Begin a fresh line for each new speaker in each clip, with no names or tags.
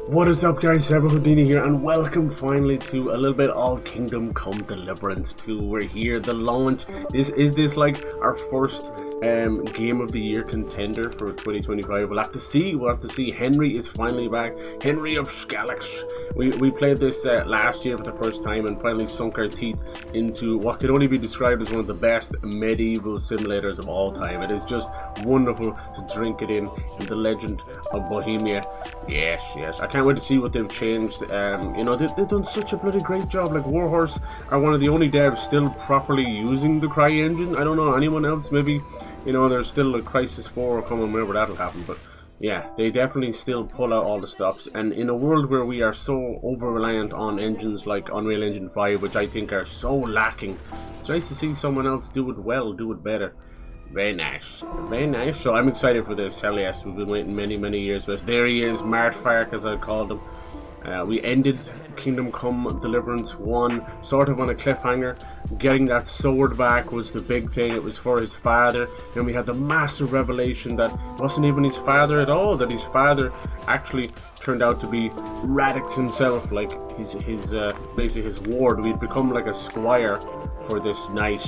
What is up, guys? Seba Houdini here, and welcome finally to a little bit of Kingdom Come Deliverance 2. We're here, the launch. Is this like our first game of the year contender for 2025? We'll have to see. Henry is finally back. Henry of SKALITZ. We played this last year for the first time and finally sunk our teeth into what can only be described as one of the best medieval simulators of all time. It is just wonderful to drink it in the legend of Bohemia. Yes. I can't wait to see what they've changed. You know, they've done such a bloody great job. Like, Warhorse are one of the only devs still properly using the Cry engine. I don't know anyone else. Maybe, you know, there's still a Crisis 4 coming whenever that'll happen. But yeah, they definitely still pull out all the stops. And in a world where we are so over-reliant on engines like Unreal Engine 5, which I think are so lacking, it's nice to see someone else do it well, do it better. Very nice. So I'm excited for this. Hell yes, we've been waiting many years for this. There he is, Martfark, as I called him. We ended Kingdom Come Deliverance 1 sort of on a cliffhanger. Getting that sword back was the big thing. It was for his father. And we had the massive revelation that it wasn't even his father at all. That his father actually turned out to be Radix himself, like his basically his ward. We'd become like a squire for this knight,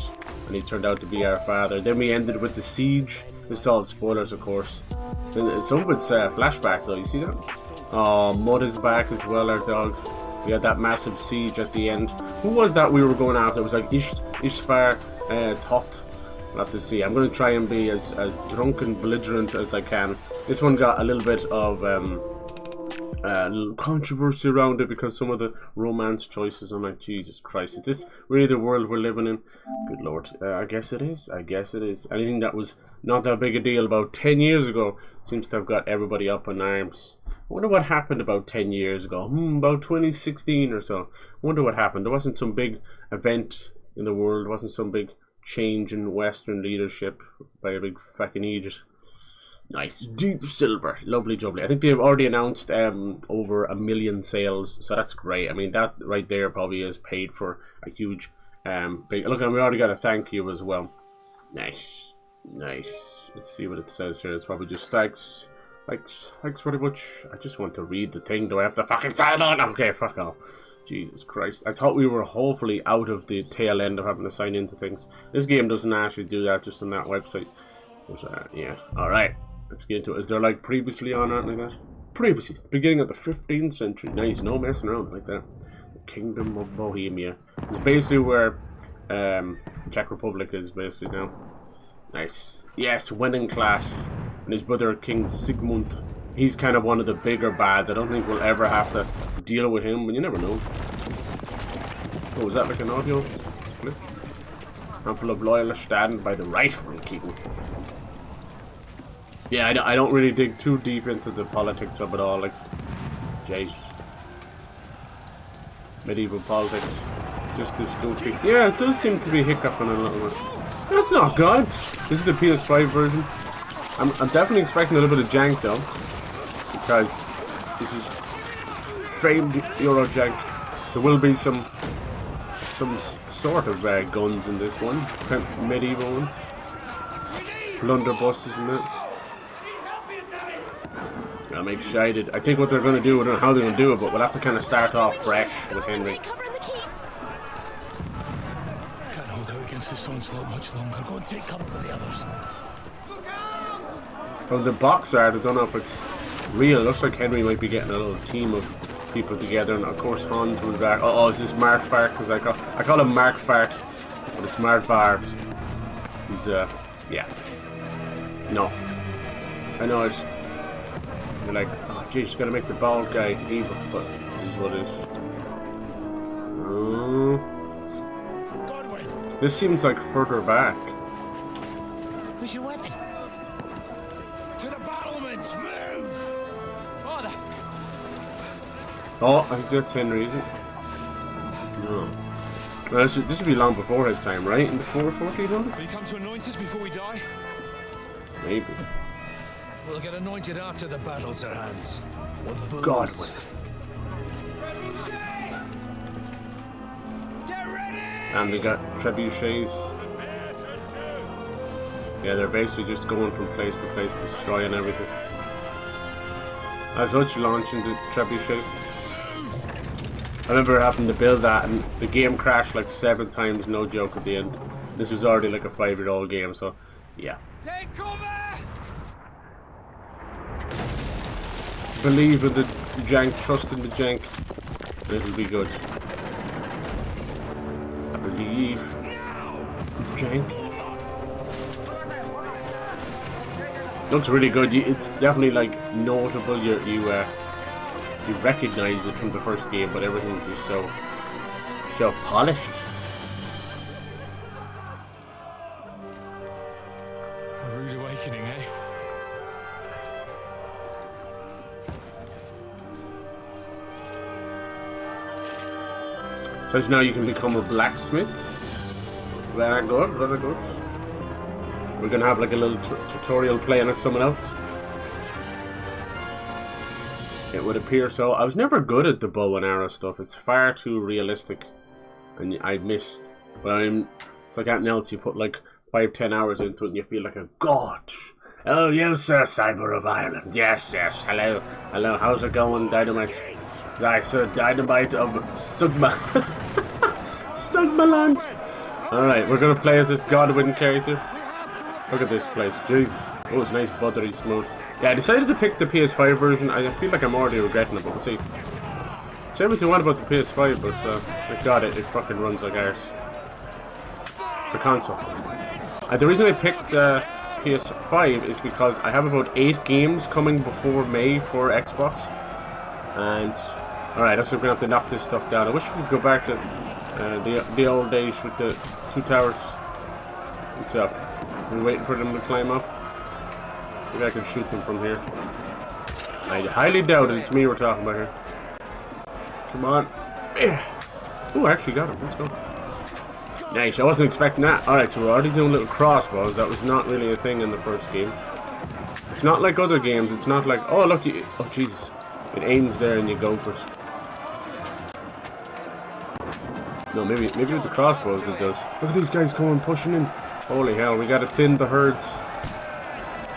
and he turned out to be our father. Then we ended with the siege. This is all spoilers, of course. Some of it's flashback though. You see that? Oh, Mud is back as well, our dog. We had that massive siege at the end. Who was that we were going after? It was like Ishvar Toth. We'll have to see. I'm going to try and be as drunk and belligerent as I can. This one got a little bit of little controversy around it because some of the romance choices. I'm like, Jesus Christ, is this really the world we're living in? Good Lord. I guess it is. Anything that was not that big a deal about 10 years ago seems to have got everybody up in arms. I wonder what happened about 10 years ago. About 2016 or so. I wonder what happened. There wasn't some big event in the world. There wasn't some big change in Western leadership by a big fucking Egypt. Nice. Deep silver. Lovely jubbly. I think they've already announced over 1 million sales. So that's great. I mean, that right there probably is paid for a huge big... Look, we already got a thank you as well. Nice. Let's see what it says here. It's probably just thanks pretty much. I just want to read the thing. Do I have to fucking sign on? Okay, fuck off. Jesus Christ. I thought we were hopefully out of the tail end of having to sign into things. This game doesn't actually do that, just on that website. But, yeah. Alright. Let's get into it. Is there like previously on or anything like that? Previously. Beginning of the 15th century. Nice. No messing around like that. The Kingdom of Bohemia. It's basically where Czech Republic is basically now. Nice. Yes, winning class. And his brother, King Sigmund. He's kind of one of the bigger bads. I don't think we'll ever have to deal with him, but you never know. Oh, was that like an audio clip? Handful of loyalists stand by the rightful king. Yeah, I don't really dig too deep into the politics of it all. Like, jeez. Medieval politics. Just this goofy. Yeah, it does seem to be hiccuping a little bit. That's not good. This is the PS5 version. I'm definitely expecting a little bit of jank though, because this is framed Euro jank. There will be some sort of guns in this one, medieval ones, blunderbusses and that. I'm excited. I think what they're going to do, I don't know how they're going to do it, but we'll have to kind of start off fresh with Henry.
Can't hold out against this onslaught much longer. Go and take cover with the others.
Well, the box art, I don't know if it's real. It looks like Henry might be getting a little team of people together, and of course Hans will back. Oh, is this Martfark? Because I call him Martfart, but it's Martvart. He's yeah. No, I know it's. You're like, oh geez, gotta make the bald guy evil, but this is what it is. This seems like further back.
Who's your weapon? To the battlements, move! Father.
Oh, I think that's Henry, is it? No. Well, this would be long before his time, right? In the 1400s?
Will you come to anoint us before we die?
Maybe.
We'll get anointed after the battles are hands.
Godwin.
Get ready!
And they got trebuchets. Yeah, they're basically just going from place to place, destroying everything. As such, launching the trebuchet. I remember having to build that, and the game crashed like 7 times, no joke, at the end. This was already like a 5-year-old game, so yeah.
Take cover!
Believe in the jank, trust in the jank. It'll be good. I believe in the jank. Looks really good. It's definitely like notable. You recognize it from the first game, but everything's just so polished.
A rude awakening, eh?
So now you can become a blacksmith. Very good, very good. We're gonna have like a little tutorial playing as someone else. It would appear so. I was never good at the bow and arrow stuff. It's far too realistic, and I missed. But it's like anything else. You put like 5-10 hours into it, and you feel like a god. Oh, you sir, Cyber of Ireland. Yes, yes. Hello, hello. How's it going, Dynamite? I sir, Dynamite of Sugma. Sugmaland. All right, we're gonna play as this Godwin character. Look at this place, Jesus. Oh, it's nice, buttery smooth. Yeah, I decided to pick the PS5 version. I feel like I'm already regretting it, but we'll see. Say what you want about the PS5, but thank God it fucking runs like ours. The console. The reason I picked PS5 is because I have about 8 games coming before May for Xbox. And, alright, so we're going to have to knock this stuff down. I wish we could go back to the old days with the 2 towers. What's up? Are we waiting for them to climb up? Maybe I can shoot them from here. I highly doubt it's me we're talking about here. Come on. Oh, I actually got him. Let's go. Nice. I wasn't expecting that. Alright, so we're already doing little crossbows. That was not really a thing in the first game. It's not like other games. It's not like, oh, look. Oh, Jesus. It aims there and you go for it. No, maybe with the crossbows it does. Look at these guys coming, pushing in. Holy hell, we gotta thin the herds.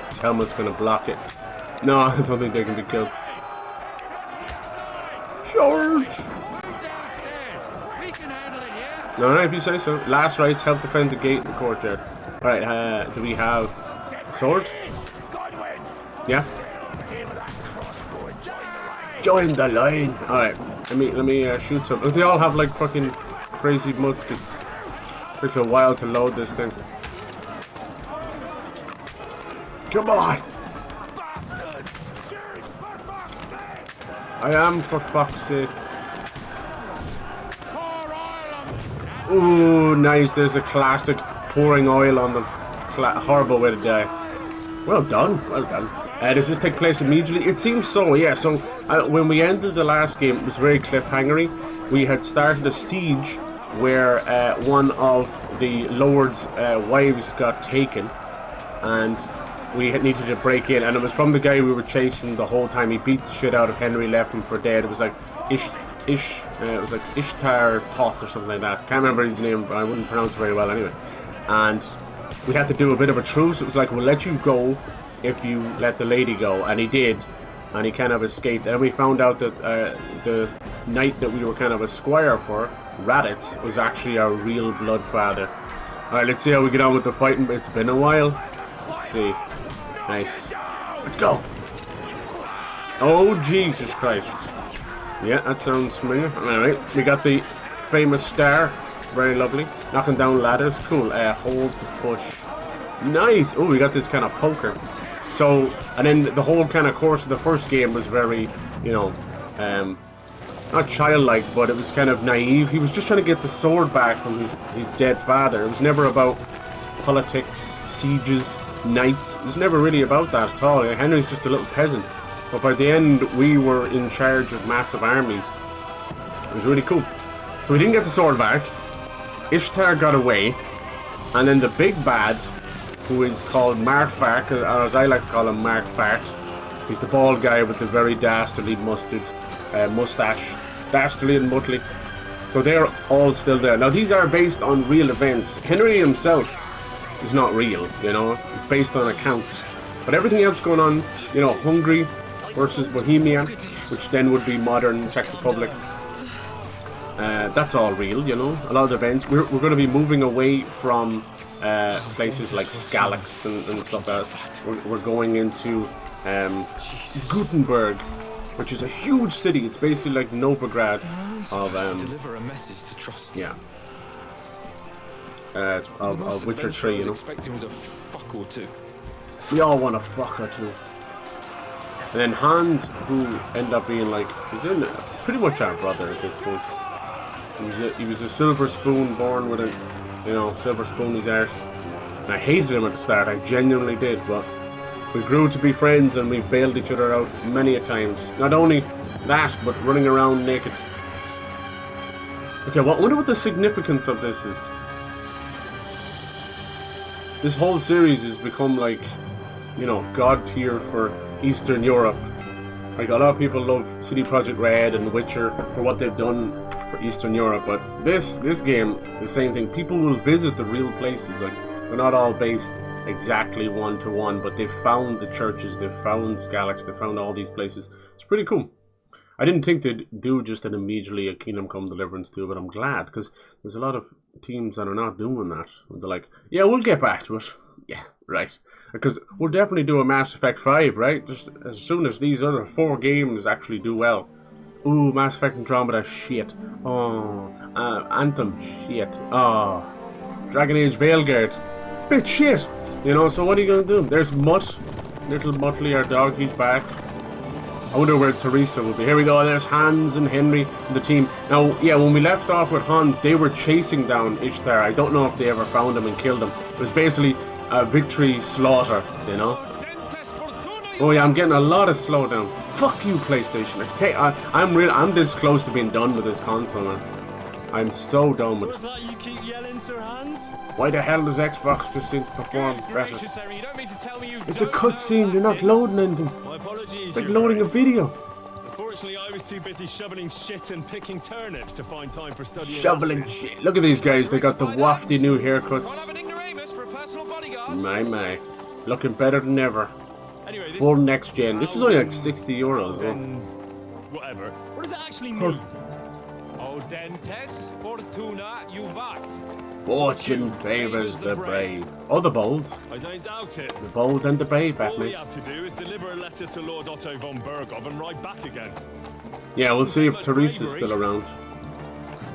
This helmet's gonna block it. No, I don't think they can be killed. Charge! Alright, if you say so. Last rites help defend the gate in the courtyard. Alright, do we have a sword? Yeah? Join the line! Alright, let me shoot some. They all have like fucking crazy muskets. Takes a while to load this thing. Come on! I am, for fuck's sake. Ooh, nice. There's a classic pouring oil on them. Horrible way to die. Well done. Well done. Does this take place immediately? It seems so, yeah. So, when we ended the last game, it was very cliffhangery. We had started a siege where one of the Lord's wives got taken. And we needed to break in, and it was from the guy we were chasing the whole time. He beat the shit out of Henry, left him for dead. It was like it was like Ishtar Thoth or something like that. Can't remember his name, but I wouldn't pronounce it very well anyway. And we had to do a bit of a truce. It was like, we'll let you go if you let the lady go, and he did, and he kind of escaped. And we found out that the knight that we were kind of a squire for, Raditz, was actually our real blood father. Alright, let's see how we get on with the fighting. It's been a while. Let's see. Nice. Let's go. Oh, Jesus Christ. Yeah, that sounds familiar. Alright, we got the famous star. Very lovely. Knocking down ladders. Cool. Hold to push. Nice. Oh, we got this kind of poker. So, and then the whole kind of course of the first game was very, you know, not childlike, but it was kind of naive. He was just trying to get the sword back from his dead father. It was never about politics, sieges, knights. It was never really about that at all. Henry's just a little peasant. But by the end, we were in charge of massive armies. It was really cool. So we didn't get the sword back. Ishtar got away. And then the big bad, who is called Marfart, or as I like to call him, Mark Fart. He's the bald guy with the very dastardly mustache. Dastardly and muttly. So they're all still there. Now these are based on real events. Henry himself is not real, you know. It's based on accounts. But everything else going on, you know, Hungary versus Bohemia, which then would be modern Czech Republic. That's all real, you know. A lot of events. We're going to be moving away from places like SKALITZ and stuff like that. We're going into Gutenberg, which is a huge city. It's basically like Novigrad of
deliver a message to trust.
Yeah. Of Witcher 3, you know.
Expecting was a fuck or two.
We all want a fuck or two. And then Hans, who ended up being like, he's in pretty much our brother at this point. He was a silver spoon born with a, you know, silver spoon in his arse. And I hated him at the start, I genuinely did, but we grew to be friends and we bailed each other out many a times. Not only that, but running around naked. Okay, well, I wonder what the significance of this is. This whole series has become like, you know, god tier for Eastern Europe. Like, a lot of people love CD Projekt Red and Witcher for what they've done for Eastern Europe, but this game, the same thing. People will visit the real places. Like, they're not all based exactly one-to-one, but they've found the churches, they've found SKALITZ, they've found all these places. It's pretty cool. I didn't think they'd do just an immediately a Kingdom Come Deliverance 2, but I'm glad, because there's a lot of teams that are not doing that. They're like, yeah, we'll get back to it. Yeah, right. Because we'll definitely do a Mass Effect 5, right? Just as soon as these other 4 games actually do well. Ooh, Mass Effect Andromeda, shit. Oh, Anthem, shit. Oh, Dragon Age Veilguard, bit shit. You know, so what are you going to do? There's Mutt, little Muttley, our dog, he's back. I wonder where Teresa will be. Here we go, there's Hans and Henry and the team. Now, yeah, when we left off with Hans, they were chasing down Ishtar. I don't know if they ever found him and killed him. It was basically a victory slaughter, you know? Oh yeah, I'm getting a lot of slowdown. Fuck you, PlayStation. Hey, I'm this close to being done with this console, man. I'm so done with it.
What's that you keep yelling, Sir Hans?
Why the hell does Xbox just seem to perform better?
You don't mean to tell me you
It's a cutscene, you're not loading anything.
My apologies.
It's like
Your
loading a
Grace.
video.
Unfortunately, I was too busy shoveling shit and picking turnips to find time for studying.
Shoveling
Latin.
shit. Look at these guys, they got the wafty new haircuts.
I'll have an ignoramus for a personal bodyguard.
My. Looking better than ever.
Anyway, this
Full next gen. This was only like €60.
then whatever. What does it actually mean?
Audentes fortuna juvat.
Fortune favours the brave. Or the bold.
I don't doubt it.
The bold and the brave,
All we
Batman.
have to do is deliver a letter to Lord Otto von Bergov and ride back again.
Yeah, we'll see if Teresa's still around.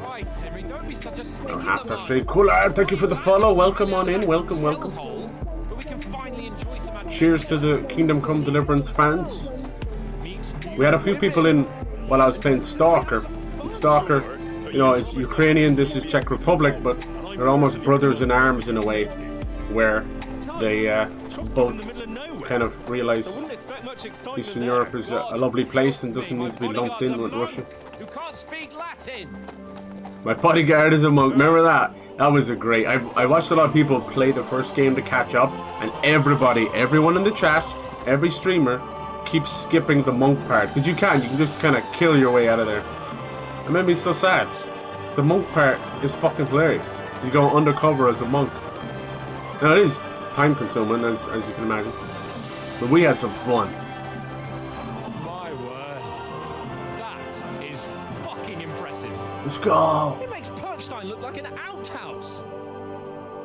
Christ, Henry, don't be such a sneaky
I'll have to
little
say, cool, thank you for the follow. Welcome on in. Welcome.
hellhole, but we can finally enjoy some
Cheers to the Kingdom Come Deliverance fans. We had a few people in while I was playing Stalker. And Stalker, you know, is Ukrainian, this is Czech Republic, but they're almost brothers in arms in a way, where they both kind of realize
Wouldn't expect much excitement
Eastern
there.
Europe is a lovely place and doesn't need to be lumped in with Russia.
Who can't speak Latin?
My bodyguard is a monk. Remember that? That was a great. I watched a lot of people play the first game to catch up, and everyone in the chat, every streamer, keeps skipping the monk part. Because you can just kind of kill your way out of there. It made me so sad. The monk part is fucking hilarious. You go undercover as a monk. Now it is time consuming, as you can imagine. But we had some fun.
My word. That is fucking impressive.
Let's go!
It makes Perkstein look like an outhouse.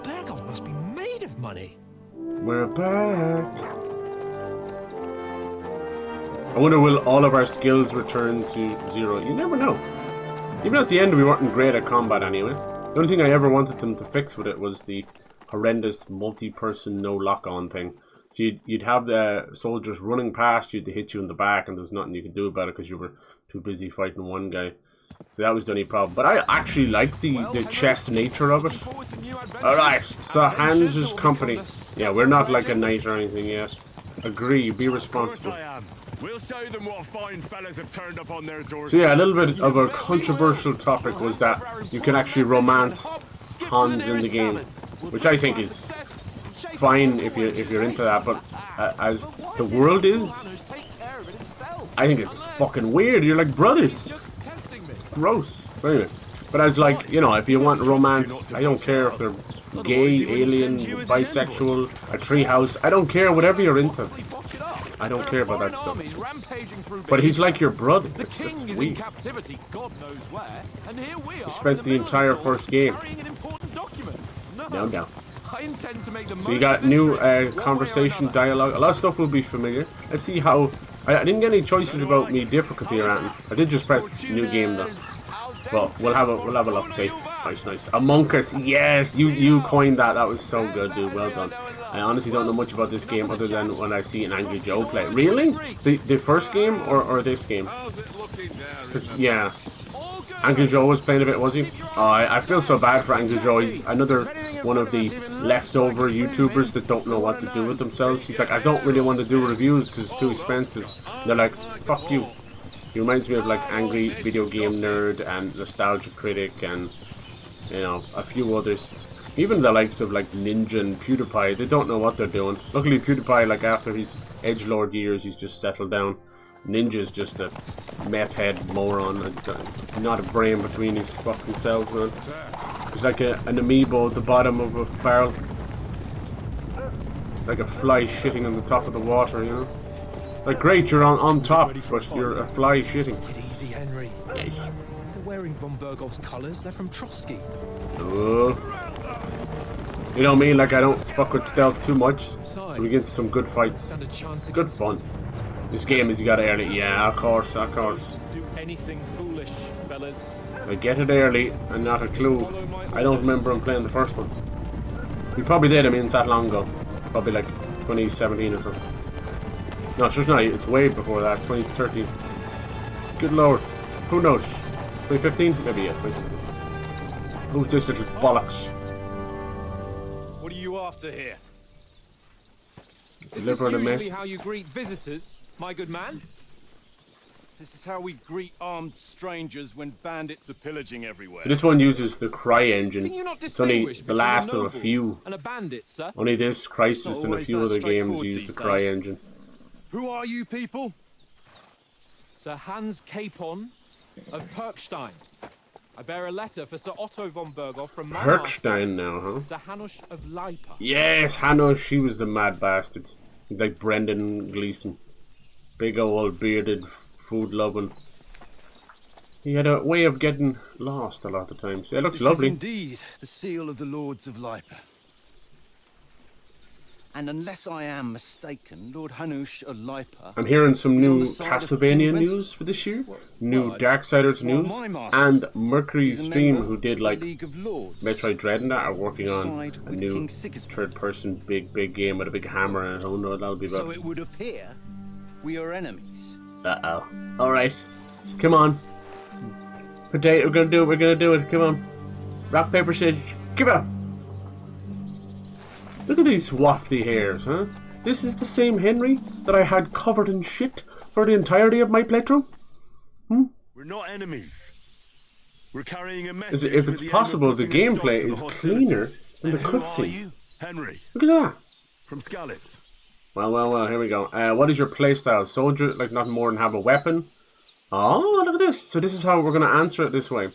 Bergov must be made of money.
We're back. I wonder, will all of our skills return to 0? You never know. Even at the end, we weren't great at combat anyway. The only thing I ever wanted them to fix with it was the horrendous multi-person no lock-on thing. So you'd have the soldiers running past you to hit you in the back, and there's nothing you could do about it because you were too busy fighting one guy. So that was the only problem. But I actually like the chess nature of it. Alright, so Hans' company. Yeah, we're not like a knight or anything yet. Agree, be responsible.
We'll show them what fine fellas have turned up on their doors.
So yeah, a little bit of a controversial topic was that you can actually romance Hans in the game, which I think is fine if you're into that. But as the world is, I think it's fucking weird. You're like brothers. It's gross. But anyway, but as like, you know, if you want romance, I don't care if they're gay, alien, bisexual, a treehouse. I don't care, whatever you're into. I don't care about that stuff. But he's like your brother. It's weird. He spent the entire first game. No. So you got new conversation, dialogue. A lot of stuff will be familiar. Let's see how... I didn't get any choices about me difficulty or anything. I did just press new game though. Well, we'll have a look. See, nice. Among Us, yes, you coined that. That was so good, dude. Well done. I honestly don't know much about this game other than when I see an Angry Joe play. Really? The first game or this game? Yeah. Angry Joe was playing a bit, was he? Oh, I feel so bad for Angry Joe. He's another one of the leftover YouTubers that don't know what to do with themselves. He's like, I don't really want to do reviews because it's too expensive. And they're like, fuck you. He reminds me of like Angry Video Game Nerd and Nostalgia Critic and, you know, a few others. Even the likes of like Ninja and PewDiePie, they don't know what they're doing. Luckily PewDiePie, like after his edgelord years, he's just settled down. Ninja's just a meth head moron, not a brain between his fucking cells, man. He's like an amiibo at the bottom of a barrel. Like a fly shitting on the top of the water, you know? Like, great, you're on top, but you're a fly shitting.
Take it easy, Henry.
Yes.
They're wearing von Bergov's colours. They're from Trotsky.
Oh. You know me, like I don't fuck with stealth too much, so we get into some good fights. Good fun. This game is you got early. Yeah, of course.
Do anything foolish, fellas.
I get it early and not a clue. I don't remember him playing the first one. We probably did, I mean, it's that long ago. Probably like 2017 or something. No, it's just not. It's way before that, 2013. Good lord. Who knows? 2015? Maybe, yeah, 2015. Who's this little bollocks?
What are you after here?
Is this
Deliver the
usually
mess.
how you greet visitors, my good man?
This is how we greet armed strangers when bandits are pillaging everywhere.
So this one uses the Cry engine.
Can you not
It's only
distinguish
the
between
last
a
of a
noble
few.
and a bandit, sir?
Only this, Crisis,
Not
and a
always
few
that
other games
straightforward
use
these
the Cry
days.
engine.
Who are you people?
Sir Hans Capon of Perkstein. I bear a letter for Sir Otto von Berghoff from my master,
Perkstein now, huh?
Sir Hanush of Leipa.
Yes, Hannah, she was the mad bastard. He's like Brendan Gleeson. Big old bearded, food-loving. He had a way of getting lost a lot of times. It looks lovely.
This is indeed the seal of the Lords of Leipa. And unless I am mistaken, Lord Hanush of Leipa...
I'm hearing some
He's on
new
the side of
Castlevania
King
news for this year. New
well,
Darksiders
well,
news.
my master
And Mercury
is a
Stream,
member
who did
of the
like
League of Lords.
Metroid Dread and that, are working on
Side
a
with
new
King Sigismund.
third-person big game with a big hammer, and I don't know what that'll be about.
So it would appear we are enemies.
Uh-oh. Alright. Come on. Potato, we're gonna do it, come on. Rock, paper, scissors, come on. Look at these wafty hairs, huh? This is the same Henry that I had covered in shit for the entirety of my playthrough?
We're not enemies. We're carrying a message.
If it's possible, the gameplay is cleaner than the
Who are
cutscene.
you? Henry,
Look at that.
from SKALITZ.
Well, here we go. What is your playstyle? Soldier, like nothing more than have a weapon? Oh, look at this. So this is how we're going to answer it this way.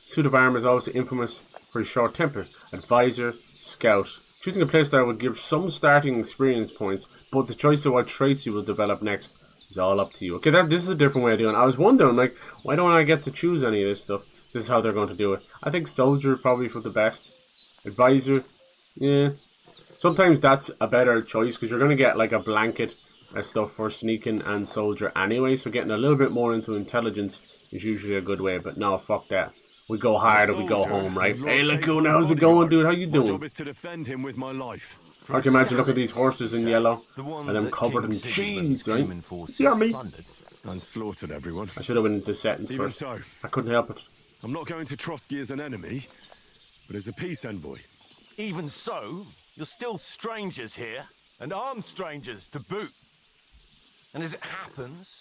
Suit of armor is also infamous for his short temper. Advisor, scout. Choosing a playstyle will give some starting experience points, but the choice of what traits you will develop next is all up to you. Okay, this is a different way of doing it. I was wondering, like, why don't I get to choose any of this stuff? This is how they're going to do it. I think soldier probably for the best. Advisor, yeah. Sometimes that's a better choice because you're going to get like a blanket of stuff for sneaking and soldier anyway. So getting a little bit more into intelligence is usually a good way. But no, fuck that. We go hard or we go home, right? Hey, Lacuna, how's it going, dude? How you
My job
doing?
is to defend him with my life.
I can imagine, look at these horses in yellow and them covered in cheese, right? Yeah, me.
And slaughtered everyone.
I should have went into settings
Even
first.
so,
I couldn't help it.
I'm not going to Trotsky as an enemy, but as a peace envoy.
Even so, you're still strangers here, and armed strangers to boot. And as it happens,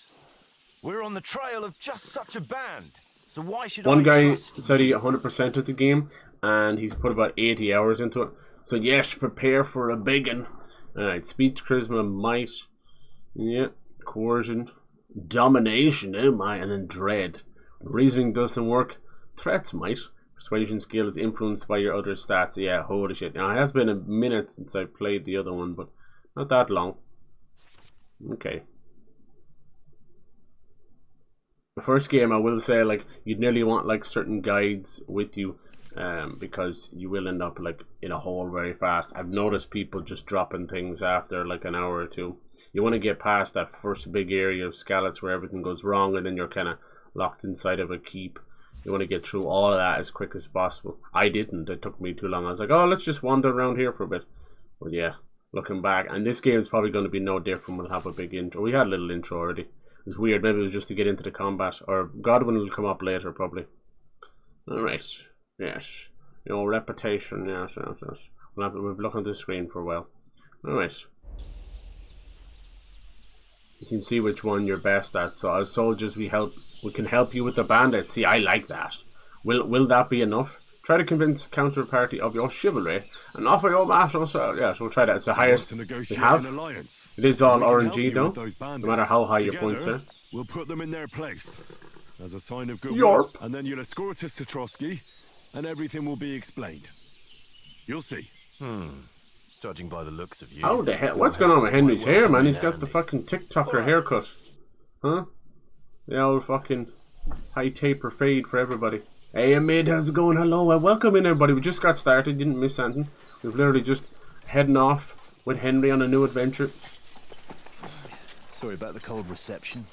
we're on the trail of just such a band. So why should
One
I
guy
trust you?
said he 100%ed the game, and he's put about 80 hours into it. So yes, prepare for a big one. Alright, speech, charisma, might. Yeah, coercion. Domination, oh my, and then dread. Reasoning doesn't work. Threats might. Persuasion skill is influenced by your other stats. Yeah, holy shit. Now, it has been a minute since I played the other one, but not that long. Okay. The first game, I will say, like, you'd nearly want, like, certain guides with you, because you will end up, like, in a hole very fast. I've noticed people just dropping things after, like, an hour or two. You want to get past that first big area of SKALITZ where everything goes wrong, and then you're kind of locked inside of a keep. You want to get through all of that as quick as possible. I didn't. It took me too long. I was like, oh, let's just wander around here for a bit. But yeah, looking back, and this game is probably going to be no different. We'll have a big intro. We had a little intro already. It was weird. Maybe it was just to get into the combat. Or Godwin will come up later, probably. Alright. Yes. You know, reputation. Yes, yes, yes. We'll look at the screen for a while. Alright. You can see which one you're best at. So as soldiers, we can help you with the bandits. See, I like that. Will that be enough? Try to convince counterparty of your chivalry and offer your master. So yeah, so we'll try that. It's the highest we have. It is all RNG though, no matter how high your points are.
We'll put them in their place as a sign of goodwill.
Yorp.
And then you'll escort us to Trotsky, and everything will be explained. You'll see.
Judging by the looks of you.
How the hell? What's going on with Henry's hair, man? He's got the fucking TikToker haircut. Huh? The old fucking high taper fade for everybody. Hey, mate, how's it going? Hello, welcome in, everybody. We just got started, didn't miss anything. We've literally just heading off with Henry on a new adventure.
Sorry about the cold reception.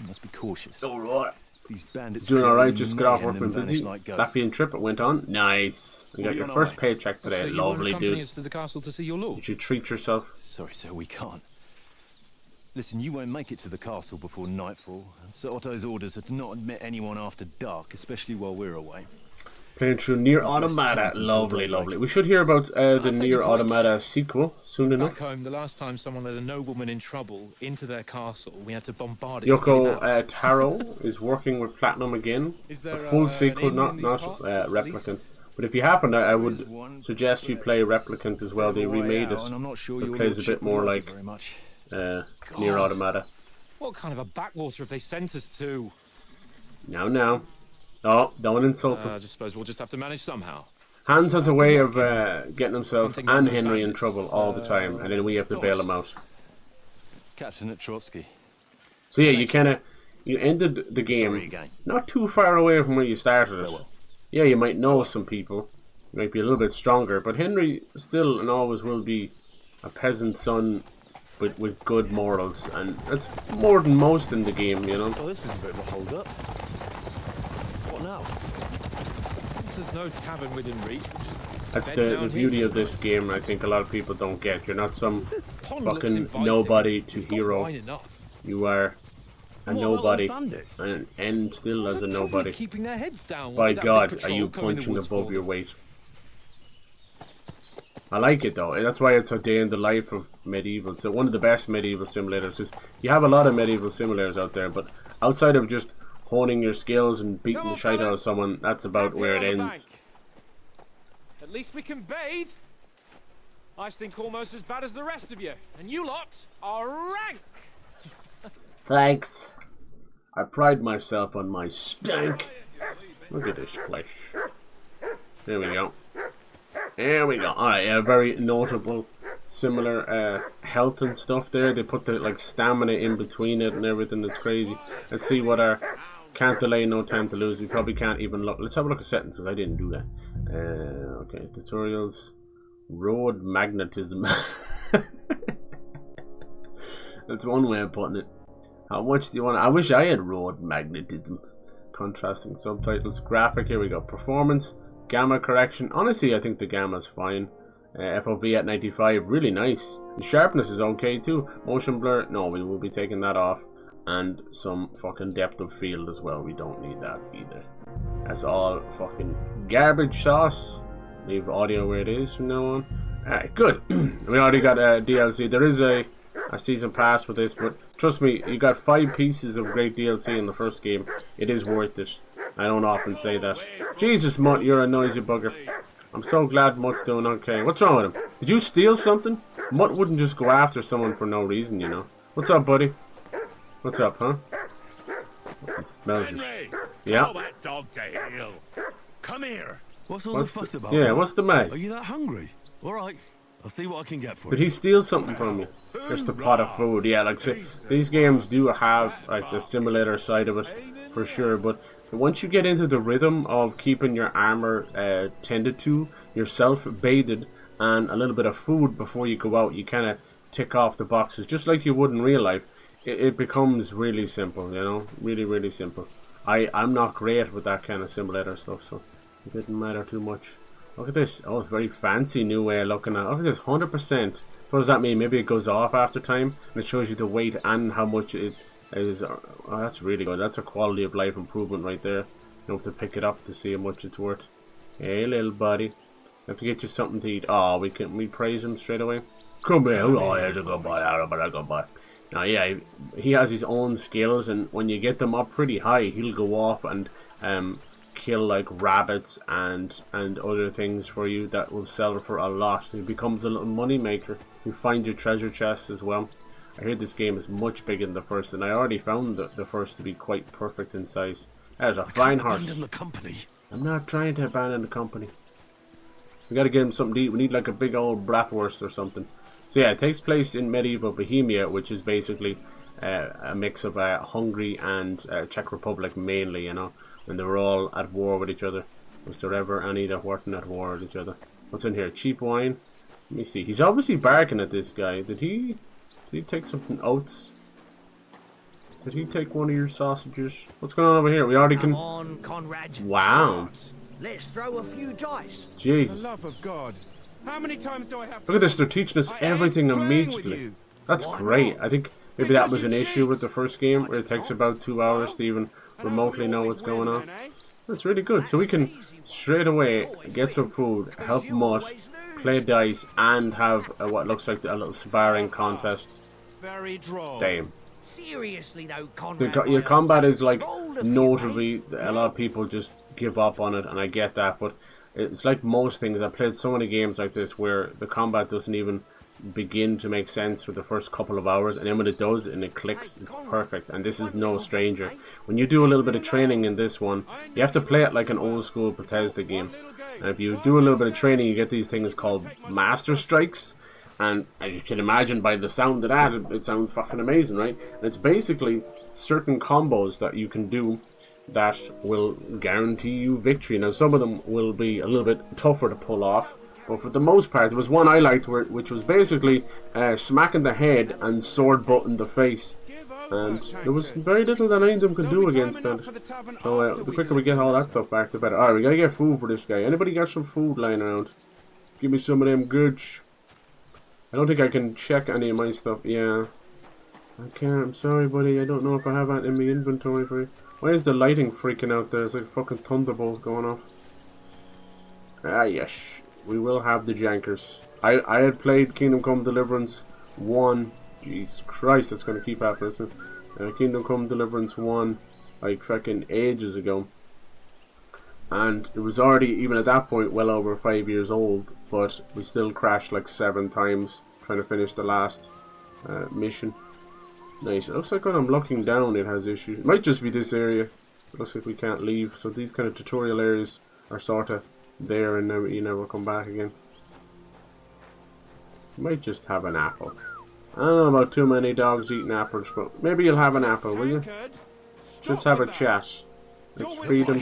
You must be cautious.
Alright.
These bandits
doing alright, just got off work when busy. That being trip, it went on. Nice. You got your first paycheck today.
So
lovely, dude.
Us to the castle to see your lord?
Did you treat yourself?
Sorry, sir, we can't. Listen, you won't make it to the castle before nightfall. Sir Otto's orders are to not admit anyone after dark, especially while we're away.
Playing through Nier Automata. Lovely, lovely. We should hear about the Nier Automata sequel soon enough.
Back home, the last time someone let a nobleman in trouble into their castle, we had to bombard it.
Yoko Taro is working with Platinum again. A full sequel, not Replicant. But if you haven't, I would suggest you play Replicant as well. They remade it. So it plays a bit more like Nier Automata.
What kind of a backwater have they sent us to?
Now. Oh, don't insult them.
I just suppose we'll just have to manage somehow.
Hans has a way of getting himself and Henry in trouble all the time, and then we have to bail him out.
Captain at Trotsky.
So yeah, you ended the game not too far away from where you started it. Yeah, you might know some people, you might be a little bit stronger, but Henry still and always will be a peasant son with good morals, and that's more than most in the game, you know.
Oh, this is a bit of a hold-up. What now?
Since there's no tavern within reach, we'll just
that's the beauty of this game. I think a lot of people don't get. You're not some fucking nobody to hero. You are a nobody and end still as a nobody.
Keeping their heads down.
By God, are you punching above your weight? I like it though. That's why it's a day in the life of medieval. So one of the best medieval simulators. You have a lot of medieval simulators out there, but outside of just honing your skills and beating the shit out of someone, that's about where it ends.
At least we can bathe. I stink almost as bad as the rest of you, and you lot are rank.
Thanks. I pride myself on my stank. Look at this place. There we go. There we go. Alright, yeah, very notable, similar health and stuff there. They put the like stamina in between it and everything. That's crazy. Let's see what our can't delay, no time to lose. We probably can't even look. Let's have a look at settings because I didn't do that. Okay, tutorials. Road magnetism. That's one way of putting it. How much do you want? I wish I had road magnetism. Contrasting subtitles. Graphic. Here we go. Performance. Gamma correction. Honestly, I think the gamma's fine. FOV at 95. Really nice. The sharpness is okay too. Motion blur. No, we will be taking that off. And some fucking depth of field as well. We don't need that either. That's all fucking garbage sauce. Leave audio where it is from now on. Alright, good. We already got a DLC. There is a season pass for this, but trust me, you got 5 pieces of great DLC in the first game. It is worth it. I don't often say that. Jesus, Mutt, you're a noisy bugger. I'm so glad Mutt's doing okay. What's wrong with him? Did you steal something? Mutt wouldn't just go after someone for no reason, you know. What's up, buddy? What's up, huh? He smells it. Yeah.
Tell that dog to heel. Come here.
What's all the fuss about?
Yeah, what's the
Are
matter?
you that hungry? All right, I'll see what I can get for
Did
you.
he steal something from you? Just a pot of food. Yeah, like say, these games do have like the simulator side of it for sure, but once you get into the rhythm of keeping your armor tended to, yourself bathed, and a little bit of food before you go out, you kind of tick off the boxes just like you would in real life. It becomes really simple, you know, really simple. I'm not great with that kind of simulator stuff, so it didn't matter too much. Look at this. Oh, it's very fancy new way of looking at it. Look at this, 100%. What does that mean? Maybe it goes off after time and it shows you the weight and how much it is. Oh, that's really good. That's a quality of life improvement right there. You have to pick it up to see how much it's worth. Hey, little buddy. Have to get you something to eat. Oh, we praise him straight away. Come here. Oh, here's a good boy. A good boy. Now, yeah, he has his own skills, and when you get them up pretty high, he'll go off and kill like rabbits and other things for you that will sell for a lot. He becomes a little money maker. You find your treasure chests as well. I hear this game is much bigger than the first, and I already found the first to be quite perfect in size. There's a fine horse.
Abandon the company.
I'm not trying to abandon the company. We gotta get him something to eat. We need like a big old bratwurst or something. So yeah, it takes place in medieval Bohemia, which is basically a mix of Hungary and Czech Republic mainly, you know, when they were all at war with each other. Was there ever any that weren't at war with each other? What's in here? Cheap wine? Let me see. He's obviously barking at this guy. Did he take something oats? Did he take one of your sausages? What's going on over here? We already can...
Come on, Conrad.
Wow.
Let's throw a few dice.
For the
Jesus.
love of God. How many times do I have to...
Look at this, they're teaching us everything
I ain't playing with
immediately.
you.
That's
Why
great.
not?
I think maybe that was an issue with the first game, where it takes about 2 hours to even remotely know what's going on. That's really good. So we can straight away get some food, help Mutt, play dice, and have what looks like a little sparring contest.
Very droll.
Damn.
Seriously though, Conrad.
Your combat is like
Roll a few,
notably, a lot of people just give up on it, and I get that, but it's like most things. I've played so many games like this where the combat doesn't even begin to make sense for the first couple of hours, and then when it does and it clicks, it's perfect. And this is no stranger. When you do a little bit of training in this one, you have to play it like an old school Bethesda game, and if you do a little bit of training, you get these things called master strikes. And as you can imagine by the sound of that, it sounds fucking amazing, right? And it's basically certain combos that you can do that will guarantee you victory. Now, some of them will be a little bit tougher to pull off, but for the most part, there was one I liked which was basically smacking the head and sword butting the face. And there was very little that any of them could do against that. So the quicker we get all that stuff back, the better. Alright, we gotta get food for this guy. Anybody got some food lying around? Give me some of them goods. I don't think I can check any of my stuff. Yeah. I can't. I'm sorry, buddy. I don't know if I have that in my inventory for you. Why is the lighting freaking out there? There's like fucking thunderbolts going off. Ah, yes. We will have the jankers. I had played Kingdom Come Deliverance 1. Jesus Christ, that's going to keep happening. Kingdom Come Deliverance 1, like fucking ages ago. And it was already, even at that point, well over 5 years old. But we still crashed like 7 times trying to finish the last mission. Nice. It looks like when I'm looking down it has issues. It might just be this area. It looks like we can't leave. So these kind of tutorial areas are sort of there and you never come back again. You might just have an apple. I don't know about too many dogs eating apples, but maybe you'll have an apple, will you? Let's have a chat. Let's feed them.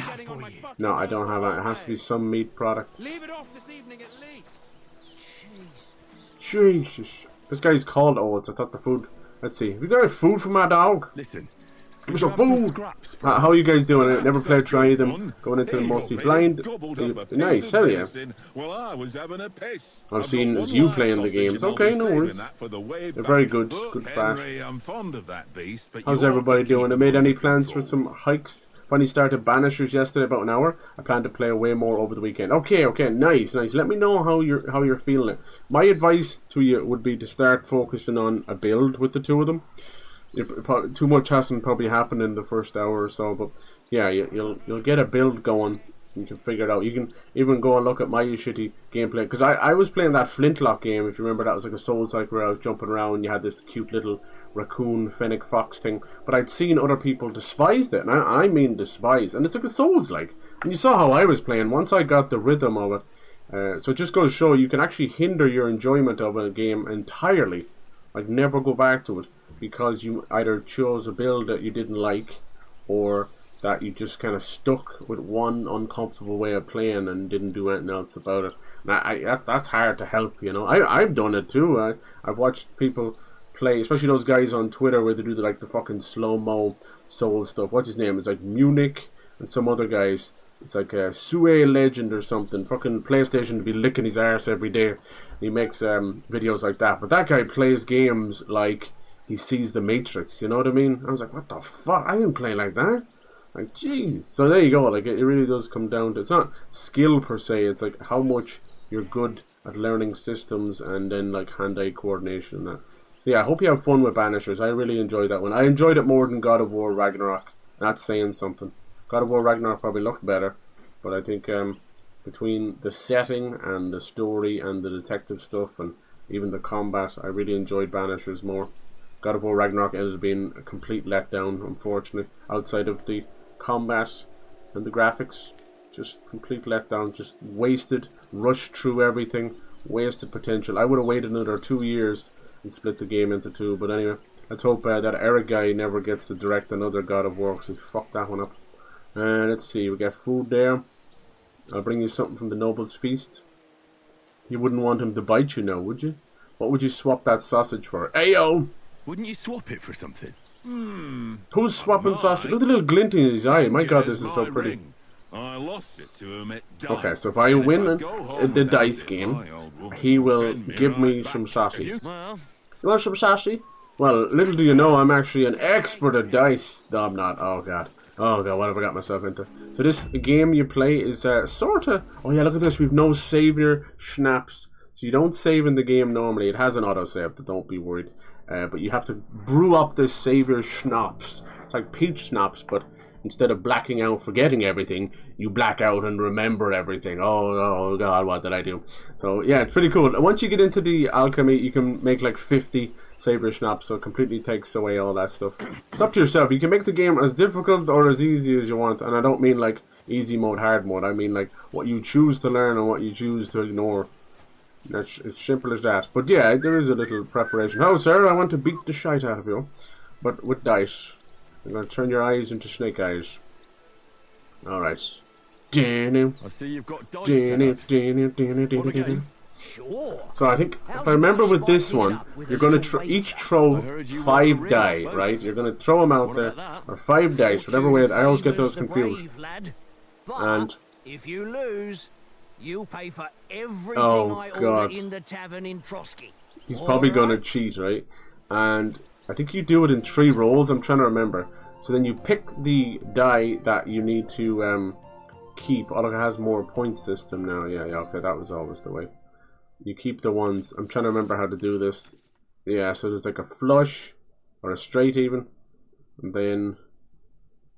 No, I don't have it. It has to be some meat product.
Leave it off this evening at least.
Jesus. This guy's called oats. I thought the food... Let's see. We got food for my dog.
Listen.
Give me some food. How are you guys doing? I never played try them. Going into the mostly blind. Nice, hell yeah.
Well, I was having a piss.
I've seen as you playing the games. Okay, no worries. They're very good. Good fast.
I'm fond of that beast, but
how's everybody doing? I made any plans for some hikes? Finally started Banishers yesterday, about an hour. I plan to play way more over the weekend. Okay, nice. Let me know how you're feeling it. My advice to you would be to start focusing on a build with the two of them. Too much hasn't probably happened in the first hour or so, but yeah, you'll get a build going. You can figure it out. You can even go and look at my shitty gameplay, because I was playing that Flintlock game. If you remember, that was like a Souls-like where I was jumping around and you had this cute little raccoon, fennec, fox thing. But I'd seen other people despised it, and I mean despise. And it's like a Souls-like. And you saw how I was playing. Once I got the rhythm of it, so it just goes to show you can actually hinder your enjoyment of a game entirely. Like, never go back to it because you either chose a build that you didn't like, or that you just kind of stuck with one uncomfortable way of playing and didn't do anything else about it. And that's hard to help, you know. I've done it too. I've watched people play, especially those guys on Twitter where they do the fucking slow-mo soul stuff. What's his name? It's like Munich and some other guys. It's like a Sue Legend or something. Fucking PlayStation to be licking his arse every day. He makes videos like that. But that guy plays games like he sees the Matrix, you know what I mean? I was like, what the fuck? I didn't play like that. Like, jeez. So there you go. Like, it really does come down to, it's not skill per se. It's like how much you're good at learning systems and then like hand-eye coordination and that. So yeah, I hope you have fun with Banishers. I really enjoyed that one. I enjoyed it more than God of War Ragnarok. That's saying something. God of War Ragnarok probably looked better, but I think between the setting and the story and the detective stuff and even the combat, I really enjoyed Banishers more. God of War Ragnarok ended up being a complete letdown, unfortunately. Outside of the combat and the graphics, just complete letdown, just wasted, rushed through everything, wasted potential. I would have waited another 2 years and split the game into two, but anyway, let's hope that Eric guy never gets to direct another God of War, because he fucked that one up. Let's see, we got food there. I'll bring you something from the Noble's Feast. You wouldn't want him to bite you now, would you? What would you swap that sausage for? Ayo!
Wouldn't you swap it for something?
Who's swapping sausage? Look at the little glint in his eye. My god, this is so pretty.
I lost it to him at dice.
Okay, so if I win the dice game, he will give me some sausage.
Well,
You want some sausage? Well, little do you know, I'm actually an expert at dice. No, I'm not. Oh god. Oh god, what have I got myself into? So this game you play is sort of... Oh yeah, look at this. We've no savior schnapps. So you don't save in the game normally. It has an autosave, but don't be worried. But you have to brew up this savior schnapps. It's like peach schnapps, but instead of blacking out, forgetting everything, you black out and remember everything. Oh god, what did I do? So yeah, it's pretty cool. Once you get into the alchemy, you can make like 50 savior schnapps, so it completely takes away all that stuff. It's up to yourself. You can make the game as difficult or as easy as you want, and I don't mean like easy mode, hard mode. I mean like what you choose to learn and what you choose to ignore. It's simple as that. But yeah, there is a little preparation. Oh, sir, I want to beat the shite out of you, but with dice. I'm going to turn your eyes into snake eyes. Alright.
I see you've got dice. What a game.
Sure.
So I think, if I remember with this one, you're going to each throw 5 die, right? You're going to throw them out there, or 5 dice, whatever way. I always get those confused. And
if you lose, you pay for everything
Oh,
I
God.
order in the tavern in Trotsky.
he's probably going to cheat, right? And I think you do it in 3 rolls. I'm trying to remember. So then you pick the die that you need to keep. Oh, look, it has more point system now. Yeah, okay, that was always the way. You keep the ones. I'm trying to remember how to do this. Yeah, so there's like a flush or a straight even, and then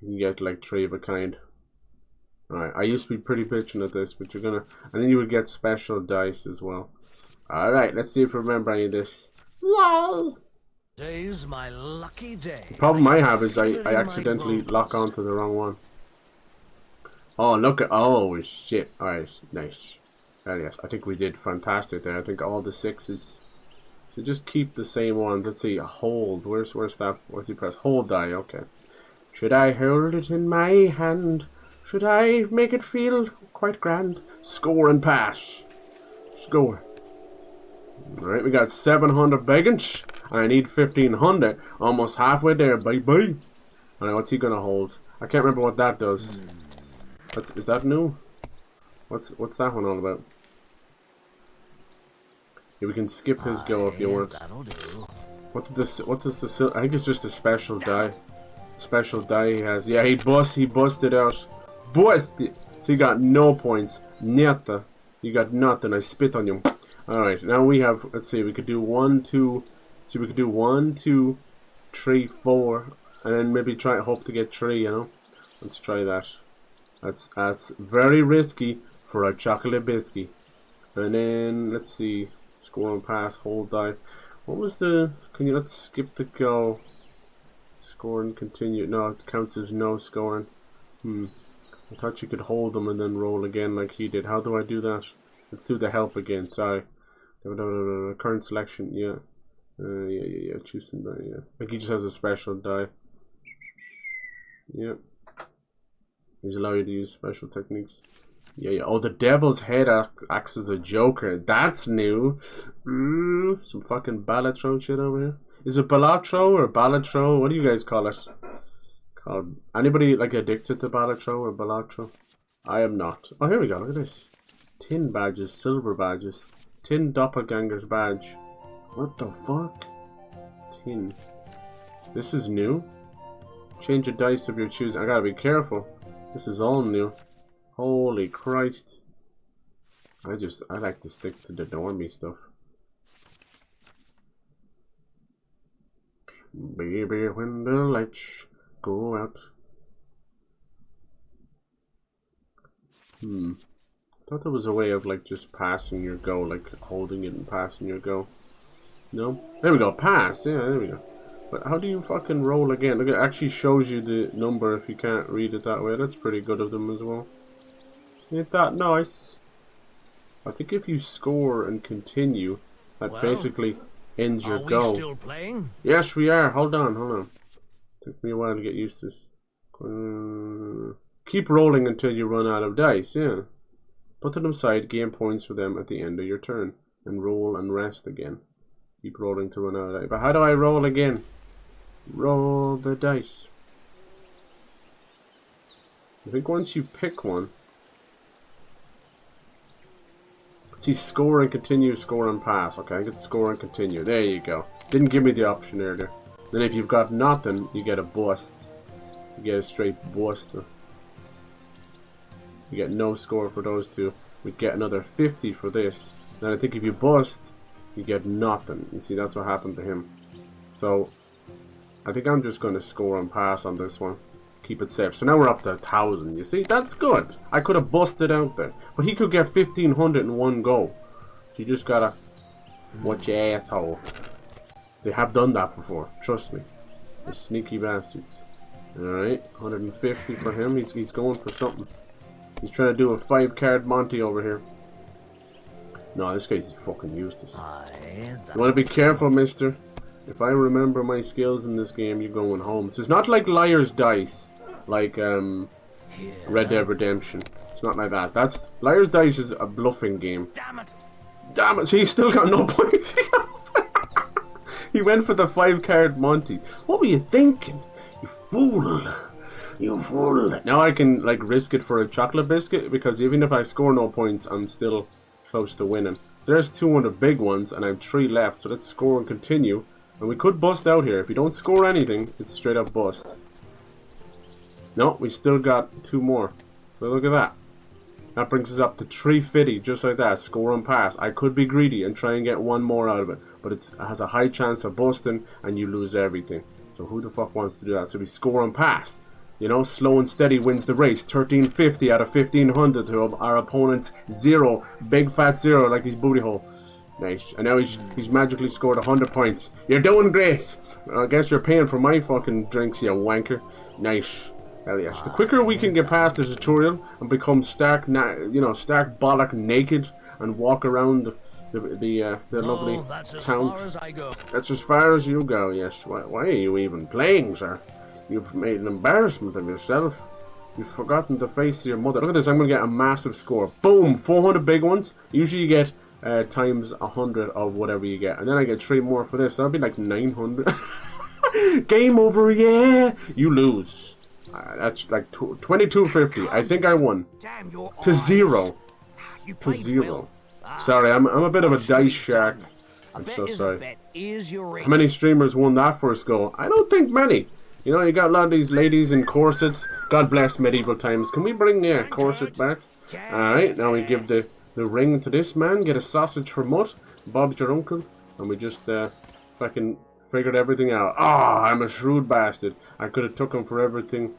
you can get like 3 of a kind. Alright, I used to be pretty bitching at this, but you're gonna, and then you would get special dice as well. Alright, let's see if I remember any of this. Yay!
Today's my lucky day.
The problem I have is I accidentally lock onto the wrong one. Oh, look at, oh shit. Alright, nice. Yes, I think we did fantastic there. I think all the 6s. So just keep the same ones. Let's see, hold. Where's that? What's he press? Hold die, okay. Should I hold it in my hand? Should I make it feel quite grand? Score and pass. Score. Alright, we got 700 beggins. I need 1500. Almost halfway there, bye-bye. Alright, what's he gonna hold? I can't remember what that does. Is that new? What's that one all about? Yeah, we can skip his go if you want.
That'll do.
What does the I think it's just a special die. Special die he has. Yeah, he busted out. Busted. So he got no points. Neta. You got nothing. I spit on you. Alright, now we have, let's see, we could do 1, 2, so we could do 1, 2, 3, 4, and then maybe hope to get 3, you know? Let's try that. That's very risky for a chocolate biscuit. And then, let's see, score and pass, hold die. What was the... Can you... Let's skip the go. Score and continue. No, it counts as no scoring. I thought you could hold them and then roll again like he did. How do I do that? Let's do the help again. Sorry. Current selection. Yeah. Yeah. Choose some die. Yeah. Like he just has a special die. Yeah. He's allowed you to use special techniques. Yeah. Oh, the devil's head acts as a joker. That's new. Some fucking ballatro shit over here. Is it ballatro or ballatro? What do you guys call it? Anybody like addicted to ballatro or ballatro? I am not. Oh, here we go. Look at this. Tin badges, silver badges. Tin doppelganger's badge. What the fuck? Tin. This is new. Change your dice of your choosing. I gotta be careful. This is all new. Holy Christ. I like to stick to the normie stuff. Baby, when the lights go out. Thought there was a way of like just passing your go, like holding it and passing your go. No? There we go, pass. Yeah, there we go. But how do you fucking roll again? Look, it actually shows you the number if you can't read it that way. That's pretty good of them as well. Ain't that nice? I think if you score and continue, that basically ends your go.
Are we still playing?
Yes, we are. Hold on. Took me a while to get used to this. Keep rolling until you run out of dice, yeah. Put them aside, gain points for them at the end of your turn. And roll and rest again. Keep rolling to run out of dice. But how do I roll again? Roll the dice. I think once you pick one... See, score and continue, score and pass. Okay, I get score and continue. There you go. Didn't give me the option earlier. Then if you've got nothing, you get a bust. You get a straight bust. You get no score for those two. We get another 50 for this. Then I think if you bust, you get nothing. You see, that's what happened to him. So, I think I'm just going to score and pass on this one. Keep it safe. So now we're up to 1,000. You see, that's good. I could have busted out there. But he could get 1,500 in one go. So you just gotta watch your asshole. They have done that before. Trust me. The sneaky bastards. Alright, 150 for him. He's going for something. He's trying to do a 5-card Monty over here. No, this guy's fucking useless. You want to be careful, mister. If I remember my skills in this game, you're going home. So it's not like Liar's Dice, like Red Dead Redemption. It's not like that. That's Liar's Dice is a bluffing game.
Damn it!
Damn it! So he's still got no points. He went for the 5-card Monty. What were you thinking? You fool! You fool! Now I can like risk it for a chocolate biscuit because even if I score no points, I'm still close to winning. So there's 2 of the big ones, and I have 3 left. So let's score and continue. And we could bust out here. If you don't score anything, it's straight up bust. No, we still got 2 more. So look at that. That brings us up to 350, just like that. Score and pass. I could be greedy and try and get 1 more out of it. But it has a high chance of busting, and you lose everything. So who the fuck wants to do that? So we score and pass. You know, slow and steady wins the race. 1350 out of 1500 to our opponent's 0. Big fat 0 like his booty hole. Nice. And now he's magically scored 100 points. You're doing great. I guess you're paying for my fucking drinks, you wanker. Nice. Hell yes. The quicker we can get past the tutorial and become stark bollock naked and walk around the lovely town.
Far as I go.
That's as far as you go, yes. Why are you even playing, sir? You've made an embarrassment of yourself. You've forgotten to face your mother. Look at this. I'm going to get a massive score. Boom! 400 big ones. Usually you get times 100 of whatever you get. And then I get 3 more for this. That'll be like 900. Game over, yeah! You lose. That's like 2250. I think I won.
Damn your
To 0.
You
To
played
0.
well.
Sorry, I'm a bit of a dice shark. I'm so sorry. How many streamers won that first go? I don't think many. You know, you got a lot of these ladies in corsets. God bless medieval times. Can we bring the corset back? Alright, now we give the ring to this man. Get a sausage for Mutt. Bob's your uncle. And we just fucking figured everything out. Ah, I'm a shrewd bastard. I could have took him for everything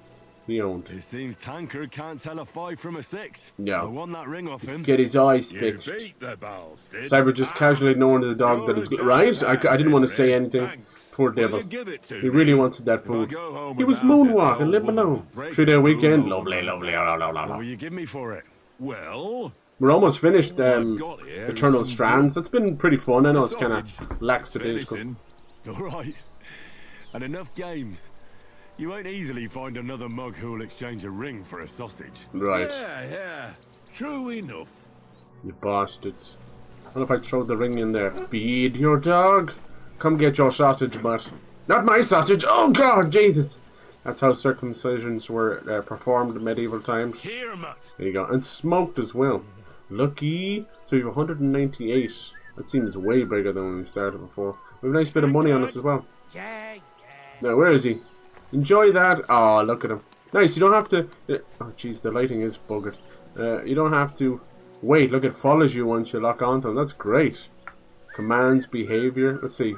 Be owned.
It seems Tankard can't tell a 5 from a 6.
Yeah.
I won that ring off him.
Get his eyes
You
fixed.
beat the bastard.
Cyber just casually ignoring the dog that is right. I didn't want to say anything.
Thanks.
Poor
Will
devil.
you give it to
He
me?
really wanted that
If I
food.
go home
He was
without it,
moonwalking,
the
live
old woman
alone.
will break
3-day
the
weekend,
rule
lovely,
over
lovely.
me.
What will you give me for it?
Well,
We're almost finished.
all I've got here is
Eternal
some
Strands. That's been pretty fun. I know it's kind
sausage,
of lackadaisical.
venison.
All right. And enough games. You won't easily find another mug who'll exchange a ring for a sausage.
Right,
Yeah, true enough.
you bastards. What if I throw the ring in there? Feed your dog. Come get your sausage, but not my sausage. Oh God, Jesus! That's how circumcisions were performed in medieval times.
Here, mutt.
There you go, and smoked as well. Lucky. So you have 198. That seems way bigger than when we started before. We have a nice bit of money on us as well. Now, where is he? Enjoy that. Oh, look at him. Nice. You don't have to. Oh, jeez, the lighting is buggered. You don't have to wait. Look, it follows you once you lock onto him. That's great. Commands, behavior. Let's see.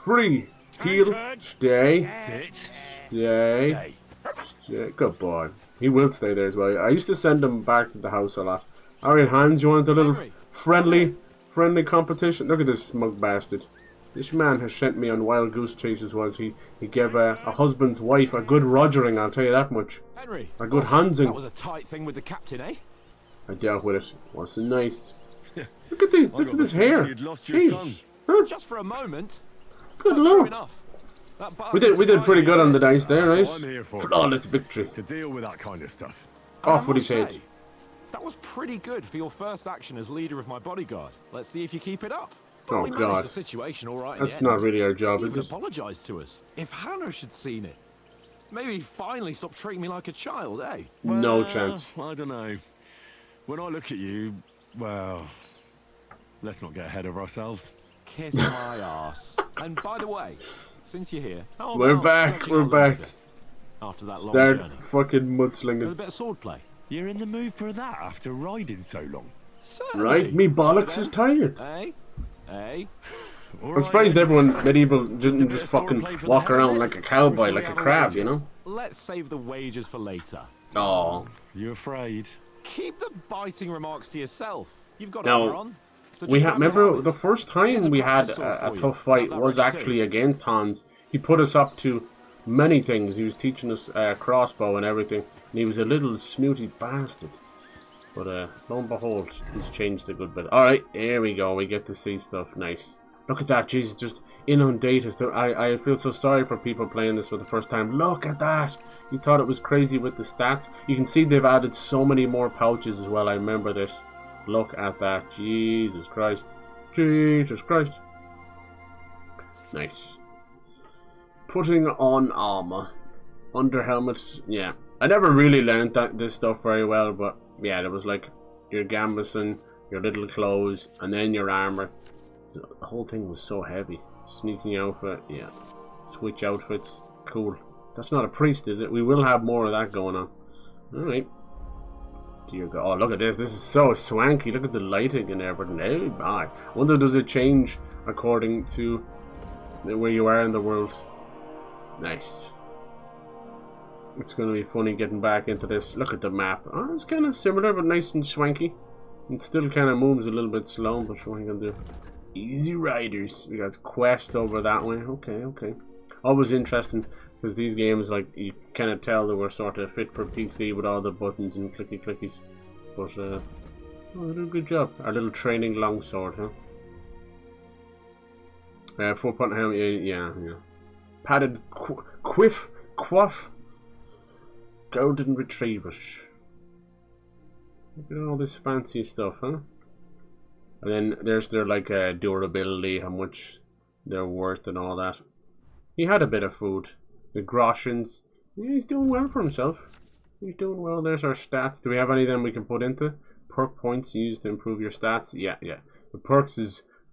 Free. Heal. Stay.
Sit.
Stay. Stay. Good boy. He will stay there as well. I used to send him back to the house a lot. Alright, Hans, you want a little friendly competition? Look at this smug bastard. This man has sent me on wild goose chases. Was he gave a husband's wife a good rogering, I'll tell you that much.
Henry.
A good Hansing.
That was a tight thing with the captain, eh?
I dealt with it. Wasn't nice. Look at these. Look at this hair.
You'd lost your tongue.
Jeez. Huh?
Just for a moment.
Good
But true
lord.
enough. That
We did pretty good on the dice there,
That's
right?
what I'm here for.
Flawless victory.
To deal with that kind of stuff.
Off
I
with his
must
head.
say, that was pretty good for your first action as leader of my bodyguard. Let's see if you keep it up. But
Oh,
we managed
God.
the situation all right in
That's
the end.
not really our job,
He
is
even
it?
apologized to us. If Hannah had seen it, maybe he'd finally stop treating me like a child, eh?
No
Well,
chance.
I don't know. When I look at you, well, let's not get ahead of ourselves.
Kiss my ass. And by the way, since you're here, how
We're
about
back,
stretching
we're
our limbs
back.
a bit after that long
Start
journey.
fucking
With a
mudslinging.
bit of swordplay.
You're in the mood for that after riding so long.
Certainly.
Right? Me bollocks is tired.
Eh? Eh?
I'm surprised everyone medieval didn't just fucking walk around like a cowboy, like a crab, you know?
Let's save the wages for later.
Oh.
You afraid?
Keep the biting remarks to yourself. You've got
Now,
armor on. So
We
just
had,
grab your
remember
helmet.
the first
Here's
time
a
we had
practice sword
a
for you.
tough fight
Have that
was
ready too.
actually against Hans. He put us up to many things. He was teaching us crossbow and everything. And he was a little snooty bastard. But lo and behold, he's changed a good bit. Alright, here we go. We get to see stuff. Nice. Look at that. Jesus, just inundated. I feel so sorry for people playing this for the first time. Look at that. You thought it was crazy with the stats. You can see they've added so many more pouches as well. I remember this. Look at that. Jesus Christ. Jesus Christ. Nice. Putting on armor. Under helmets. Yeah. I never really learned this stuff very well, but yeah, there was like your gambeson, your little clothes, and then your armor. The whole thing was so heavy. Sneaking outfit, yeah. Switch outfits, cool. That's not a priest, is it? We will have more of that going on. Alright. Dear God. Oh, look at this. This is so swanky. Look at the lighting and everything. Oh my. I wonder, does it change according to where you are in the world? Nice. It's going to be funny getting back into this. Look at the map. Oh, it's kind of similar, but nice and swanky. It still kind of moves a little bit slow, but what are you going to do? Easy Riders. We got Quest over that way. Okay, okay. Always interesting, because these games, like, you kind of tell they were sort of fit for PC with all the buttons and clicky clickies. But, oh, they do a good job. Our little training longsword, huh? 4-point helmet, yeah. Padded quaff. Golden Retrievers. Look at all this fancy stuff, huh? And then there's their like durability, how much they're worth and all that. He had a bit of food. The groshens. Yeah, he's doing well for himself. He's doing well. There's our stats. Do we have any of them we can put into? Perk points used to improve your stats. Yeah. The perks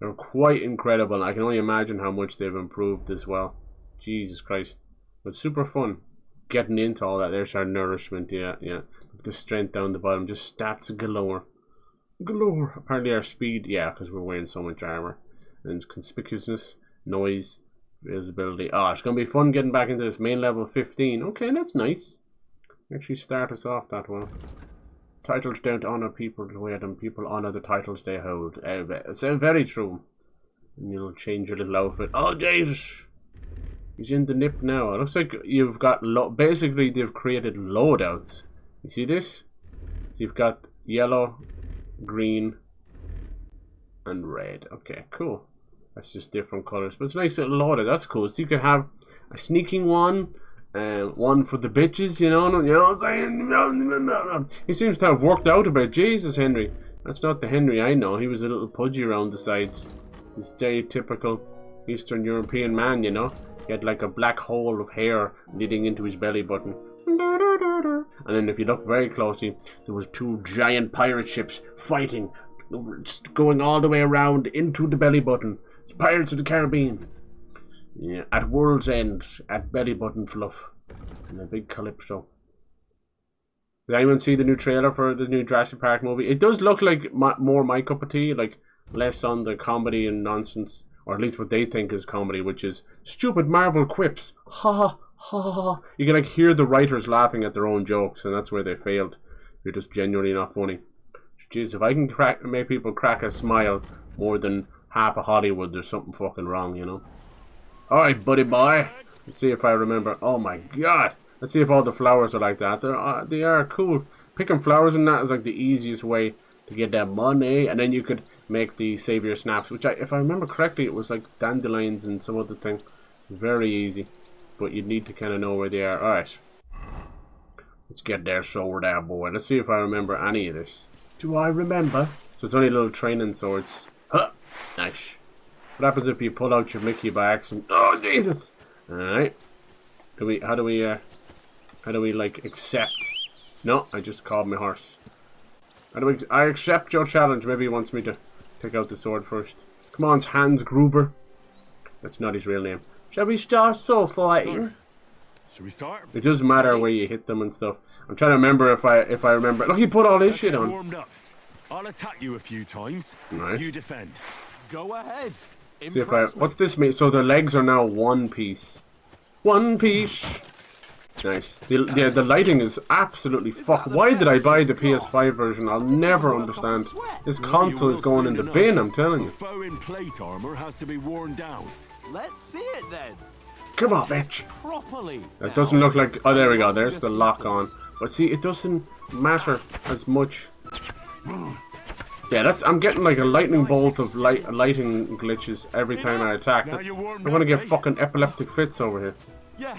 are quite incredible. I can only imagine how much they've improved as well. Jesus Christ. But super fun. Getting into all that. There's our nourishment. Yeah. The strength down the bottom. Just stats galore. Apparently our speed, yeah, because we're wearing so much armor. And conspicuousness, noise, visibility. Oh, it's going to be fun getting back into this main level 15. Okay, that's nice. Actually start us off that one. Titles don't honor people the way them people honor the titles they hold. It's very true. And you'll change your little outfit. Oh Jesus! He's in the nip now. It looks like you've got basically they've created loadouts. You see this? So you've got yellow, green, and red. Okay, cool. That's just different colors, but it's nice little loadout. That's cool. So you could have a sneaking one. One for the bitches, you know what I'm saying? He seems to have worked out a bit. Jesus, Henry. That's not the Henry I know. He was a little pudgy around the sides. He's stereotypical Eastern European man, you know. He had like a black hole of hair leading into his belly button. And then if you look very closely, there was two giant pirate ships fighting, going all the way around into the belly button. It's Pirates of the Caribbean. Yeah, at World's End, at belly button fluff, and a big calypso. Did anyone see the new trailer for the new Jurassic Park movie? It does look like more my cup of tea, like less on the comedy and nonsense, or at least what they think is comedy, which is stupid Marvel quips. Ha ha ha ha. You can like hear the writers laughing at their own jokes, and that's where they failed. They're just genuinely not funny. Jeez, if I can make people crack a smile more than half of Hollywood, there's something fucking wrong, you know. Alright, buddy boy. Let's see if I remember. Oh my god. Let's see if all the flowers are like that. They are cool. Picking flowers and that is like the easiest way to get that money. And then you could make the savior snaps, which if I remember correctly, it was like dandelions and some other thing. Very easy. But you'd need to kind of know where they are. Alright. Let's get their sword out, boy. Let's see if I remember any of this. Do I remember? So it's only little training swords. Huh. Nice. What happens if you pull out your Mickey by accident? Oh Jesus! Alright. How do we like accept? No, I just called my horse. I accept your challenge. Maybe he wants me to take out the sword first. Come on, Hans Gruber. That's not his real name. Shall we start sword fighting?
Should we start?
It doesn't matter where you hit them and stuff. I'm trying to remember if I remember. Look, he put all this shit on.
Warmed up. I'll attack you a few times.
Right.
You defend.
Go ahead.
See if what's this mean? So the legs are now one piece. One piece. Nice. The lighting is absolutely fuck. Why did I buy the PS5 version? I'll never understand. This console is going in the bin, I'm telling you.
Foe in plate armor has to be worn down.
Let's see it then.
Come on, bitch.
Properly.
That doesn't look like. Oh, there we go. There's the lock on. But see, it doesn't matter as much. Yeah, I'm getting like a lightning bolt of lighting glitches every time I attack. I'm gonna get fucking epileptic fits over here.
Yeah.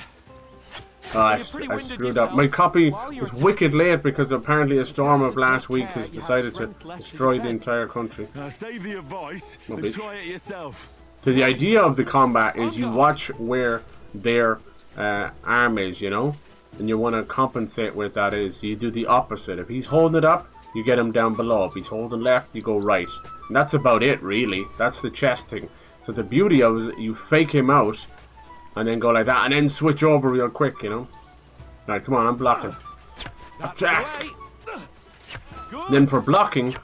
Oh, I screwed up. My copy was wicked late because apparently a storm of last week has decided to destroy the entire country.
Save the advice and try it yourself.
So the idea of the combat is you watch where their arm is, you know? And you want to compensate where that is. So you do the opposite. If he's holding it up, you get him down below. If he's holding left, you go right. And that's about it, really. That's the chest thing. So the beauty of it is you fake him out, and then go like that, and then switch over real quick, you know? Alright, come on, I'm blocking. Attack! Then for blocking,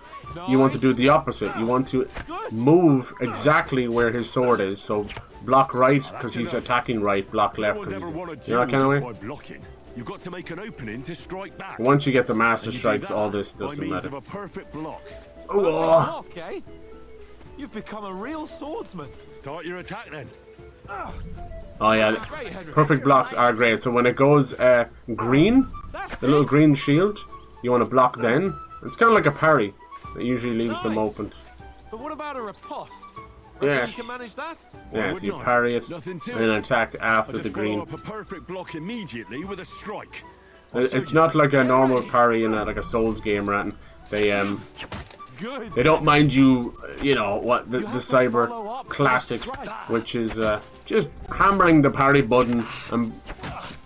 you want to do the opposite. You want to move exactly where his sword is. So block right, because he's attacking right. Block left, because he's... You know that kind of way?
You've got to make an opening to strike back.
Once you get the master strikes, all this doesn't matter.
Of a perfect block.
Oh!
Okay. You've become a real swordsman.
Start your attack then.
Oh yeah, perfect blocks are great. So when it goes green, the little green shield, you want to block then. It's kind of like a parry. It usually leaves them open.
But what about a riposte?
Yes.
You can manage that?
Yes, you parry it and then attack after the green.
Follow up a perfect block immediately with a strike.
It's not like a normal parry in like a Souls game, Ratton. They don't mind you, you know, what the cyber classic, which is just hammering the parry button and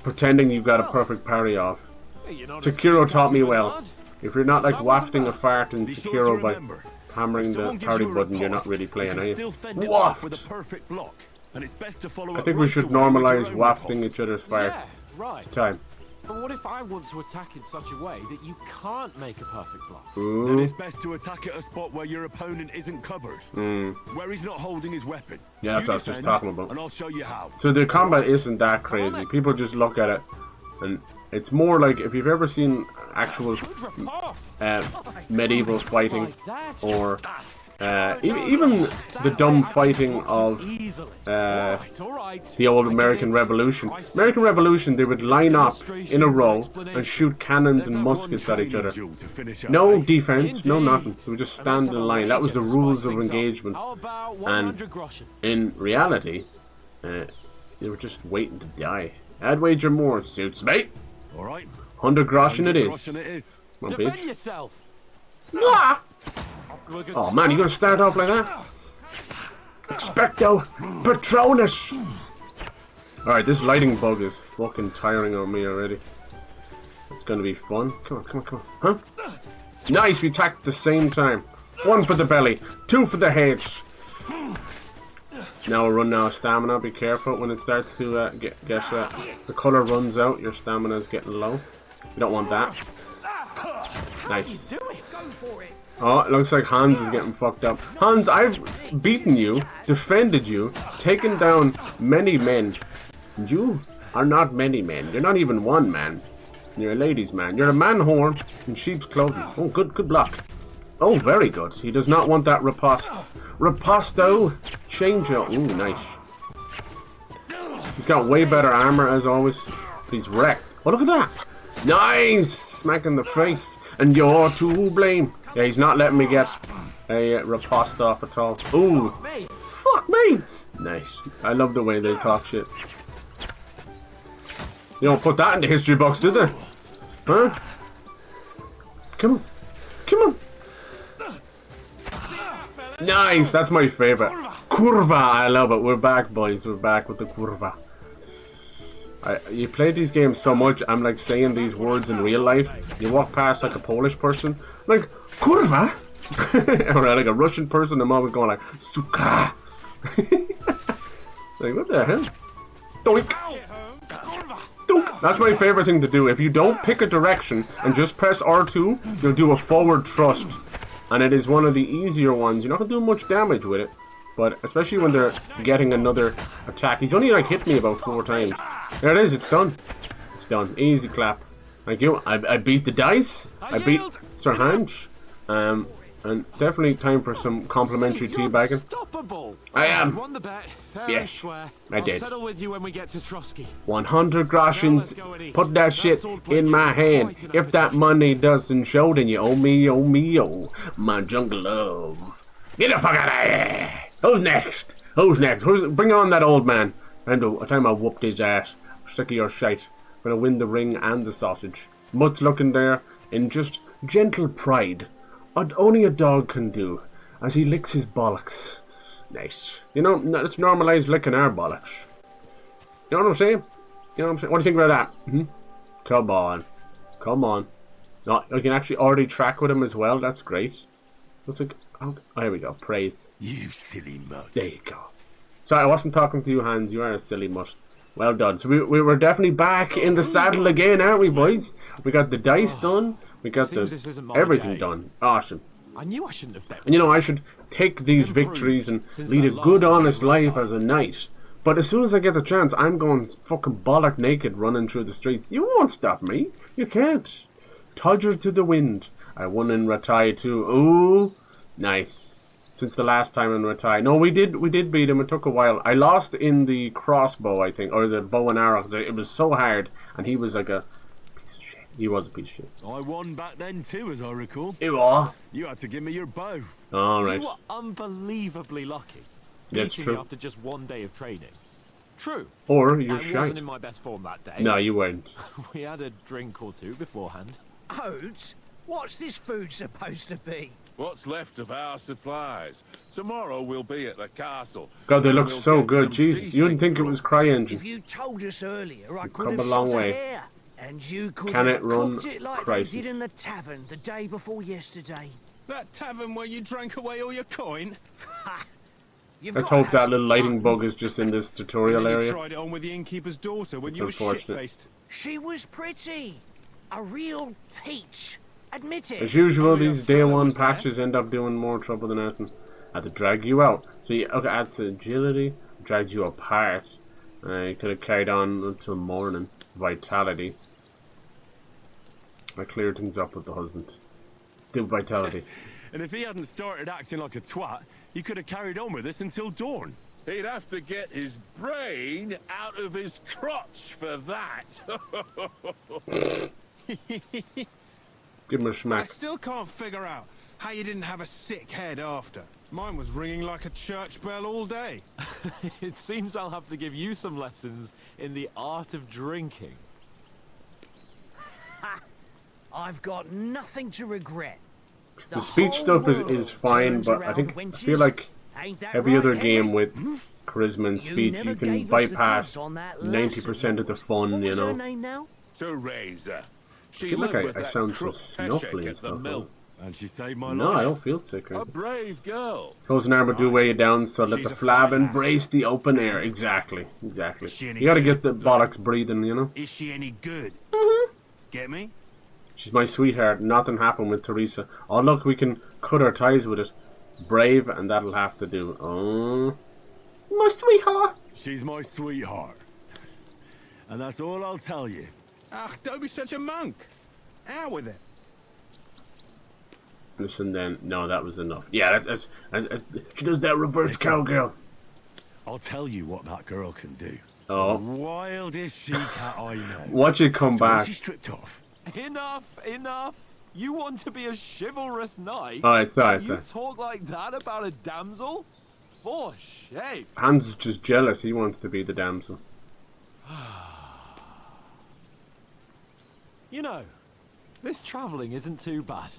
pretending you've got a perfect parry off. Sekiro taught me well. If you're not like wafting a fart in Sekiro by hammering the parry button, you're not really playing, are you? Waft! I think we should normalize wafting each other's farts. It's time.
But what if I want to attack in such a way that you can't make a perfect block?
Then it's best to attack at a spot where your opponent isn't covered. Where he's not holding his weapon.
Yeah, that's what I was just talking about.
And I'll show you how.
So the combat isn't that crazy. People just look at it And it's more like, if you've ever seen actual medieval fighting, or even the dumb fighting of the old American Revolution. American Revolution, they would line up in a row and shoot cannons and muskets at each other. No defense, no nothing. They would just stand in line. That was the rules of engagement. And in reality, they were just waiting to die. I'd wager more. Suits me.
All right.
100 groschen it is.
Groschen it is.
Come on,
Defend
bitch.
yourself.
Ah! Oh man, you gonna start off like that? Expecto Patronus! Alright, this lighting bug is fucking tiring on me already. It's gonna be fun. Come on, come on, come on. Huh? Nice, we attacked at the same time. 1 for the belly, 2 for the head. Now we'll run out of stamina. Be careful when it starts to get the colour runs out. Your stamina is getting low. You don't want that. Nice. Oh, it looks like Hans is getting fucked up. Hans, I've beaten you, defended you, taken down many men. And you are not many men. You're not even one man. You're a ladies' man. You're a man whore in sheep's clothing. Oh, good block. Oh, very good. He does not want that riposte. Riposto change-up. Ooh, nice. He's got way better armor as always. He's wrecked. Oh, look at that. Nice! Smack in the face. And you're to blame. Yeah, he's not letting me get a riposte off at all. Ooh. Fuck me. Nice. I love the way they talk shit. You don't put that in the history books, did they? Huh? Come on. Come on. Nice. That's my favorite. Curva. I love it. We're back, boys. We're back with the curva. You play these games so much, I'm like saying these words in real life. You walk past like a Polish person, like, kurwa! Or like a Russian person, I'm always going like, suka! Like, what the hell? Doink! Doink! That's my favorite thing to do. If you don't pick a direction and just press R2, you'll do a forward thrust. And it is one of the easier ones. You're not going to do much damage with it. But especially when they're getting another attack. He's only like hit me about 4 times. There it is, it's done. It's done. Easy clap. Thank you. I beat the dice. I beat Sir Hanch. And definitely time for some complimentary teabagging. I am. Yes, I did. 100 groshens. Put that shit in my hand. If that money doesn't show, then you owe me, my jungle love. Get the fuck out of here. Who's next? Who's next? Bring on that old man. And a time I whooped his ass. Sick of your shite. Gonna win the ring and the sausage. Mutt's looking there in just gentle pride. What only a dog can do. As he licks his bollocks. Nice. You know, let's normalize licking our bollocks. You know what I'm saying? You know what I'm saying? What do you think about that? Hmm? Come on. Come on. No, I can actually already track with him as well. That's great. Looks like... Oh, here we go. Praise.
You silly mutt.
There you go. Sorry, I wasn't talking to you, Hans. You are a silly mutt. Well done. So we were definitely back in the saddle again, aren't we, boys? We got the dice done. We got everything done. Awesome.
I knew I shouldn't have bet.
And you know, I should take these victories and lead a good, honest life as a knight. But as soon as I get the chance, I'm going fucking bollock naked running through the streets. You won't stop me. You can't. Todger to the wind. I won in Ratai too. Ooh. Nice. Since the last time in Ratai. No, we did beat him. It took a while. I lost in the crossbow, I think, or the bow and arrow. It was so hard, and he was like a piece of shit. He was a piece of shit.
I won back then too, as I recall.
You are.
You had to give me your bow.
All right.
You were unbelievably lucky.
That's
Beating
true.
me after just 1 day of training. True.
Or you're
I
shy.
wasn't in my best form that day.
No, you weren't.
We had a drink or two beforehand.
Oats? What's this food supposed to be?
What's left of our supplies. Tomorrow we'll be at the castle.
God, they look
We'll
so
get
good.
some
Jesus, you wouldn't think it was CryEngine.
If you told us earlier, I could
come
have
a long
shot
way.
a hare. And you could
Can
have
it run
cooked it like
crisis?
they did in the tavern the day before yesterday.
That tavern where you drank away all your coin?
You've
Let's
got to
hope
have
that
some
little lighting
fun.
bug is just in this
And
tutorial
then you
area.
tried it on with the innkeeper's daughter when
It's
you were
unfortunate.
shit-faced.
She was pretty. A real peach. Admit it.
As usual,
Oh, yeah,
these day
fella
one
was there.
patches end up doing more trouble than anything. I had to drag you out. So you adds to agility, dragged you apart. You could have carried on until morning. Vitality. I cleared things up with the husband. Do vitality.
And if he hadn't started acting like a twat, he could have carried on with us until dawn.
He'd have to get his brain out of his crotch for that.
Give him a
I
schmack.
still can't figure out how you didn't have a sick head after. Mine was ringing like a church bell all day.
It seems I'll have to give you some lessons in the art of drinking.
I've got nothing to regret.
The speech stuff is fine, but I feel like every other game with charisma and speech, you can bypass 90% of the fun, you know.
Teresa.
I
She
feel like
lived with
I
that
sound so
crook
snuffly
Peshek
and
at the
stuff.
mill.
And she saved my
No, I
life.
don't feel sick.
A brave girl.
Close an arm would do weigh you down, so let
She's
the
a
flab
fine lass.
embrace the open air. Exactly.
She any
You gotta
good?
get the bollocks breathing, you know.
Is she any good? Get me?
She's my sweetheart. Nothing happened with Teresa. Oh, look, we can cut our ties with it. Brave, and that'll have to do. Oh, my sweetheart.
She's my sweetheart. And that's all I'll tell you.
Ah, don't be such a monk. Out with it.
Listen, then. No, that was enough. Yeah, that's she does that reverse cowgirl.
I'll tell you what that girl can do.
Oh.
The wildest she-cat I know.
Watch it come
So when
back.
she's stripped off.
Enough. You want to be a chivalrous knight?
Oh, it's that.
You talk like that about a damsel? For shame.
Hans is just jealous. He wants to be the damsel.
You know, this travelling isn't too bad.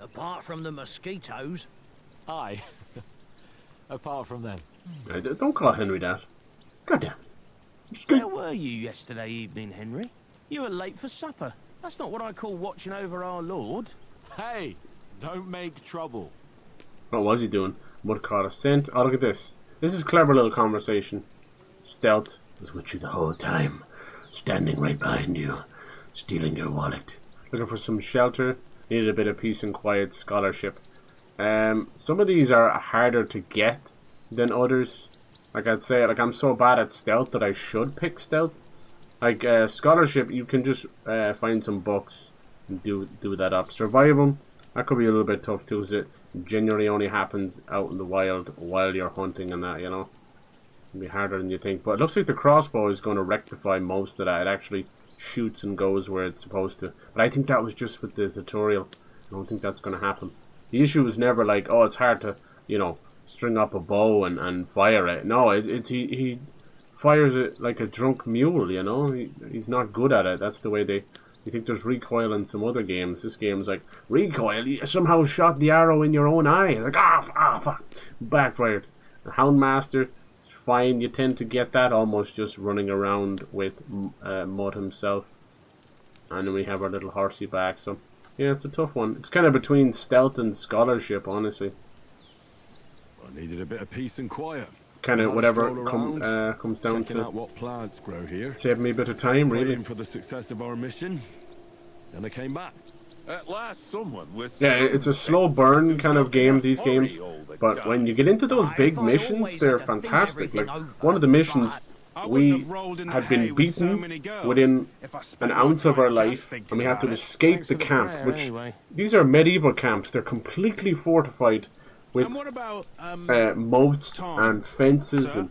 Apart from the mosquitoes.
Aye. Apart from them.
Don't call Henry that. Goddamn.
Where were you yesterday evening, Henry? You were late for supper. That's not what I call watching over our Lord.
Hey, don't make trouble.
What was he doing? Mud caught a scent. Oh, look at this. This is a clever little conversation. Stealth was with you the whole time. Standing right behind you. Stealing your wallet. Looking for some shelter. Needed a bit of peace and quiet. Scholarship. Some of these are harder to get than others. Like I'd say, like I'm so bad at stealth that I should pick stealth. Like scholarship, you can just find some books and do that up. Survival, that could be a little bit tough too, because it generally only happens out in the wild while you're hunting and that, you know. It'll be harder than you think. But it looks like the crossbow is going to rectify most of that. It actually shoots and goes where it's supposed to. But I think that was just with the tutorial. I don't think that's going to happen. The issue is never like, oh, it's hard to, you know, string up a bow and fire it. No, he fires it like a drunk mule, you know. He's not good at it. That's the way they... You think there's recoil in some other games. This game's like, recoil? You somehow shot the arrow in your own eye. Like, fuck. Backfired. The Houndmaster, it's fine. You tend to get that almost just running around with Mud himself. And then we have our little horsey back, so... Yeah, it's a tough one. It's kind of between stealth and scholarship, honestly.
I needed a bit of peace and quiet.
Kind of whatever comes down
checking
to
out what plants grow here.
save me a bit of time, really.
Praying for the success of our mission. Then I came back.
At last, someone with...
Yeah, it's a slow burn kind of game, these games. But when you get into those big missions, they're fantastic. Like, one of the missions, we had been beaten within an ounce of our life, and we had to escape the camp, which... These are medieval camps. They're completely fortified with moats and fences and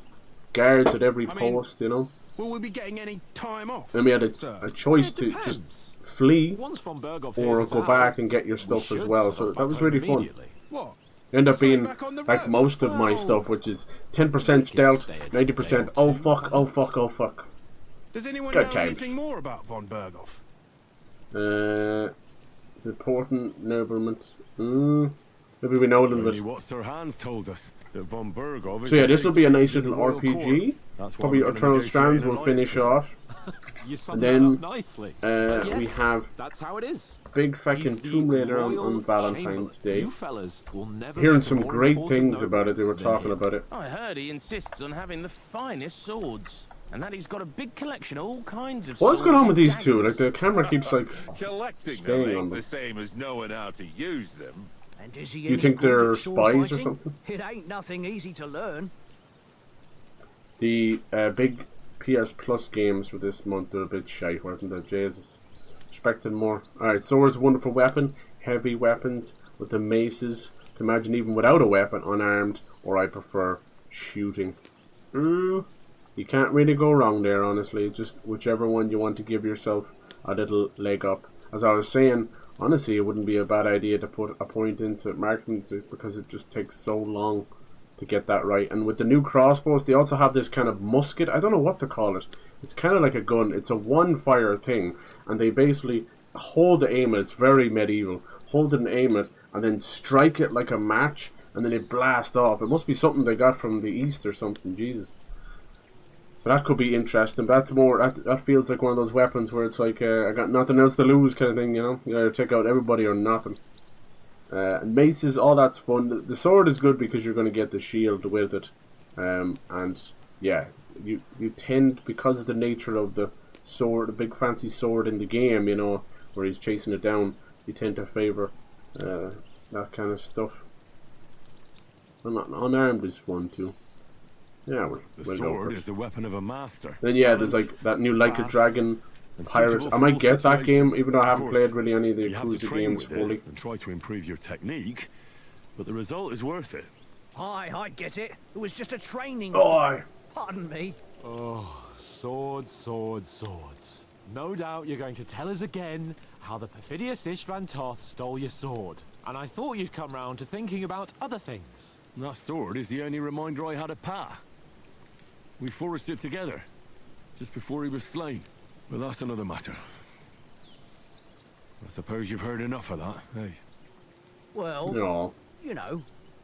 guards at every post, you know.
Will we be getting any time off?
And we had a choice to just flee or go back and get your stuff as well. So that was really fun.
What?
End up being like most of my stuff, which is 10% stealth, 90% oh fuck, oh fuck, oh fuck.
Does anyone
Good
know
times.
anything more about von Berghoff?
It's important noblement. Maybe we know a little
Only
bit.
what Sir Hans told us, that von Berghoff is
So yeah, this will be a nice little
royal
RPG.
court. That's why
Probably
we're gonna
Eternal
negotiate
Strands
an
will finish
alliance
off.
You
And
summed it
then
up nicely.
we
Yes,
have
that's how it is.
big fucking
He's the
Tomb Raider on
royal
Valentine's
chamberlain.
Day.
You fellas will never
Hearing
get a
some
more
great
important
things
noble
about it. They were
than
talking
him.
about it.
I heard he insists on having the finest swords. And that he's got a big collection of all kinds of
What's
swords
going on
and
with these two?
daggers.
Like the camera keeps like
Collecting them
staying on
ain't
them.
the same as knowing how to use them.
And is he
You
any
think
good
they're
at sword
spies or
fighting?
something?
It ain't nothing easy to learn.
The big PS Plus games for this month are a bit shite, weren't they? Jesus. Expecting more. Alright, sword's a wonderful weapon. Heavy weapons with the maces. Can imagine even without a weapon, unarmed, or I prefer shooting. You can't really go wrong there, honestly. Just whichever one you want to give yourself a little leg up. As I was saying, honestly, it wouldn't be a bad idea to put a point into marksmanship because it just takes so long to get that right. And with the new crossbows, they also have this kind of musket. I don't know what to call it. It's kind of like a gun. It's a one-fire thing, and they basically hold the aim. It's very medieval. Hold it and aim it, and then strike it like a match, and then it blasts off. It must be something they got from the East or something. Jesus. So that could be interesting. But that's more. That feels like one of those weapons where it's like I got nothing else to lose kind of thing. You know, you either take out everybody or nothing. And maces, all that's fun. The sword is good because you're going to get the shield with it, and yeah, you tend, because of the nature of the sword, the big fancy sword in the game, you know, where he's chasing it down, you tend to favour that kind of stuff. Unarmed is fun too. Yeah, we'll
the sword is the weapon of a master.
Then yeah, there's like that new Like a Dragon Pirates. I might get that game, even though I haven't played really any of the Yakuza games fully.
And try to improve your technique, but the result is worth it.
I get it. It was just a training.
Oh,
pardon me.
Oh, swords, swords, swords. No doubt you're going to tell us again how the perfidious Istvan Toth stole your sword. And I thought you'd come round to thinking about other things.
That sword is the only reminder I had of Pa. We forged it together, just before he was slain. But that's another matter. I suppose you've heard enough of that, eh?
Well,
no.
You know.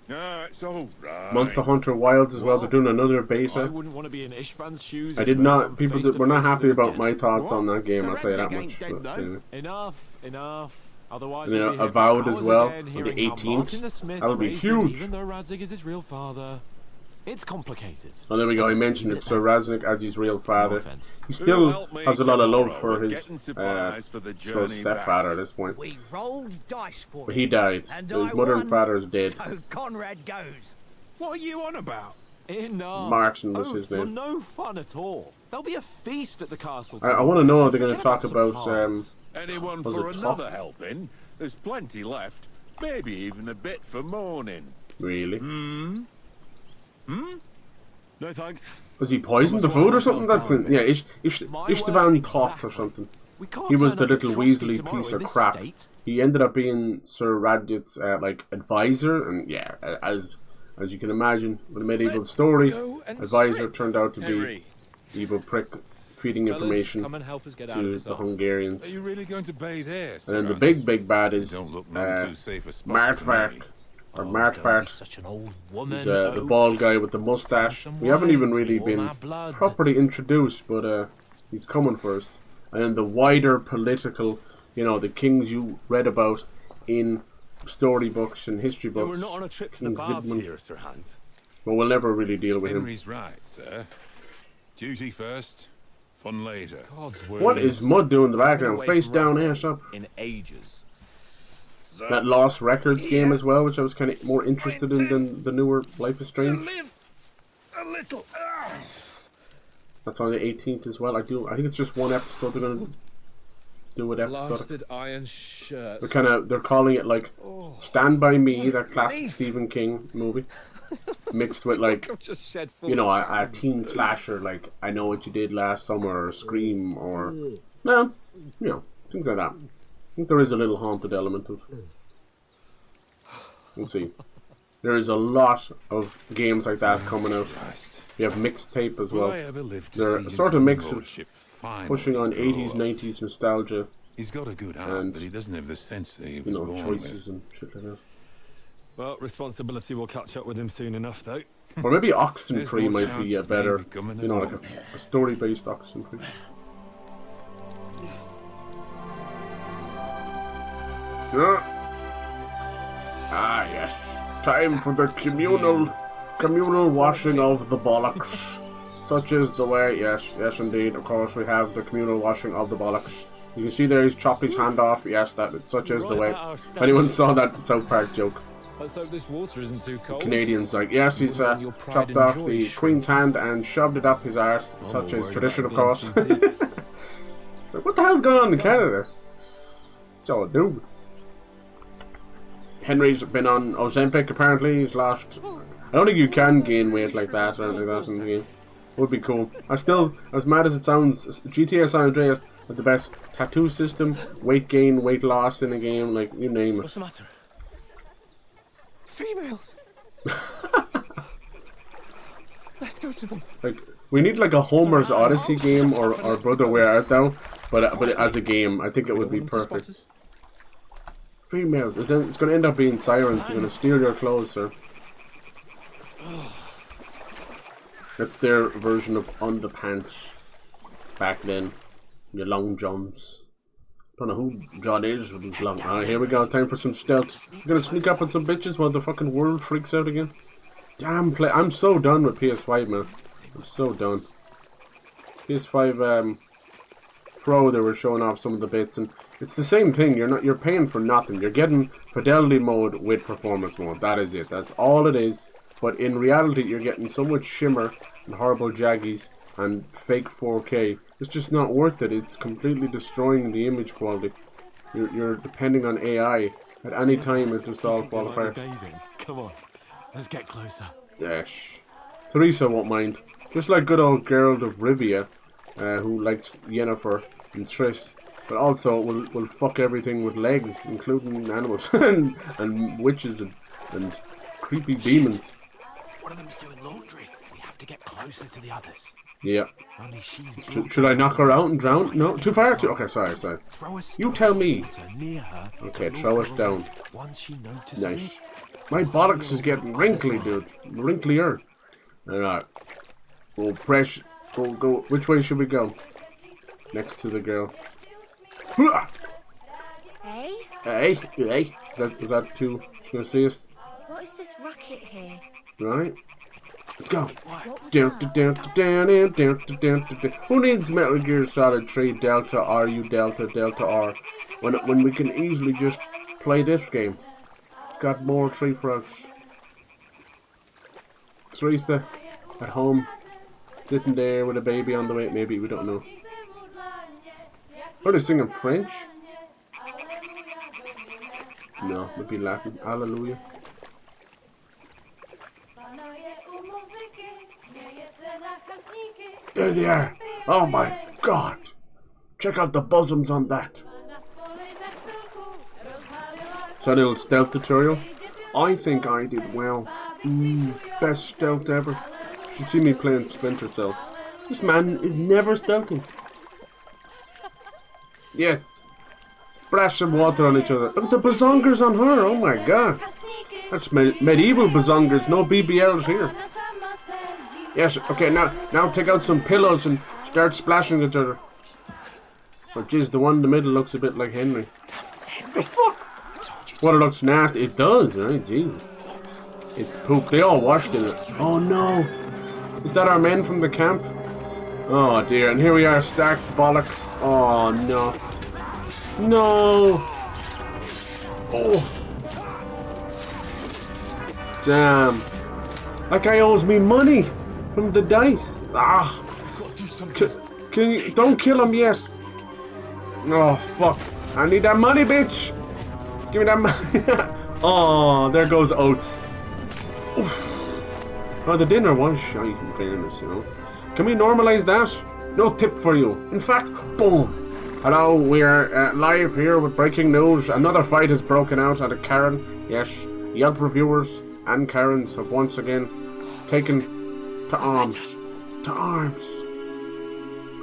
It's all right.
Monster Hunter Wilds as well. They're doing another
I
beta.
wouldn't want to be in Istvan's shoes.
I did not. People were not happy about my thoughts on that game. I'll tell you that much. But,
Enough. Otherwise,
you know, Avowed as well on the 18th. That'll be huge.
Even though Radzig is his real father, it's complicated.
Oh, there we go. I mentioned it. Sir Raznik as his real father. He still has a lot of love for his stepfather at this point.
We rolled dice for
but he died. So his mother and father is dead.
So Conrad goes.
What are you on about?
Enough.
Martin was his name.
No fun at all. There'll be a feast at the castle.
I want to know if they're going to talk about
anyone for another helping? There's plenty left. Maybe even a bit for morning.
Really?
No thanks.
Was he poisoned the food or something? That's yeah, Istvan Toth or something. He was the little Weasley piece of crap. He ended up being Sir Radit's like advisor, and yeah, as you can imagine, with a medieval story, advisor turned out to be evil prick, feeding information to the Hungarians.
Are you really going to bathe there?
And then the big bad is Martvark. Or Martvark.
Such an old woman.
He's the bald guy with the mustache. We haven't even really been properly introduced, but he's coming for us. And then the wider political, you know, the kings you read about in storybooks and history books.
We're not on a trip to the baths here, Sir Hans.
But we'll never really deal with
Henry's right, sir. Duty first, fun later.
What is Mud doing in the background? Face down, ass up.
In ages.
That Lost Records game as well, which I was kind of more interested in than the newer Life is Strange.
A little.
That's on the 18th as well. I think it's just one episode. They're gonna do an episode.
Blasted iron shirt.
They're calling it like Stand By Me, that classic Stephen King movie, mixed with like you know a teen slasher like I Know What You Did Last Summer or Scream or no, you know, things like that. I think there is a little haunted element of. We'll see. There is a lot of games like that coming out. We have Mixtape as well. They're a sort of mix of pushing on 80s, 90s nostalgia.
He's got a good heart, but he doesn't have the sense that he was born
choices
with.
And shit like that.
Well, responsibility will catch up with him soon enough, though.
Or maybe Oxenfree might be a better, you know, like a story-based Oxenfree. Ah, yes. Time for the communal washing of the bollocks. Such is the way, yes indeed. Of course, we have the communal washing of the bollocks. You can see there he's chopped his hand off. Yes, such is the way. If anyone saw that South Park joke,
Let's hope this water isn't too cold.
Canadians like, yes, he's chopped off the Queen's hand and shoved it up his arse, such is tradition, of course. It's like, what the hell's going on in Canada? It's all dude. Henry's been on Ozempic, apparently. He's lost. I don't think you can gain weight like that or anything like that in the game. Would be cool. I still, as mad as it sounds, GTA San Andreas had the best tattoo system, weight gain, weight loss in a game, like, you name it.
What's the matter? Females! Let's go to them.
Like, we need like a Homer's Odyssey game or Brother Where Art Thou, but as a game, I think it would be perfect. Females. It's going to end up being sirens. They're going to steal your clothes, sir. That's their version of underpants back then. Your long johns. Don't know who John is with his long. Alright, here we go. Time for some stealth. We're gonna sneak up on some bitches while the fucking world freaks out again. Damn play. I'm so done with PS5, man. I'm so done. PS5 Pro, they were showing off some of the bits, and it's the same thing. You're paying for nothing. You're getting fidelity mode with performance mode. That is it. That's all it is. But in reality, you're getting so much shimmer and horrible jaggies and fake 4K. It's just not worth it. It's completely destroying the image quality. You're depending on AI. At any time, it just all falls apart.
Come on, let's get closer.
Yes. Teresa won't mind. Just like good old Geralt of Rivia, who likes Yennefer and Triss, but also will fuck everything with legs, including animals and witches and creepy demons.
One of them's doing laundry. We have to get closer to the others.
Yeah. Should I knock her out and drown? No, too far? Okay, sorry. You tell me. Okay, throw us down. Nice. My bollocks is getting wrinkly, dude. Wrinklier. Alright. We'll press. Go. Which way should we go? Next to the girl.
Hey?
Hey. Is that too? She's gonna see us?
What is this racket here?
Right. Let's go. Who needs Metal Gear Solid 3 Delta RU Delta R when we can easily just play this game? It's got more tree frogs. Teresa at home, sitting there with a baby on the way. Maybe, we don't know. Are they singing French? No, maybe Latin. Hallelujah. There they are. Oh my god. Check out the bosoms on that. So a little stealth tutorial. I think I did well. Best stealth ever. You see me playing Splinter Cell. This man is never stealthing. Yes. Splash some water on each other. Look at the bazongers on her. Oh my god. That's medieval bazongers. No BBLs here. Yes, okay, now take out some pillows and start splashing each other. Oh jeez, the one in the middle looks a bit like Henry. The fuck? What, it looks nasty? It does, right? Jesus. It's poop. They all washed in it. Oh no. Is that our men from the camp? Oh dear, and here we are, stacked bollock. Oh no. No. Oh. Damn. That guy owes me money. From the dice. Ah. Can you, don't kill him yet. Oh, fuck. I need that money, bitch. Give me that money. Oh, there goes Oates. Oof. Oh, the dinner was shite, in fairness, you know. Can we normalize that? No tip for you. In fact, boom. Hello, we're live here with breaking news. Another fight has broken out at a Karen. Yes, Yelp reviewers and Karens have once again taken to arms. I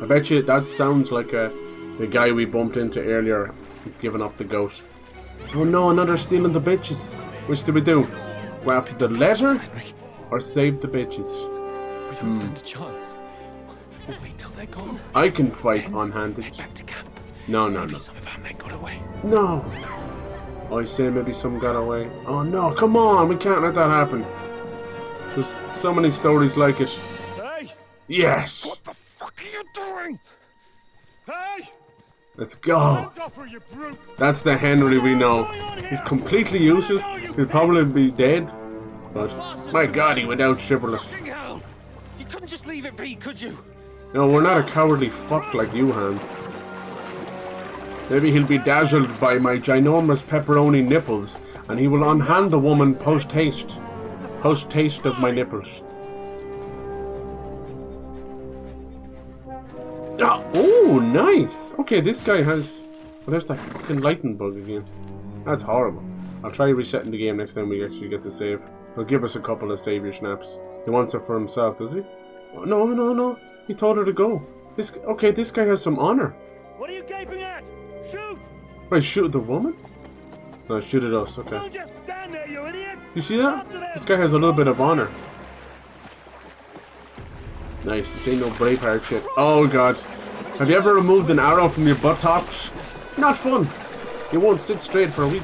bet you that sounds like the guy we bumped into earlier. He's given up the ghost. Oh no, another stealing the bitches. Which do we do? Go after the letter or save the bitches?
We don't stand a chance. We'll wait till they're gone.
I can fight on-handed.
Head back to camp.
No.
Some of our men got away.
No. I say maybe some got away. Oh no, come on, we can't let that happen. There's so many stories like it.
Hey!
Yes!
What the fuck are you doing? Hey!
Let's go. That's the Henry we know. He's completely useless. He'll probably be dead. But my God, he went out chivalrous.
You couldn't just leave it be, could you?
No, we're not a cowardly fuck like you, Hans. Maybe he'll be dazzled by my ginormous pepperoni nipples, and he will unhand the woman post-haste. Post-taste of my nipples. Oh, nice! Okay, this guy has... Oh, there's that fucking lightning bug again. That's horrible. I'll try resetting the game next time we actually get to save. He'll give us a couple of savior snaps. He wants her for himself, does he? Oh, no, no, no. He told her to go. Okay, this guy has some honor.
What are you gaping at? Shoot!
Wait, shoot the woman? No, shoot at us, okay.
Don't just stand there, you idiot!
You see that? This guy has a little bit of honor. Nice, this ain't no Braveheart shit. Oh God. Have you ever removed an arrow from your buttocks? Not fun. You won't sit straight for a week.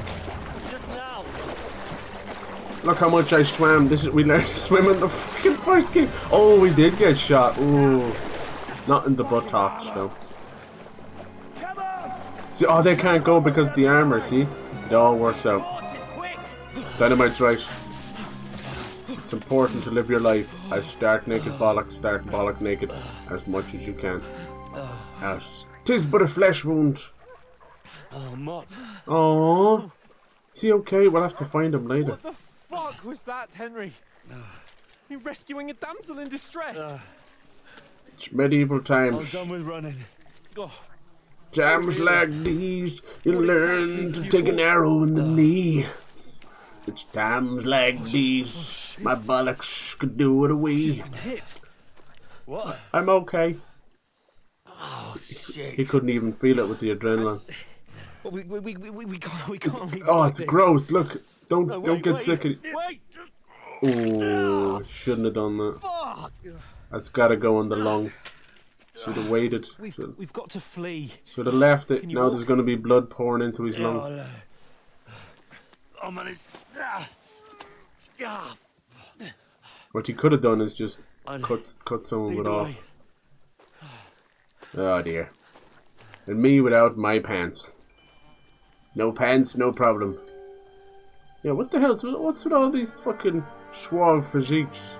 Look how much I swam. We learned to swim in the fucking first game. Oh, we did get shot. Ooh. Not in the buttocks though. See, oh, they can't go because of the armor, see? It all works out. Dynamite's right. It's important to live your life as stark naked bollock naked as much as you can. As 'tis but a flesh wound.
Oh, Mott.
Oh, is he okay? We'll have to find him later.
What the fuck was that, Henry? You're rescuing a damsel in distress.
It's medieval
I'm
times.
done with running.
Oh,
Times like these, you learn to take an arrow in the knee. It's times like these, my bollocks could do it away.
hit.
What?
I'm okay.
Oh, shit.
He couldn't even feel it with the adrenaline.
Well, we can't leave
Oh,
like
it's
this.
gross. Look, don't get
wait.
sick of it.
Wait.
Oh, shouldn't have done that.
Fuck.
That's gotta go in the lung. Should have waited.
We've got to flee.
Should have left it.
Can you
Now
walk?
there's gonna be blood pouring into his lung.
Oh, man, it's...
What he could have done is just cut some of it off. Oh dear. And me without my pants. No pants, no problem. Yeah, what the hell? What's with all these fucking suave physiques?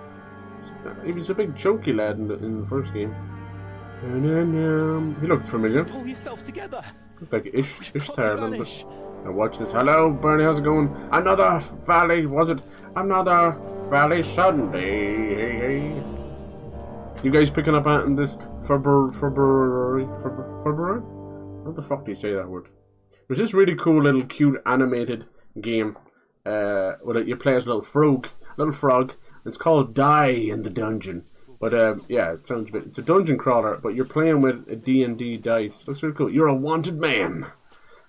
He was a big chunky lad in the first game. He looked familiar.
Pull yourself together.
Looked like Ishtar a little bit. Now watch this. Hello, Bernie, how's it going? Another Valley, was it? Another Valley Sunday. Hey, hey. You guys picking up on this February? What the fuck do you say that word? There's this really cool little cute animated game where you play as a little frog. It's called Die in the Dungeon. But yeah, it sounds a bit. It's a dungeon crawler, but you're playing with a D&D dice. Looks really cool. You're a wanted man.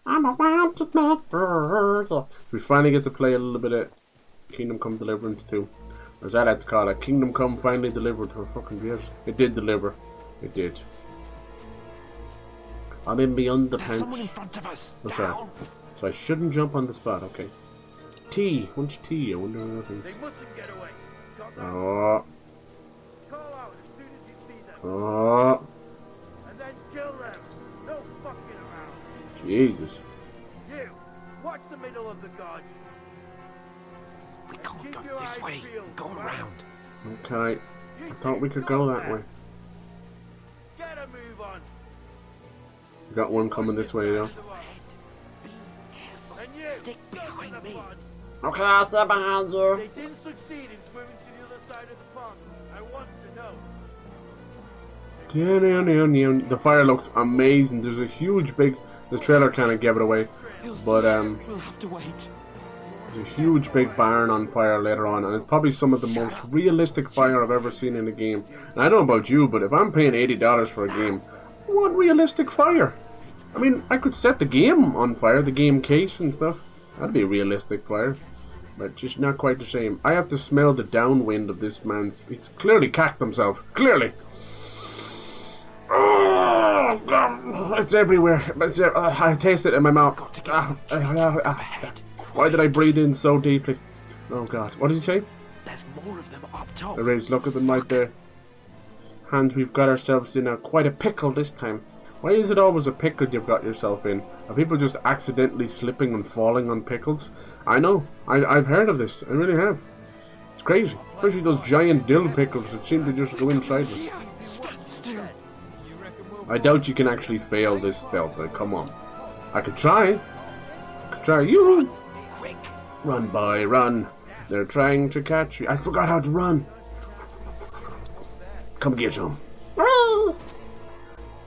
I'm a wanted man. We finally get to play a little bit of Kingdom Come Deliverance 2. Or as I like to call it, Kingdom Come finally delivered. Oh, fucking yes. It did deliver. It did. I'm in beyond the pants.
Someone in front of us.
What's that? So I shouldn't jump on the spot, okay. T. What's T? I wonder what that is.
They mustn't get away.
Oh.
Call out as soon as you see them.
Oh.
And then kill them. No fucking around.
Jesus.
You, watch the middle of the guard.
We can't go this way. Go around.
Okay. I thought we could go that way.
Get a move on.
We got one coming this way, though.
And you, stick behind me.
Okay, I'll stay behind you.
They didn't succeed in swimming to the other side of the pond. I want to know.
The fire looks amazing. There's a huge big... The trailer kind of gave it away. But
we'll have to wait.
there's a huge big barn on fire later on. And it's probably some of the most realistic fire I've ever seen in a game. And I don't know about you, but if I'm paying $80 for a game, I want realistic fire. I mean, I could set the game on fire, the game case and stuff. That'd be a realistic fire. But just not quite the same. I have to smell the downwind of this man's... He's clearly cacked himself. Clearly. Oh, God. It's everywhere. I taste it in my mouth. Why did I breathe in so deeply? Oh, God. What did he say?
There's more of them up top.
There is. Look at them right there. Hans, we've got ourselves in quite a pickle this time. Why is it always a pickle you've got yourself in? Are people just accidentally slipping and falling on pickles? I know. I've heard of this. I really have. It's crazy. Especially those giant dill pickles that seem to just go inside us. I doubt you can actually fail this stealth. Come on. I could try. I could try. You run, boy, run. They're trying to catch you. I forgot how to run. Come get some.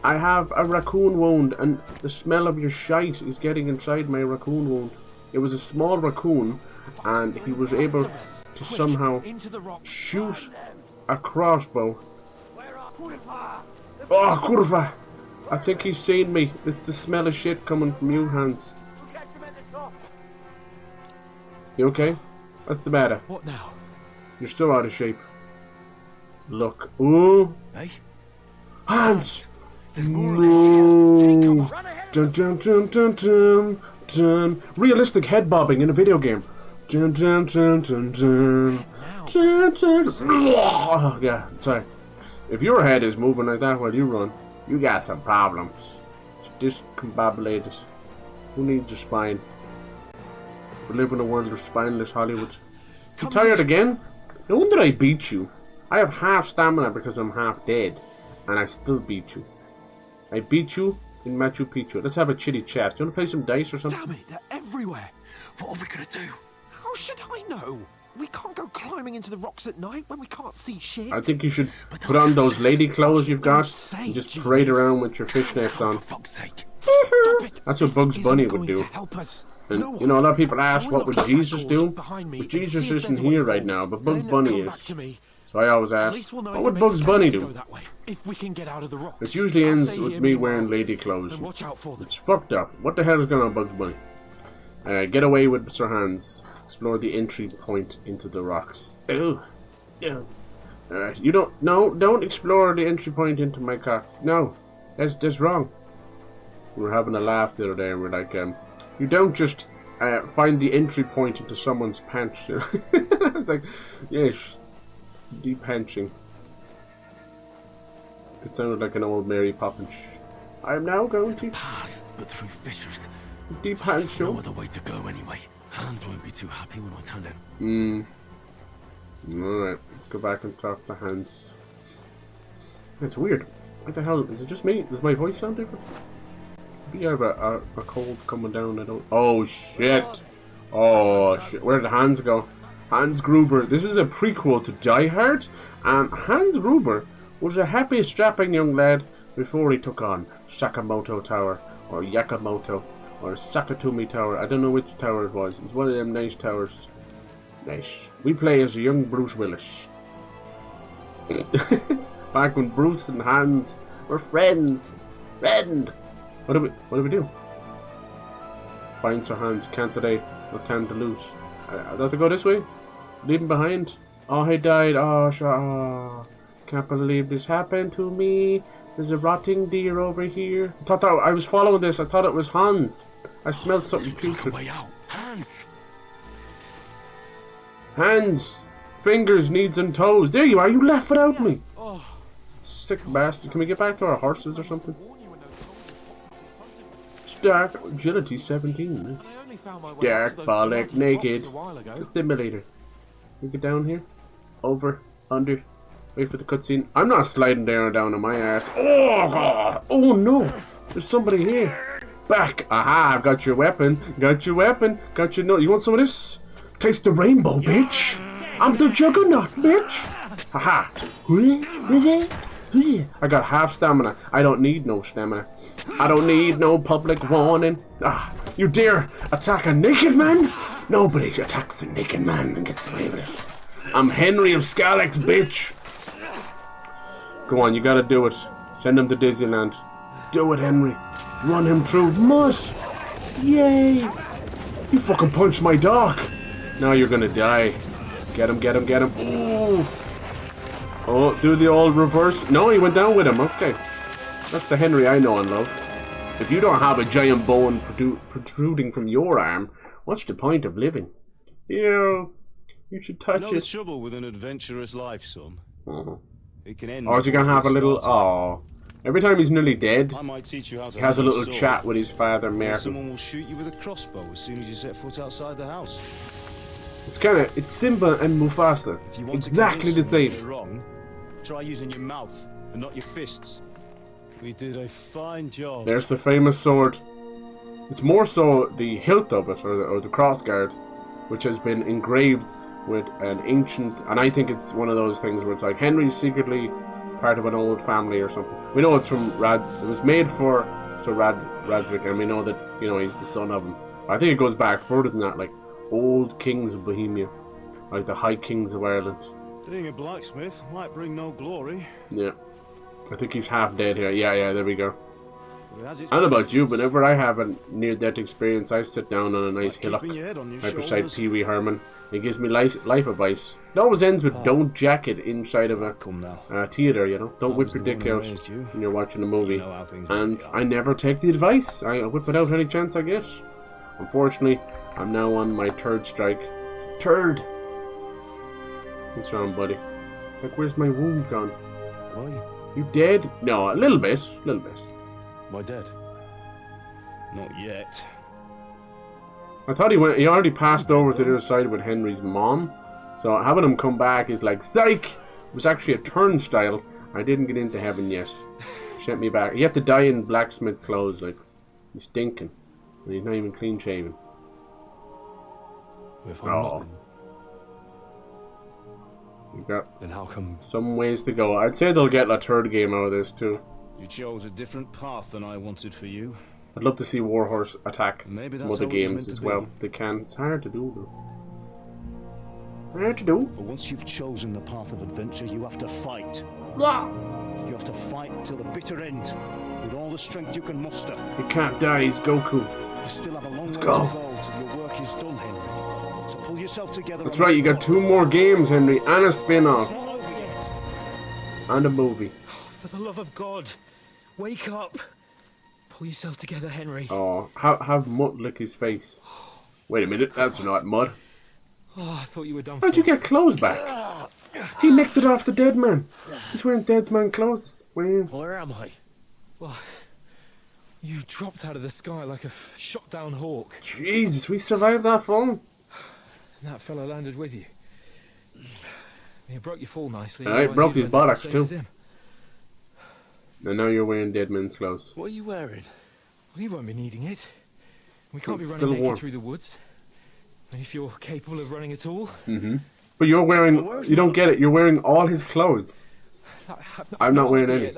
I have a raccoon wound, and the smell of your shite is getting inside my raccoon wound. It was a small raccoon, and he was able to somehow shoot a crossbow. Oh, Kurva! I think he's seen me. It's the smell of shit coming from you, Hans. You okay? What's the matter?
What now?
You're still out of shape. Look. Ooh.
Hey?
Hans! No. Dun dun dun dun dun dun. Realistic head bobbing in a video game. Dun dun dun dun dun. Dun dun. Oh, yeah, sorry. If your head is moving like that while you run, you got some problems. It's discombobulated. Who needs a spine? We live in a world of spineless Hollywood. You tired again? No wonder I beat you. I have half stamina because I'm half dead, and I still beat you. I beat you in Machu Picchu. Let's have a chitty chat. Do you want to play some dice or something?
Damn it, they're everywhere.
What are we gonna do?
How should I know? We can't go climbing into the rocks at night when we can't see shit.
I think you should put on those lady clothes you've got and just parade around with your fishnets on. That's what Bugs Bunny would do. And, you know, a lot of people ask, what would Jesus do? But Jesus isn't here right now, but Bugs Bunny is. So I always ask, what would Bugs Bunny do? It usually ends with me wearing lady clothes. It's fucked up. What the hell is going on, Bugs Bunny? Get away with Sir Hans. Explore the entry point into the rocks. Ew. Ew. You don't explore the entry point into my cock. No, that's wrong. We were having a laugh the other day, and we're like, you don't just find the entry point into someone's pants. I was like, yes, deep henching. It sounded like an old Mary Poppins. I am now going to
path, but through fissures.
Deep hench.
No other way to go anyway. Hans won't be too happy when I tell him.
Alright, let's go back and talk to Hans. It's weird. What the hell? Is it just me? Does my voice sound different? Maybe I have a cold coming down. I don't. Oh shit! Oh shit! Where did Hans go? Hans Gruber. This is a prequel to Die Hard, and Hans Gruber was a happy, strapping young lad before he took on Sakamoto Tower, or Yakamoto, or Sakatumi Tower. I don't know which tower it was. It's one of them nice towers. Nice. We play as a young Bruce Willis. Back when Bruce and Hans were friends. What do we do? Find Sir Hans. Can't today. No time to lose. I have to go this way? Leave him behind? Oh, he died. Oh, can't believe this happened to me. There's a rotting deer over here. I thought that I was following this. I thought it was Hans. I smelled something putrid. Hands, fingers, knees and toes. There you are. You left without me. Sick bastard. Can we get back to our horses or something? Dark agility 17. Dark bollock naked. The simulator. We get down here. Over. Under. Wait for the cutscene. I'm not sliding down on my ass. Oh no. There's somebody here. Back. Aha. I've got your weapon. Got your note. You want some of this? Taste the rainbow, bitch. I'm the juggernaut, bitch. Haha. I got half stamina. I don't need no stamina. I don't need no public warning. You dare attack a naked man? Nobody attacks a naked man and gets away with it. I'm Henry of SKALITZ, bitch. Go on, you gotta do it. Send him to Disneyland. Do it, Henry. Run him through mud. Yay. You fucking punched my dog. Now you're gonna die. Get him. Ooh. Oh, do the old reverse. No, he went down with him. Okay. That's the Henry I know and love. If you don't have a giant bone protruding from your arm, what's the point of living? You should touch it.
The trouble with an adventurous life, son. It can end.
Oh, is he gonna have a little? Oh, Every time he's nearly dead,
I might teach you how to
he has a
handle
little
sword.
chat with his father,
Or
Merkel.
someone will shoot you with a crossbow as soon as you set foot outside the house.
It's Simba and Mufasa.
If you want
Exactly
to
the
convince
same.
someone you're wrong, try using your mouth and not your fists. We did a fine job.
There's the famous sword. It's more so the hilt of it, or the crossguard, which has been engraved with an ancient, and I think it's one of those things where it's like Henry's secretly part of an old family or something. We know it's from it was made for Sir Radswick, and we know that, you know, he's the son of him. I think it goes back further than that, like old kings of Bohemia, like the high kings of Ireland.
Being a blacksmith might bring no glory.
Yeah. I think he's half dead here. Yeah, there we go.
But it has its
I don't know about you,
benefits.
whenever I have a near-death experience, I sit down on a nice
Like
hillock
keeping your head on your
right beside
shoulders.
Pee Wee Herman. He gives me life advice. It always ends with don't jack it inside of a theatre, you know. Don't whip your dick out when you're watching a movie. And I never take the advice. I whip it out any chance I get. Unfortunately, I'm now on my third strike. Third! What's wrong, buddy? Like, where's my wound gone?
Why?
You dead? No, a little bit.
Am I dead? Not yet.
I thought he already passed over to the other side with Henry's mom. So having him come back is like, psych! It was actually a turnstile. I didn't get into heaven yet. Sent me back. He had to die in blacksmith clothes, like, he's stinking. And he's not even clean shaven.
If I'm not,
You got
then how come
some ways to go. I'd say they'll get a third game out of this too.
you chose a different path than I wanted for you?
I'd love to see Warhorse attack
Maybe
some
that's
other
how it was
games
meant to
as
be.
well. They can. It's hard to do though. Hard to do.
But once you've chosen the path of adventure, you have to fight.
Yeah.
You have to fight till the bitter end, with all the strength you can muster.
He can't die. He's Goku.
You still have a long
Let's
way
go.
to go till your work is done, Henry. So pull yourself together.
That's
and
right. You got 2 more games, Henry, and a spin-off,
It's not over yet.
and a movie.
For the love of God, wake up. Pull yourself together, Henry.
Oh, have Mutt lick his face. Wait a minute. That's not Mutt.
Oh, I thought you were done.
How'd you get clothes back? He nicked it off the dead man. He's wearing dead man clothes.
Where am I? Well, you dropped out of the sky like a shot down hawk.
Jesus, we survived that fall.
And that fella landed with you. You broke your fall nicely.
I
otherwise
broke
you'd
his
have ended up
buttocks
same
too.
as him.
And now you're wearing dead man's clothes.
What are you wearing? Well, you won't be needing it. We can't
It's
be
still
running naked
warm.
through the woods. And if you're capable of running at all,
But you're wearing... You don't get it. You're wearing all his clothes. I'm not wearing any.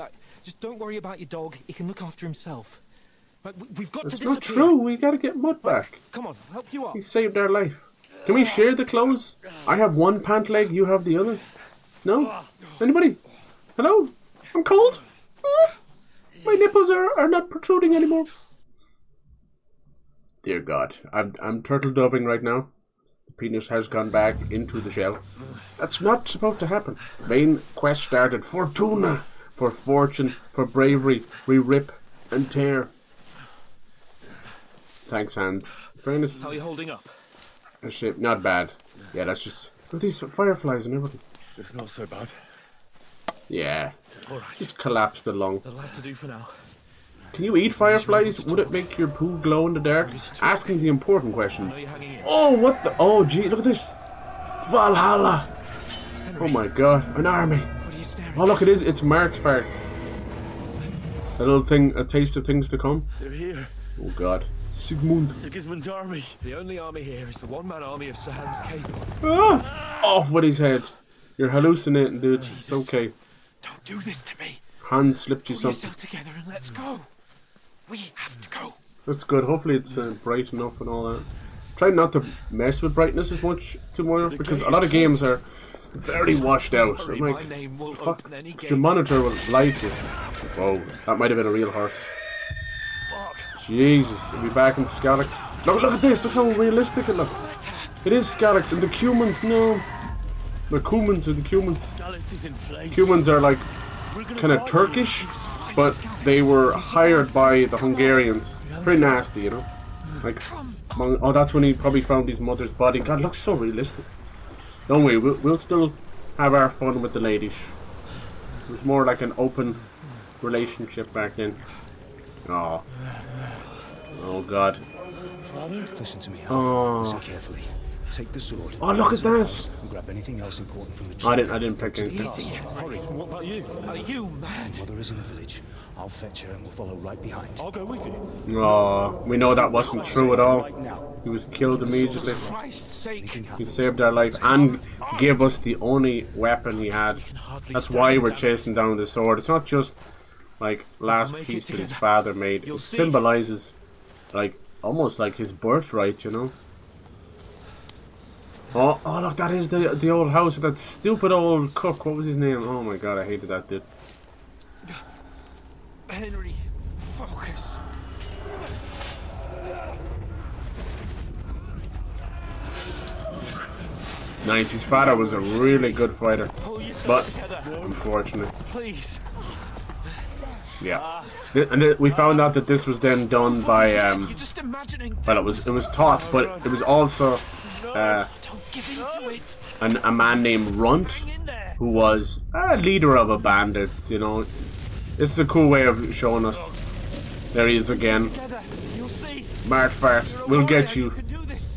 Just don't worry about your dog. He can look after himself. Like, we've got
That's
to
not
disappear.
true. We gotta get Mutt back.
Come on, help you up.
He saved our life. Can we share the clothes? I have one pant leg, you have the other. No? Anybody? Hello? I'm cold? My nipples are not protruding anymore. Dear God, I'm turtle doving right now. The penis has gone back into the shell. That's not supposed to happen. Vain quest started. Fortuna, for fortune, for bravery. We rip and tear. Thanks, Hans. Fairness.
How are you holding up?
Shit, not bad. Yeah, that's just... Look at these fireflies and everything.
It's not so bad.
Yeah.
All right.
Just collapse the lung.
That'll have to do for now.
Can you eat fireflies? Would it make your poo glow in the dark? Asking the important questions.
I know you're hanging in.
Oh, what the... Oh, gee, look at this. Valhalla. Oh my God, an army.
What are you staring
Oh, look, it is. It's Mark's farts. A little thing, a taste of things to come.
They're here.
Oh God. Sigmund.
Sigismund's army.
The only army here is the one-man army of Sir Hans Cable.
Ah! Off with his head. You're hallucinating, dude. It's okay.
Don't do this to me.
Hans slipped you
Pull
something.
yourself together and let's go. We have to go.
That's good. Hopefully it's bright enough and all that. Try not to mess with brightness as much tomorrow because a lot of games are very washed out. I'm like,
My name will
fuck,
open any gate.
your monitor will lie to you. Whoa, that might have been a real horse. Jesus, we'll be back in SKALITZ. Look at this, look how realistic it looks. It is SKALITZ, and the Cumans, no. The Cumans or the Cumans.
SKALITZ is in flames.
Cumans are like kind of Turkish, but they were hired by the Hungarians. Pretty nasty, you know. Like, oh, that's when he probably found his mother's body. God, it looks so realistic. Don't we? We'll still have our fun with the ladies. It was more like an open relationship back then. Oh. Oh God.
Father? Listen to me, Hal.
Oh.
Listen carefully. Take the sword.
Oh, look at that!
And grab anything else important from the
I
tree.
didn't pick anything.
Hurry. What about you?
Are you mad?
Mother is in the village. I'll fetch her and we'll follow right behind.
I'll go with you.
Oh, we know that wasn't true at all. He was killed immediately. He saved our life and gave us the only weapon he had. That's why we're chasing down the sword. It's not just like last piece that his father made. It symbolizes like almost like his birthright, you know. Oh, look, that is the old house of that stupid old cook. What was his name? Oh my God, I hated that dude.
Henry, focus.
Nice. His father was a really good fighter, but unfortunate.
Please.
Yeah, and we found out that this was then done by well, it was taught, but it was also a man named Runt, who was a leader of a bandits. You know, this is a cool way of showing us. There he is again. Martfart, we'll get you.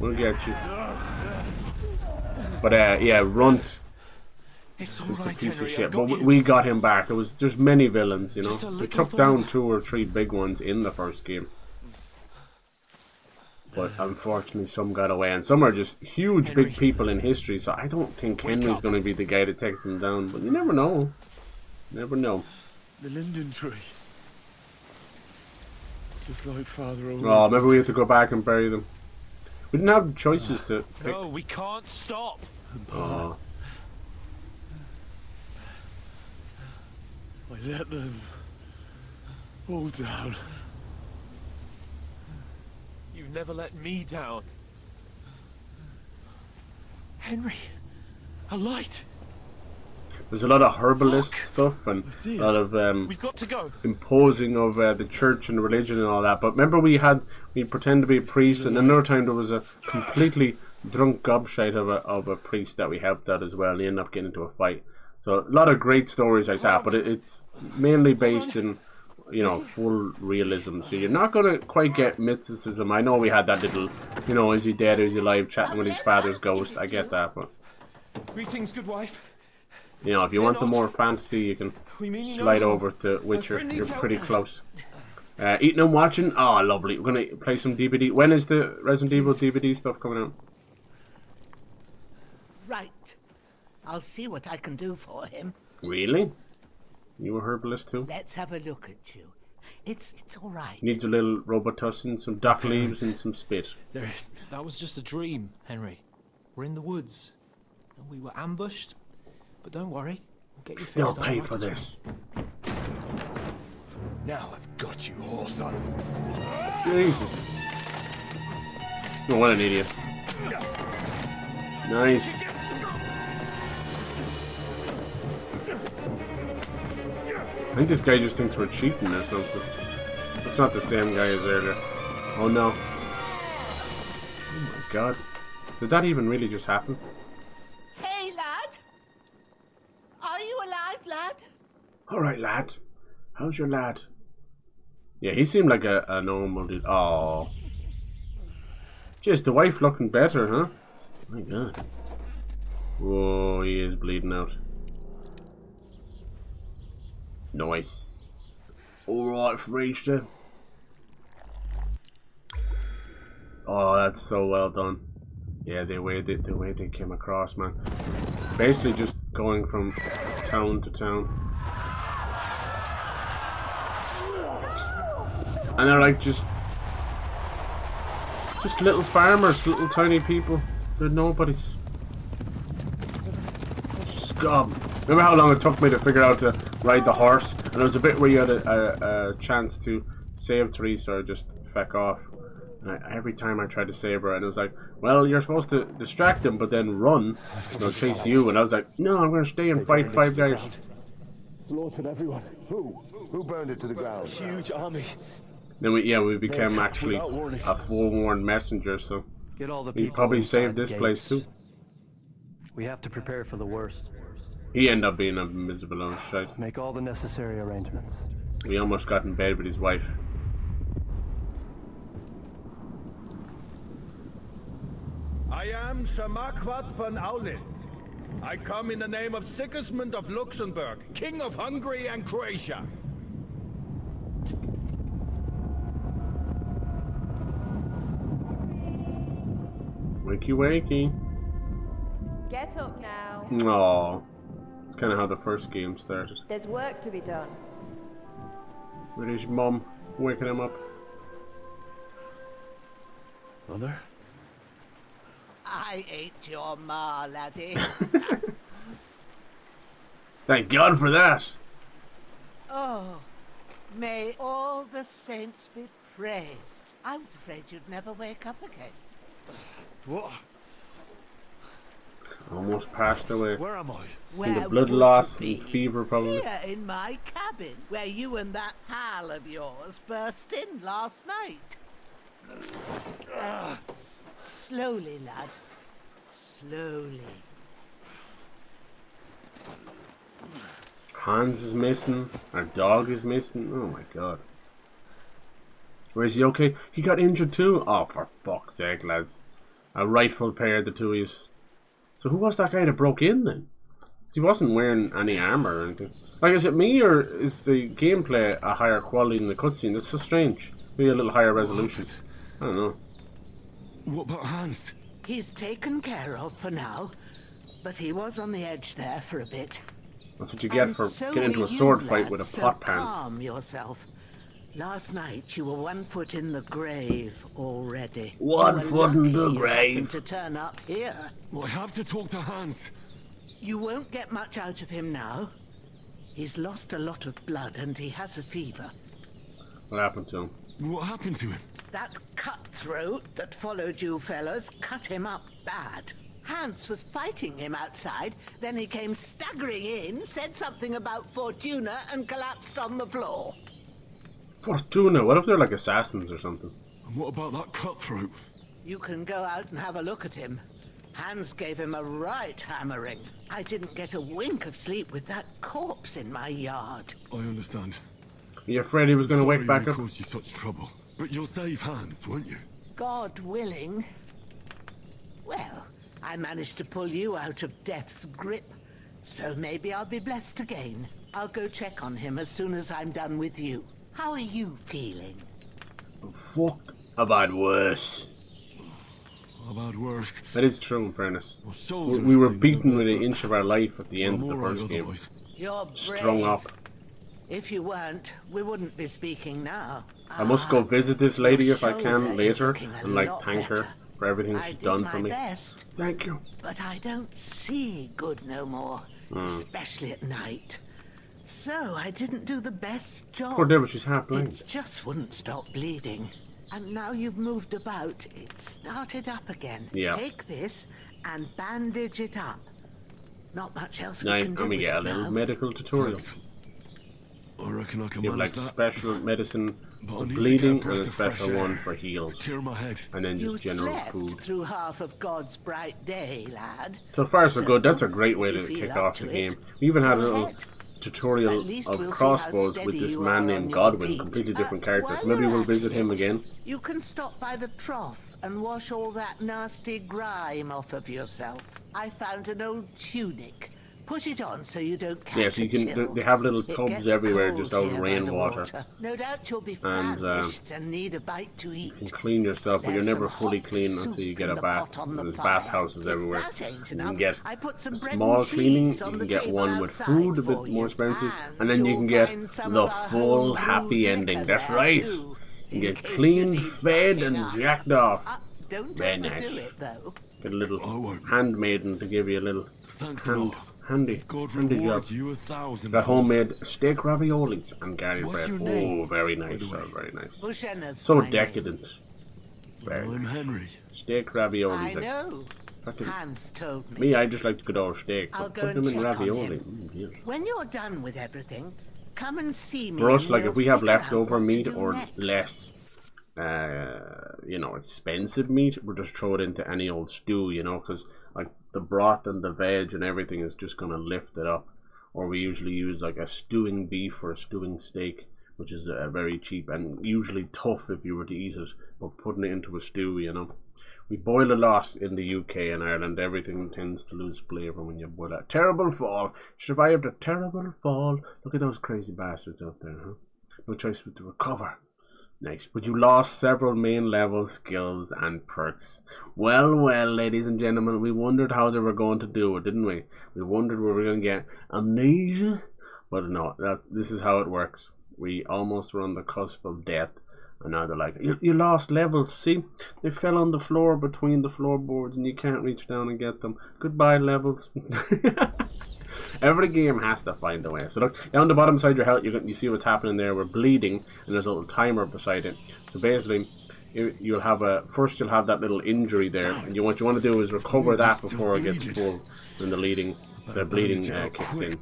We'll get you. But yeah, Runt is the piece of shit. But we got him back. There's many villains, you know. We took down 2 or 3 big ones in the first game. But unfortunately some got away, and some are just huge big people in history, so I don't think Henry's going to be the guy to take them down. But you never know. Never know.
The linden tree. Just like Father always.
Oh, maybe we have to go back and bury them. We didn't have choices to pick.
No, we can't stop.
Oh.
I let them all down.
You've never let me down. Henry, a light.
There's a lot of herbalist stuff and a lot of
We've got to go.
imposing of the church and religion and all that. But remember, we pretend to be a priest, and another time there was a completely drunk gobshite of a priest that we helped out as well, and he ended up getting into a fight. So a lot of great stories like that, but it's mainly based in, you know, full realism. So you're not gonna quite get mysticism. I know we had that little, you know, is he dead, is he alive, chatting with his father's ghost. I get that, but
Greetings, good wife.
you know, if you want the more fantasy, you can slide over to Witcher. You're pretty close. Eating and watching. Oh, lovely. We're gonna play some DVD. When is the Resident Evil DVD stuff coming out?
Right. I'll see what I can do for him.
Really? You a herbalist too?
Let's have a look at you. It's all right.
Needs a little Robitussin, some dock leaves, and some spit.
That was just a dream, Henry. We're in the woods. We were ambushed, but don't worry. We'll get you
They'll
fixed up
pay
right
for
as
this.
Now I've got you, whoresons.
Jesus. Oh, what an idiot. Nice. I think this guy just thinks we're cheating or something. That's not the same guy as earlier. Oh no. Oh my god. Did that even really just happen?
Hey, lad. Are you alive, lad?
Alright, lad. How's your lad? Yeah, he seemed like a normal dude. Oh. Just the wife looking better, huh? My god. Whoa, he is bleeding out. Nice. Alright, Freester. Oh, that's so well done. Yeah, the way they came across, man. Basically just going from town to town. And they're like just little farmers, little tiny people. They're nobodies. Scum. Remember how long it took me to figure out to ride the horse? And there was a bit where you had a chance to save Teresa or just feck off. And every time I tried to save her, and it was like, well, you're supposed to distract them, but then run. And they'll chase you. And I was like, no, I'm going to stay and fight 5 guys.
Slaughtered everyone.
Who burned it to the ground?
Huge army.
Then we became actually a forewarned messenger, so we probably saved this place too.
We have to prepare for the worst.
He ended up being a miserable old shite.
Make all the necessary arrangements.
We almost got in bed with his wife.
I am Sir Marquardt von Aulitz. I come in the name of Sigismund of Luxembourg, King of Hungary and Croatia.
Wakey wakey.
Get up now.
Aww. That's kind of how the first game started.
There's work to be done.
With his mum waking him up.
Mother?
I ain't your ma, laddie.
Thank God for that.
Oh, may all the saints be praised. I was afraid you'd never wake up again.
What?
Almost passed away.
Where am I?
In the
Where
blood
would
loss
you
and
be?
fever, probably.
Here in my cabin, where you and that pal of yours burst in last night. Slowly, lad. Slowly.
Hans is missing. Our dog is missing. Oh my God. Where is he? Okay? He got injured too. Oh, for fuck's sake, lads. A rightful pair, the two of you. So who was that guy that broke in then? 'Cause he wasn't wearing any armor or anything. Like, is it me or is the gameplay a higher quality than the cutscene? That's so strange. Maybe a little higher resolution. I don't know.
What about Hans?
He's taken care of for now, but he was on the edge there for a bit.
That's what you get
And
for
so
getting into
were
a sword
you,
fight
lad,
with a
so
pot pan.
Calm yourself. Last night you were 1 foot in the grave already.
1 foot in the
You
grave.
happened to turn up here.
Well, I have to talk to Hans.
You won't get much out of him now. He's lost a lot of blood and he has a fever.
What happened to him?
What happened to him?
That cutthroat that followed you fellas cut him up bad. Hans was fighting him outside, then he came staggering in, said something about Fortuna and collapsed on the floor.
Fortuna? What if they're like assassins or something?
And what about that cutthroat?
You can go out and have a look at him. Hans gave him a right hammering. I didn't get a wink of sleep with that corpse in my yard.
I understand.
Are you afraid he was going to wake back
Sorry
up?
we caused you such trouble. But you'll save Hans, won't you?
God willing. Well, I managed to pull you out of death's grip, so maybe I'll be blessed again. I'll go check on him as soon as I'm done with you. How are you feeling?
Fuck about worse.
About worse.
That is true, in fairness.
shoulders
We were
things
beaten with an inch of our life at the end of the
alright
first game.
otherwise.
You're
Strung
brave.
up.
If you weren't, we wouldn't be speaking now.
I must go visit this lady
your
if I
shoulder
can
is
later
looking a
and like
lot
thank her
better.
for everything
I
she's
did
done
my
for me.
best,
Thank you.
but I don't see good no more, especially at night. So I didn't do the best job.
Poor devil, she's half blind.
It just wouldn't stop bleeding. And now you've moved about, it started up again.
Yeah.
Take this and bandage it up. Not much else we
Nice,
can do
and we
with
get a
it
little
now.
medical tutorial.
Thanks. I reckon I can
You have like
manage that.
special medicine
But I
for
need to
bleeding
get a breath
and a
of fresh
special one
air.
for heals.
Clear my head.
And then
You
just general
slept
food.
through half of God's bright day, lad.
So far so good. That's a great way
if
to
you
kick
feel
off
up
the
to
game.
it,
We even had a
go
little
ahead.
tutorial
At least
of
we'll see how
crossbows with
steady
this
you
man
are
named
on your
Godwin,
feet.
completely different characters.
While
Maybe
you're
we'll
at
visit him
it,
again.
You can stop by the trough and wash all that nasty grime off of yourself. I found an old tunic. Put it on so you don't catch
Yeah, so you
a
can.
chill.
They have little
It
tubs
gets
everywhere,
cold
just out of
here by the
rainwater.
water. No doubt you'll be
And,
famished and need a bite to eat.
You can clean yourself, but you're
There's
never
some
fully
hot
clean
soup
until you get
in
a
the
bath.
pot on the
There's
fire.
bathhouses
If
everywhere.
that ain't
You
enough,
can get
I put some
a
bread
small
and
cleaning.
cheese
You
on
can
the
get
table
one with
outside
food, a
for
bit more
you.
expensive, and then you
you'll
can get
find some
the
of our
full
home-brewed
happy ending.
liquor
That's
there,
right.
too,
You
in
get
case you
clean,
need
fed,
backing
and
up.
jacked off.
Don't
Very
overdo
nice.
it, though.
Get a little handmaiden to give you a little
Thanks a lot.
handy
God
job.
reward you 1,000.
Got homemade steak raviolis and garlic
What's
bread.
your name,
Oh, very
by
nice,
the
sir,
way?
very nice.
Bushenna's
So
my name.
decadent. Very
I'm
nice.
Henry.
Steak raviolis.
I
like,
know.
fucking-
Hans told me.
Me, I just like good old steak.
I'll
But
go
put
and
them in
check on
ravioli.
him.
Yes.
When you're done with everything, come and see me.
For us,
and
like
we'll
if we have
figure out
leftover
what to
meat
do
or
next.
less, expensive meat, we'll just throw it into any old stew, because like the broth and the veg and everything is just gonna lift it up. Or we usually use like a stewing beef or a stewing steak. which is very cheap and usually tough if you were to eat it, but putting it into a stew, you know. We boil a lot in the UK and Ireland. Everything tends to lose flavour when you boil it. Terrible fall. Survived a terrible fall. Look at those crazy bastards out there, huh? No choice but to recover. Nice. But you lost several main level skills and perks. Well, ladies and gentlemen, we wondered how they were going to do it, didn't we? We wondered we were going to get amnesia. But no, this is how it works. We almost were on the cusp of death. And now they're like, you lost levels. See, they fell on the floor between the floorboards and you can't reach down and get them. Goodbye, levels. Every game has to find a way. So look, down the bottom side of your health, you see what's happening there. We're bleeding, and there's a little timer beside it. So basically, you'll have that little injury there, and what you want to do is recover that before it gets full, and the bleeding kicks in.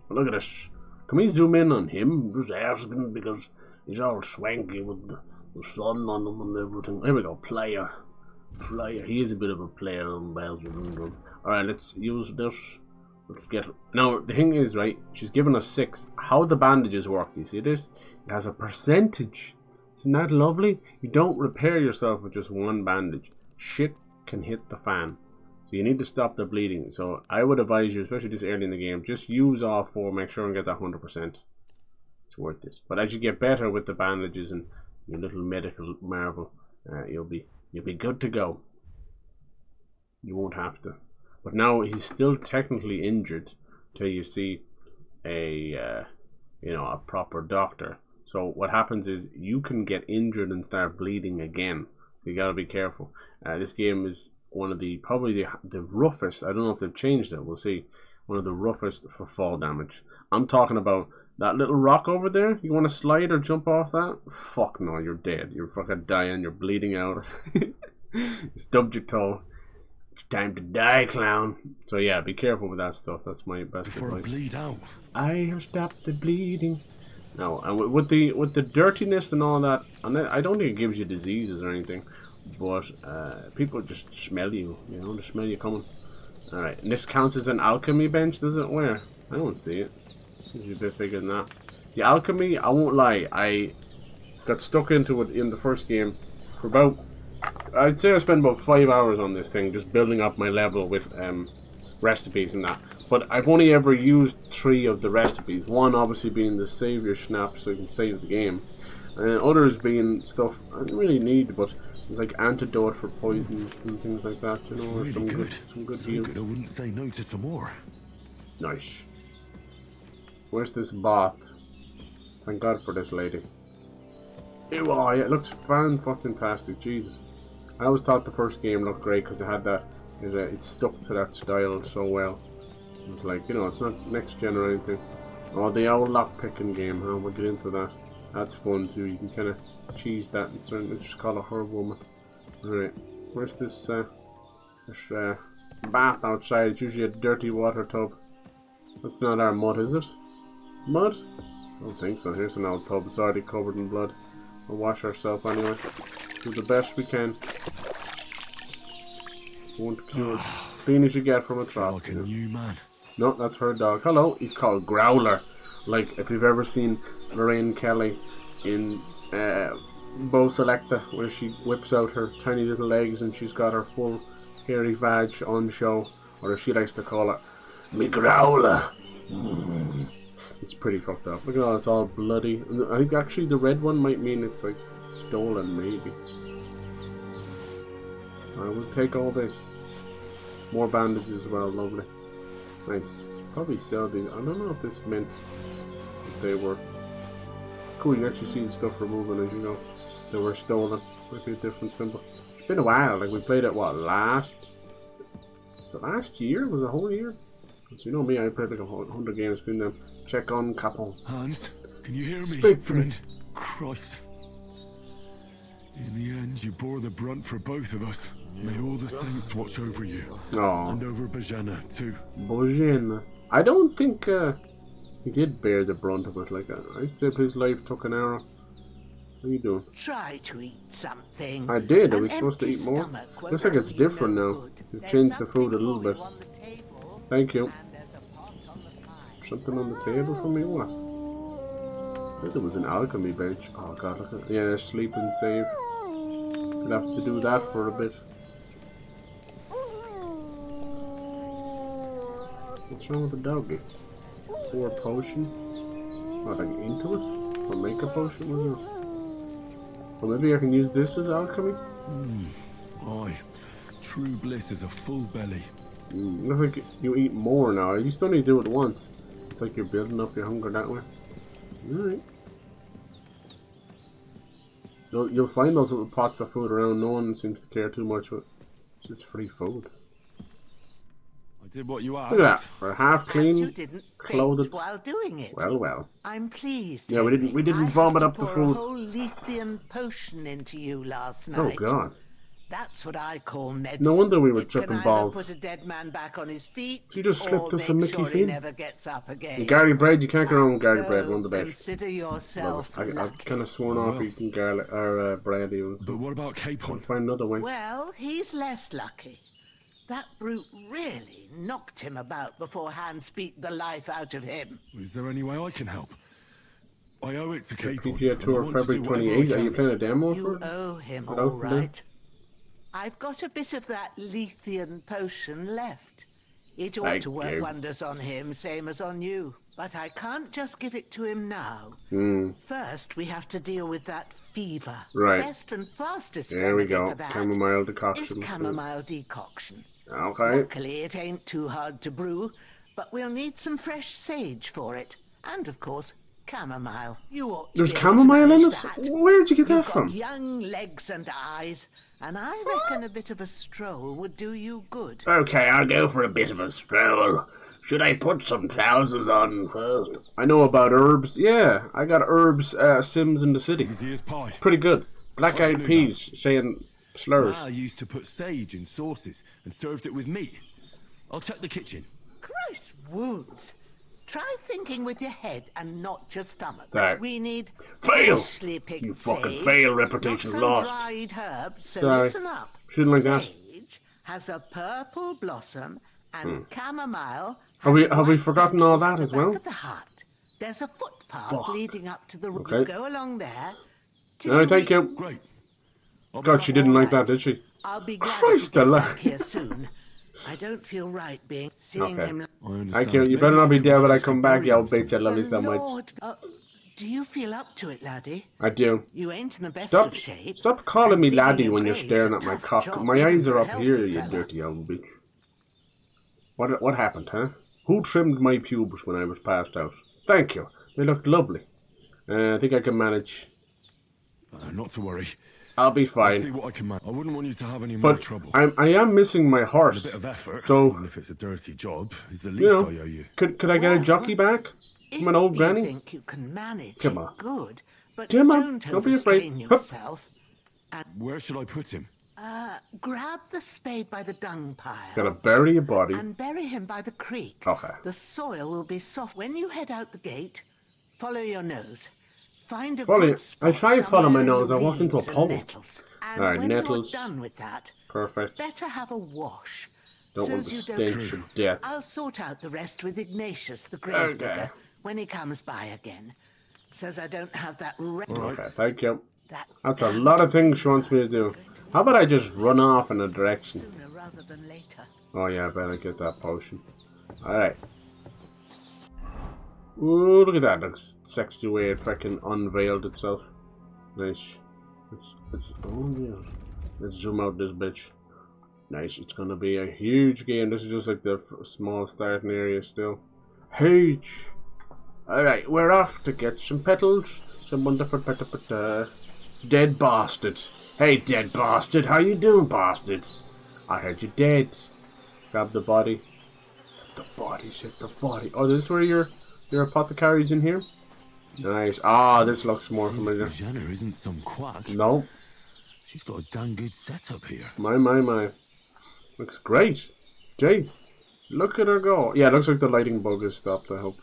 But look at this. Can we zoom in on him? Just asking because he's all swanky with the sun on him and everything. Here we go, player. He is a bit of a player on Belgium. Alright, let's use this. Let's get... Now, the thing is, right, she's given us 6. How the bandages work, you see this? It has a percentage. Isn't that lovely? You don't repair yourself with just one bandage. Shit can hit the fan. So you need to stop the bleeding. So I would advise you, especially this early in the game, just use all 4, make sure and get that 100%. It's worth this. But as you get better with the bandages and your little medical marvel, you'll be good to go. You won't have to. But now he's still technically injured till you see a proper doctor. So what happens is you can get injured and start bleeding again. So you gotta be careful. This game is one of probably the roughest. I don't know if they've changed it. We'll see. One of the roughest for fall damage. I'm talking about that little rock over there. You want to slide or jump off that? Fuck no, you're dead. You're fucking dying. You're bleeding out. You stubbed your toe. Time to die, clown. So yeah, be careful with that stuff. That's my best advice.
Bleed out.
I have stopped the bleeding. No, and with the dirtiness and all that, and I don't think it gives you diseases or anything, but people just smell you. You know, they smell you coming. All right, and this counts as an alchemy bench, does it? Where? I don't see it. It's a bit bigger than that. The alchemy, I won't lie, I got stuck into it in the first game for about, I'd say I spent about 5 hours on this thing, just building up my level with recipes and that. But I've only ever used 3 of the recipes. One obviously being the save your schnapp so you can save the game. And others being stuff I didn't really need, but it's like antidote for poisons and things like that, you know,
really
some
good.
good
So
heals.
good I wouldn't say no to some more.
Nice. Where's this bath? Thank God for this lady. Ew, oh, yeah, it looks fan-fucking-tastic, Jesus. I always thought the first game looked great because it had that, it stuck to that style so well. It was like, you know, it's not next gen or anything. Oh, the old lock-picking game, huh? We'll get into that. That's fun too, you can kind of cheese that and let's just call her woman. Alright, where's this bath outside? It's usually a dirty water tub. That's not our mud, is it? Mud? I don't think so. Here's an old tub. It's already covered in blood. We'll wash ourselves anyway. Do the best we can. Won't cure. Clean as you get from a trough.
Like a new man.
No, that's her dog. Hello. He's called Growler. Like if you've ever seen Lorraine Kelly in Bow Selecta, where she whips out her tiny little legs and she's got her full hairy vag on show, or as she likes to call it, me Growler. It's pretty fucked up. Look at all, it's all bloody. And I think actually the red one might mean it's like stolen, maybe. I will take all this. More bandages as well, lovely. Nice. Probably sell these. I don't know if this meant that they were. Cool, you can actually see the stuff removing as you go. They were stolen. Might be a different symbol. It's been a while, like we played it, what, was it last year? Was it a whole year? So you know me, I played like 100 games between them. Check on couple.
Hans, can you hear me,
Speak to me.
friend? Christ. In the end, you bore the brunt for both of us. May all the saints watch over you.
Aww.
And over Bojana, too.
Bojana. I don't think he did bear the brunt of it. Like I said, his life took an arrow. How you doing?
Try to eat something.
I did. Are we
An
supposed to
empty
eat more?
stomach
Looks like it's different now. You've changed the food a little bit. Thank you. Something on the table for me? What? I think there was an alchemy bench. Oh god, look at, yeah, sleep and save. Gonna have to do that for a bit. What's wrong with the doggy? Pour a potion? What, like into it? Or make a potion? Was it? Or maybe I can use this as alchemy?
Aye. True bliss is a full belly.
Looks like you eat more now. You still need to do it once. It's like you're building up your hunger that way. Alright. You'll find those little pots of food around. No one seems to care too much, but it's just free food.
I did what you asked.
Look at that. We're half clean,
You didn't
clothed.
faint while doing it.
Well, well.
I'm pleased.
Yeah, we didn't vomit up the
Pour a
food.
whole Lethean potion into you last
Oh
night.
god.
That's what I call medicine.
No wonder we were
It
tripping
can
balls.
either put a dead man back on his feet,
You just slipped
or
us a
make
Mickey
sure he
Finn.
never gets up again.
Gary bread, you can't go wrong with Gary
So
bread. One of the best.
Consider yourself
I've
lucky.
kind of sworn off eating garlic or bread even.
But what about Capon?
Find another way.
Well, he's less lucky. That brute really knocked him about before Hans beat the life out of him.
Is there any way I can help? I owe it to Capon.
PGA Tour February 28th. Are you playing a demo for
You
it?
owe him,
What
all
else to do?
right. I've got a bit of that Lethean potion left. It ought
Thank
to work
you.
wonders on him, same as on you. But I can't just give it to him now. First, we have to deal with that fever.
Right.
The best and fastest
There we
remedy
go.
for that
Chamomile
is
decoction.
chamomile decoction.
Okay.
Luckily, it ain't too hard to brew, but we'll need some fresh sage for it. And, of course, chamomile. You ought to
There's
be able to
chamomile in
manage
it?
that.
Where'd you get that
You've
from?
got young legs and eyes, and I reckon a bit of a stroll would do you good.
Okay, I'll go for a bit of a stroll. Should I put some trousers on first? I know about herbs. Yeah, I got herbs Sims in the city.
Easy as pie.
Pretty good. Black
How'd you
eyed
know
peas saying slurs.
Ma used to put sage in sauces and served it with meat. I'll check the kitchen.
Christ wounds. Try thinking with your head and not your stomach.
Right.
We need
Fail!
freshly picked
You fucking
sage,
fail, reputation's
not some
lost.
dried herbs, so
Sorry.
listen up.
Shouldn't like that.
Sage has a purple blossom, and chamomile
Have we
white
forgotten all
petals
that
at the
as
back
well?
of the hut. There's a footpath
Fuck.
leading up to the room.
Okay.
You go along there. till
Alright, thank
we-
you.
Great.
God, she didn't like that, did she?
I'll be glad
Christ
if you get
alive.
back here soon. I don't feel right seeing
Okay.
him.
I understand.
Thank you. You
Maybe
better not be
I can
there when I
manage to
come back,
bury
you
him
old bitch. I love you so much.
Lord, do you feel up to it, laddie?
I do.
You ain't in the best
Stop,
of shape.
stop calling me
And digging
laddie
a
when you're
grave's
staring
a
at my
tough
cock.
job,
My
even
eyes
for
are
a
up here,
healthy
you
fella.
dirty old bitch. What happened, huh? Who trimmed my pubes when I was passed out? Thank you. They looked lovely. I think I can manage.
Not to worry.
I'll be
I'll
fine.
see what I can manage. I wouldn't want you to have any more
But
trouble.
I am missing my
A
horse.
bit of effort,
So,
even if it's a dirty job, is the least
you know,
I owe you.
could I get a jockey back? From an old
You
granny?
think you can manage
Come
it,
on.
good, but
Come on,
don't
don't be afraid.
overstrain
Hup.
yourself.
Where should I put him?
Grab the spade by the dung pile.
Gotta bury your body.
And bury him by the creek.
Okay.
The soil will be soft. When you head out the gate, follow your nose. Find a
Follow-
good spot
I try to follow my
somewhere in
nose.
the
I walked into a
weeds and
puddle.
nettles. And
Alright,
when
nettles.
you're done with that,
Perfect.
better have a wash.
Don't
so
want the
you don't
stench of death.
I'll sort out the rest with Ignatius, the gravedigger,
Okay.
when he comes by again. Says I don't have that
Okay, thank you.
That
That's a lot of things she wants me to do. How about I just run off in a direction?
sooner rather than later.
Oh yeah, I better get that potion. Alright. Ooh, look at that. Looks sexy way it fucking unveiled itself. Nice. It's oh yeah. Let's zoom out this bitch. Nice, it's gonna be a huge game. This is just like the small starting area still. Huge! Alright, we're off to get some petals. Some wonderful petal. Dead bastard. Hey, dead bastard, how you doing, bastard? I heard you dead. Grab the body. The body, shit, the body. Oh, this is where your apothecary's in here? Nice. Ah, this looks more familiar.
Jenna isn't some quack.
No.
She's got a damn good setup here.
My. Looks great. Jace. Look at her go. Yeah, it looks like the lighting bug has stopped, I hope.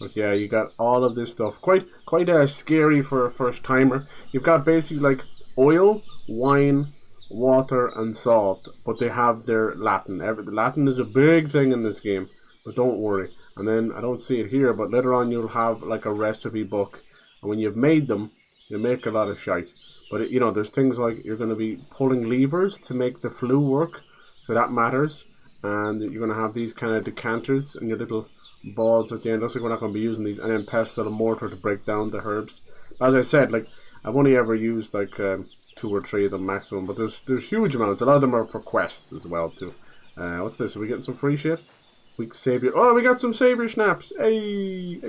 But yeah, you got all of this stuff. Quite scary for a first timer. You've got basically like oil, wine, water, and salt. But they have their Latin. Latin is a big thing in this game. But don't worry. And then, I don't see it here, but later on you'll have like a recipe book And when you've made them, you make a lot of shite. But, you know, there's things like you're going to be pulling levers to make the flue work. So that matters. And you're going to have these kind of decanters and your little balls at the end. Looks like we're not going to be using these. And then pestle and mortar to break down the herbs. As I said, like, I've only ever used like 2 or 3 of them maximum. But there's huge amounts. A lot of them are for quests as well too. What's this? Are we getting some free shit? Weak savior. Oh, we got some savior snaps. Hey.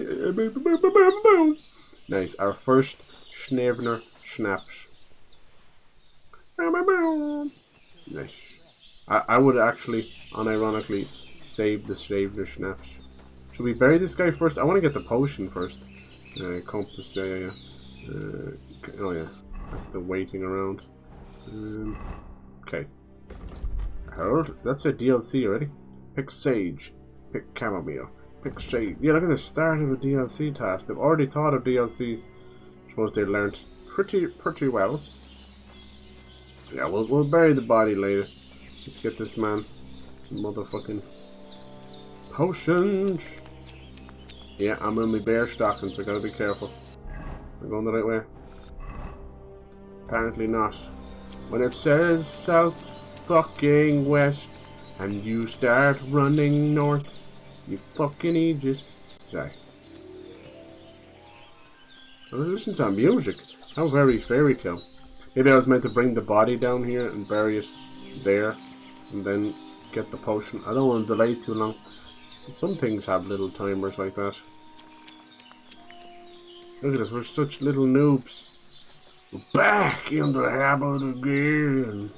Nice. Our first Schnevner snaps. Nice. I would actually, unironically, save the savior snaps. Should we bury this guy first? I want to get the potion first. Compass, yeah. Oh yeah, that's the waiting around. Okay. Harold, that's a DLC already. Pick sage, pick chamomile, pick sage. Yeah, look at the start of a DLC task. They've already thought of DLCs. I suppose they learned pretty well. Yeah, we'll bury the body later. Let's get this man some motherfucking potions. Yeah, I'm in my bear stockings, so I gotta be careful. Am I going the right way? Apparently not. When it says south fucking west and you start running north, you fucking idiot. Sorry. I was listening to music. How very fairy tale. Maybe I was meant to bring the body down here and bury it there and then get the potion. I don't want to delay too long. Some things have little timers like that. Look at us, we're such little noobs. We're back in the habit again.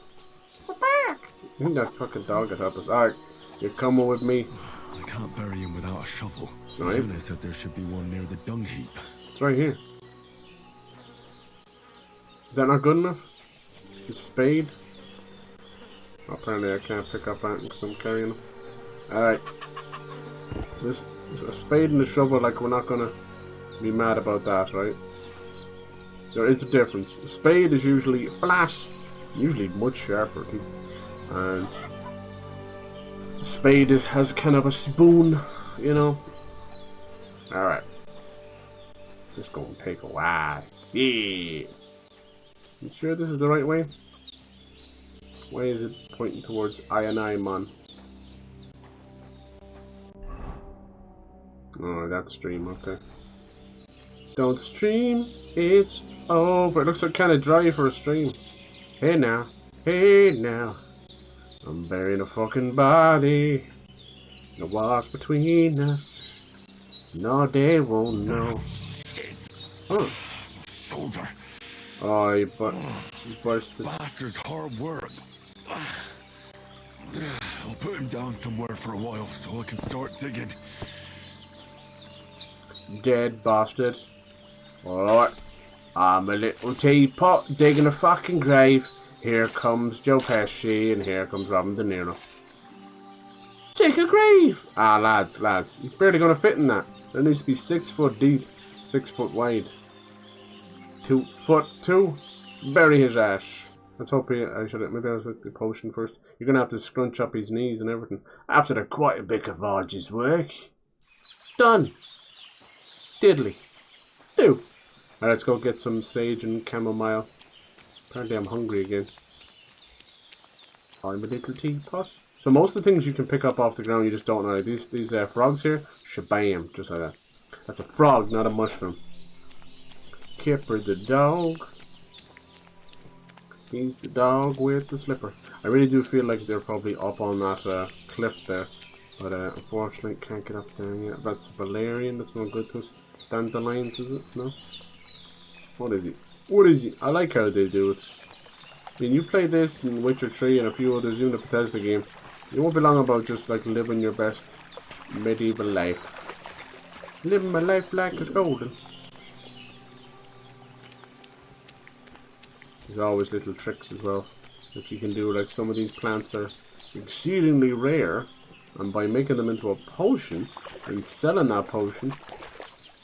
We're back! I think that fucking dog could help us. Alright, you're coming with me.
I can't bury him without a shovel.
Right.
Juna said there should be one near the dung heap.
It's right here. Is that not good enough? It's a spade. Oh, apparently I can't pick up anything because I'm carrying them. Alright. This is a spade and a shovel, like we're not gonna be mad about that, right? There is a difference. A spade is usually flat, usually much sharper too. And a spade has kind of a spoon, you know. Alright. Just gonna take a while. Yeah. You sure this is the right way? Why is it pointing towards I and I, man? Oh, that stream, okay. Don't stream, it's over. It looks like kind of dry for a stream. Hey now, I'm burying a fucking body. No walls between us. No, they won't know. Oh,
Soldier.
Oh, you busted.
Bastard's hard work. I'll put him down somewhere for a while so I can start digging.
Dead bastard. Alright. I'm a little teapot digging a fucking grave. Here comes Joe Pesci and here comes Robin De Niro. Dig a grave! Ah, lads. He's barely gonna fit in that. There needs to be 6 foot deep, 6 foot wide. 2 foot 2. Bury his ass. Let's hope maybe I was with the potion first. You're gonna have to scrunch up his knees and everything. After the quite a bit of Varge's work. Done. Diddly. Do. Alright, let's go get some sage and chamomile. Apparently I'm hungry again. I'm a little teapot. So most of the things you can pick up off the ground you just don't know. Like these frogs here, shabam, just like that. That's a frog, not a mushroom. Kipper the dog. He's the dog with the slipper. I really do feel like they're probably up on that cliff there. But unfortunately can't get up there yet. That's valerian, that's not good to us. Dandelions, is it? No? What is it? What is it? I like how they do it. I mean, you play this in Witcher 3 and a few others in the Bethesda game. You won't be long about just like living your best medieval life. Living my life like it's golden. There's always little tricks as well that you can do. Like some of these plants are exceedingly rare, and by making them into a potion and selling that potion,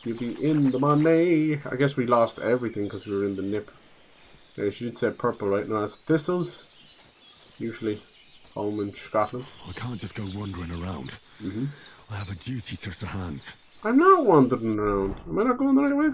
you'll be in the money. I guess we lost everything because we were in the nip. I should say purple, right? No, it's thistles. Usually home in Scotland.
I can't just go wandering around. I have a duty to Sir Hans.
I'm not wandering around. Am I not going the right way?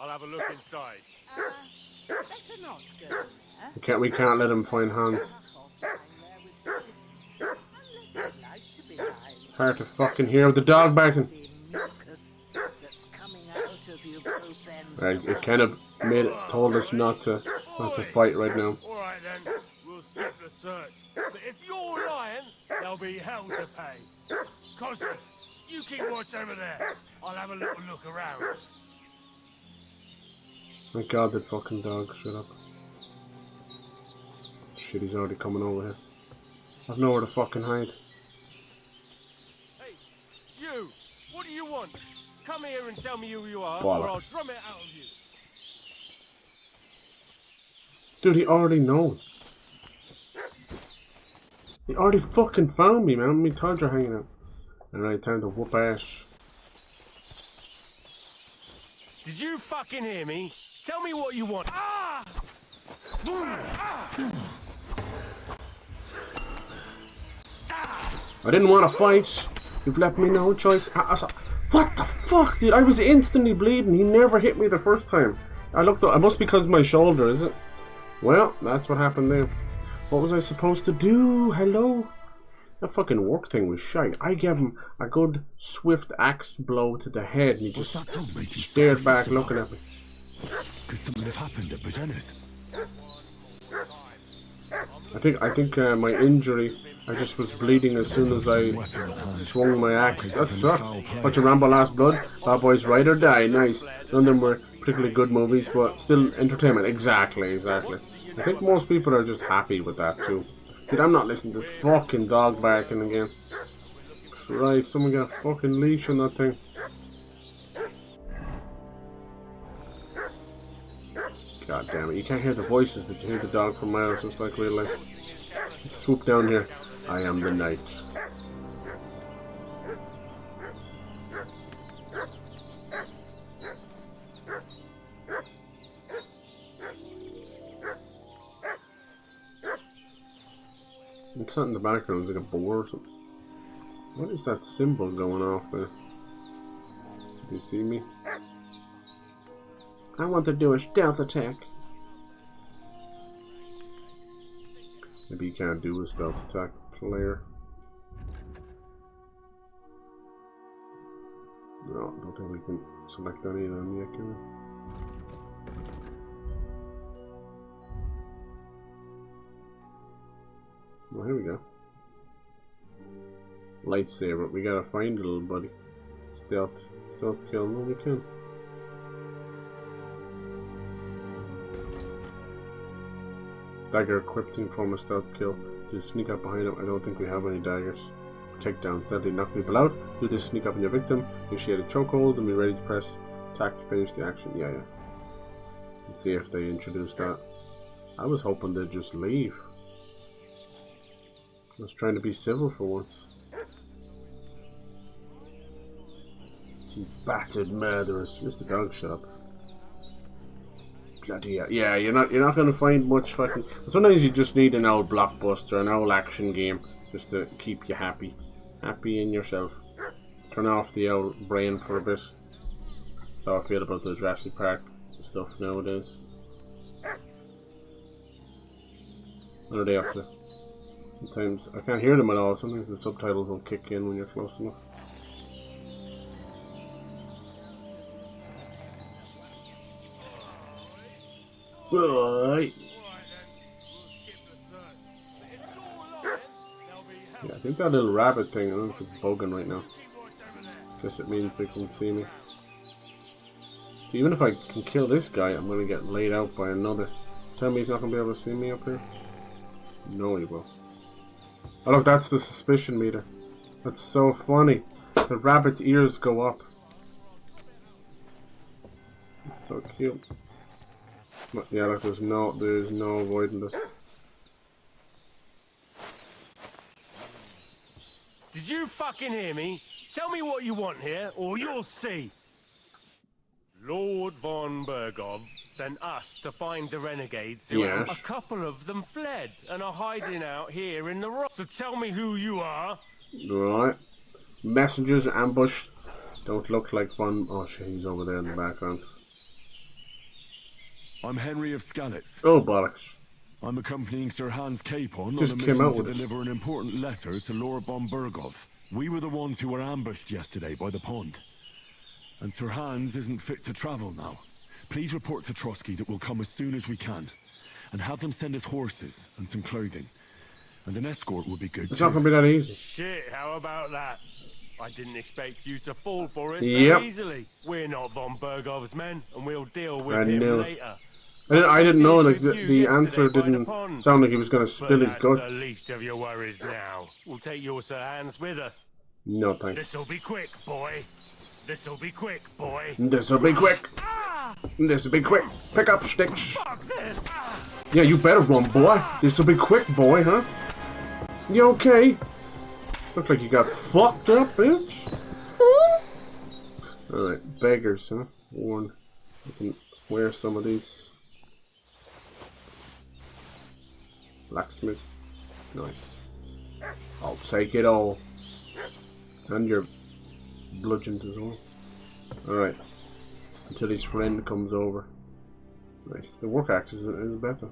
I'll have a look inside.
Better not go there.
We can't let him find Hans. It's hard to fucking hear with the dog barking. Right, it kind of told us not to fight right now.
Alright then, we'll skip the search. But if you're lying, there'll be hell to pay. Cosmo, you keep watch over there. I'll have a little look around.
Thank God that fucking dog shut up. Shit, he's already coming over here. I've nowhere to fucking hide.
Hey, you! What do you want? Come here and tell me who you are,
Bollocks.
or I'll drum it out of you.
Dude, he already knows. He already fucking found me, man. Me tods are hanging out. Alright, time to whoop ass.
Did you fucking hear me? Tell me what you want. Ah!
I didn't want to fight. You've left me no choice. What the fuck, dude? I was instantly bleeding. He never hit me the first time. I looked up. It must be because of my shoulder, is it? Well, that's what happened there. What was I supposed to do? Hello? That fucking work thing was shite. I gave him a good swift axe blow to the head and he just stared back looking at me.
Could something have happened at Bajanas?
I think my injury, I just was bleeding as soon as I swung my axe. That sucks. Watch a Rambo Last Blood, Bad Boys Ride or Die, nice. None of them were particularly good movies, but still entertainment. Exactly. I think most people are just happy with that too. Dude, I'm not listening to this fucking dog barking again. Right, someone get a fucking leash on that thing. God damn it, you can't hear the voices, but you hear the dog from miles, just like real life. Let's swoop down here. I am the knight. It's not in the background, it's like a boar or something. What is that symbol going off there? Do you see me? I want to do a stealth attack. Maybe you can't do a stealth attack, player. No, I don't think we can select any of them yet, can we? Well, here we go. Lifesaver. We gotta find a little buddy. Stealth kill. No, we can. Dagger equipped in form of stealth kill. Do sneak up behind him. I don't think we have any daggers. Take down. Deadly knock people out. Do this sneak up on your victim. Initiate a chokehold and be ready to press attack to finish the action. Yeah. Let's see if they introduce that. I was hoping they'd just leave. I was trying to be civil for once. You battered murderers. Where's the dog? Shut up. Bloody hell. Yeah, you're not gonna find much fucking. Sometimes you just need an old blockbuster, an old action game, just to keep you happy in yourself. Turn off the old brain for a bit. That's how I feel about the Jurassic Park stuff nowadays. What are they up to? Sometimes I can't hear them at all. Sometimes the subtitles will kick in when you're close enough. Right. Yeah, I think that little rabbit thing is bugging right now. Guess it means they can see me. So even if I can kill this guy, I'm gonna get laid out by another. Tell me he's not gonna be able to see me up here? No, he will. Oh look, that's the suspicion meter. That's so funny. The rabbit's ears go up. It's so cute. But yeah, look, there's no avoiding this.
Did you fucking hear me? Tell me what you want here, or you'll see. Lord von Bergov sent us to find the renegades who
Yes.
A couple of them fled and are hiding out here in the rock. So tell me who you are.
Right. Messengers ambushed. Don't look like fun. Oh shit, he's over there in the background.
I'm Henry of SKALITZ.
Oh, bollocks.
I'm accompanying Sir Hans Capon
Just
on a
came
mission
out
to
with it.
deliver an important letter to Lord von Burgov. We were the ones who were ambushed yesterday by the pond. And Sir Hans isn't fit to travel now. Please report to Trotsky that we'll come as soon as we can. And have them send us horses and some clothing. And an escort would be good
It's
too.
not gonna be that easy.
Shit, how about that? I didn't expect you to fall for it so
Yep.
easily. We're not von Burgov's men, and we'll deal with
I
him
knew.
later.
I didn't know, like,
With
the
you
answer
yesterday by the
didn't
pond.
sound like he was gonna spill
But
his guts.
that's the least of your worries now. We'll take your Sir Hans with us.
No thanks.
This'll be quick, boy. This'll be quick, boy.
This'll be quick. This'll be quick. Pick up sticks.
Fuck this!
Yeah, you better run, boy. This'll be quick, boy, huh? You okay? Look like you got fucked up, bitch. Alright, beggars, huh? One. I can wear some of these. Blacksmith. Nice. I'll take it all. And your bludgeons as well. Alright. Until his friend comes over. Nice. The work axe is better.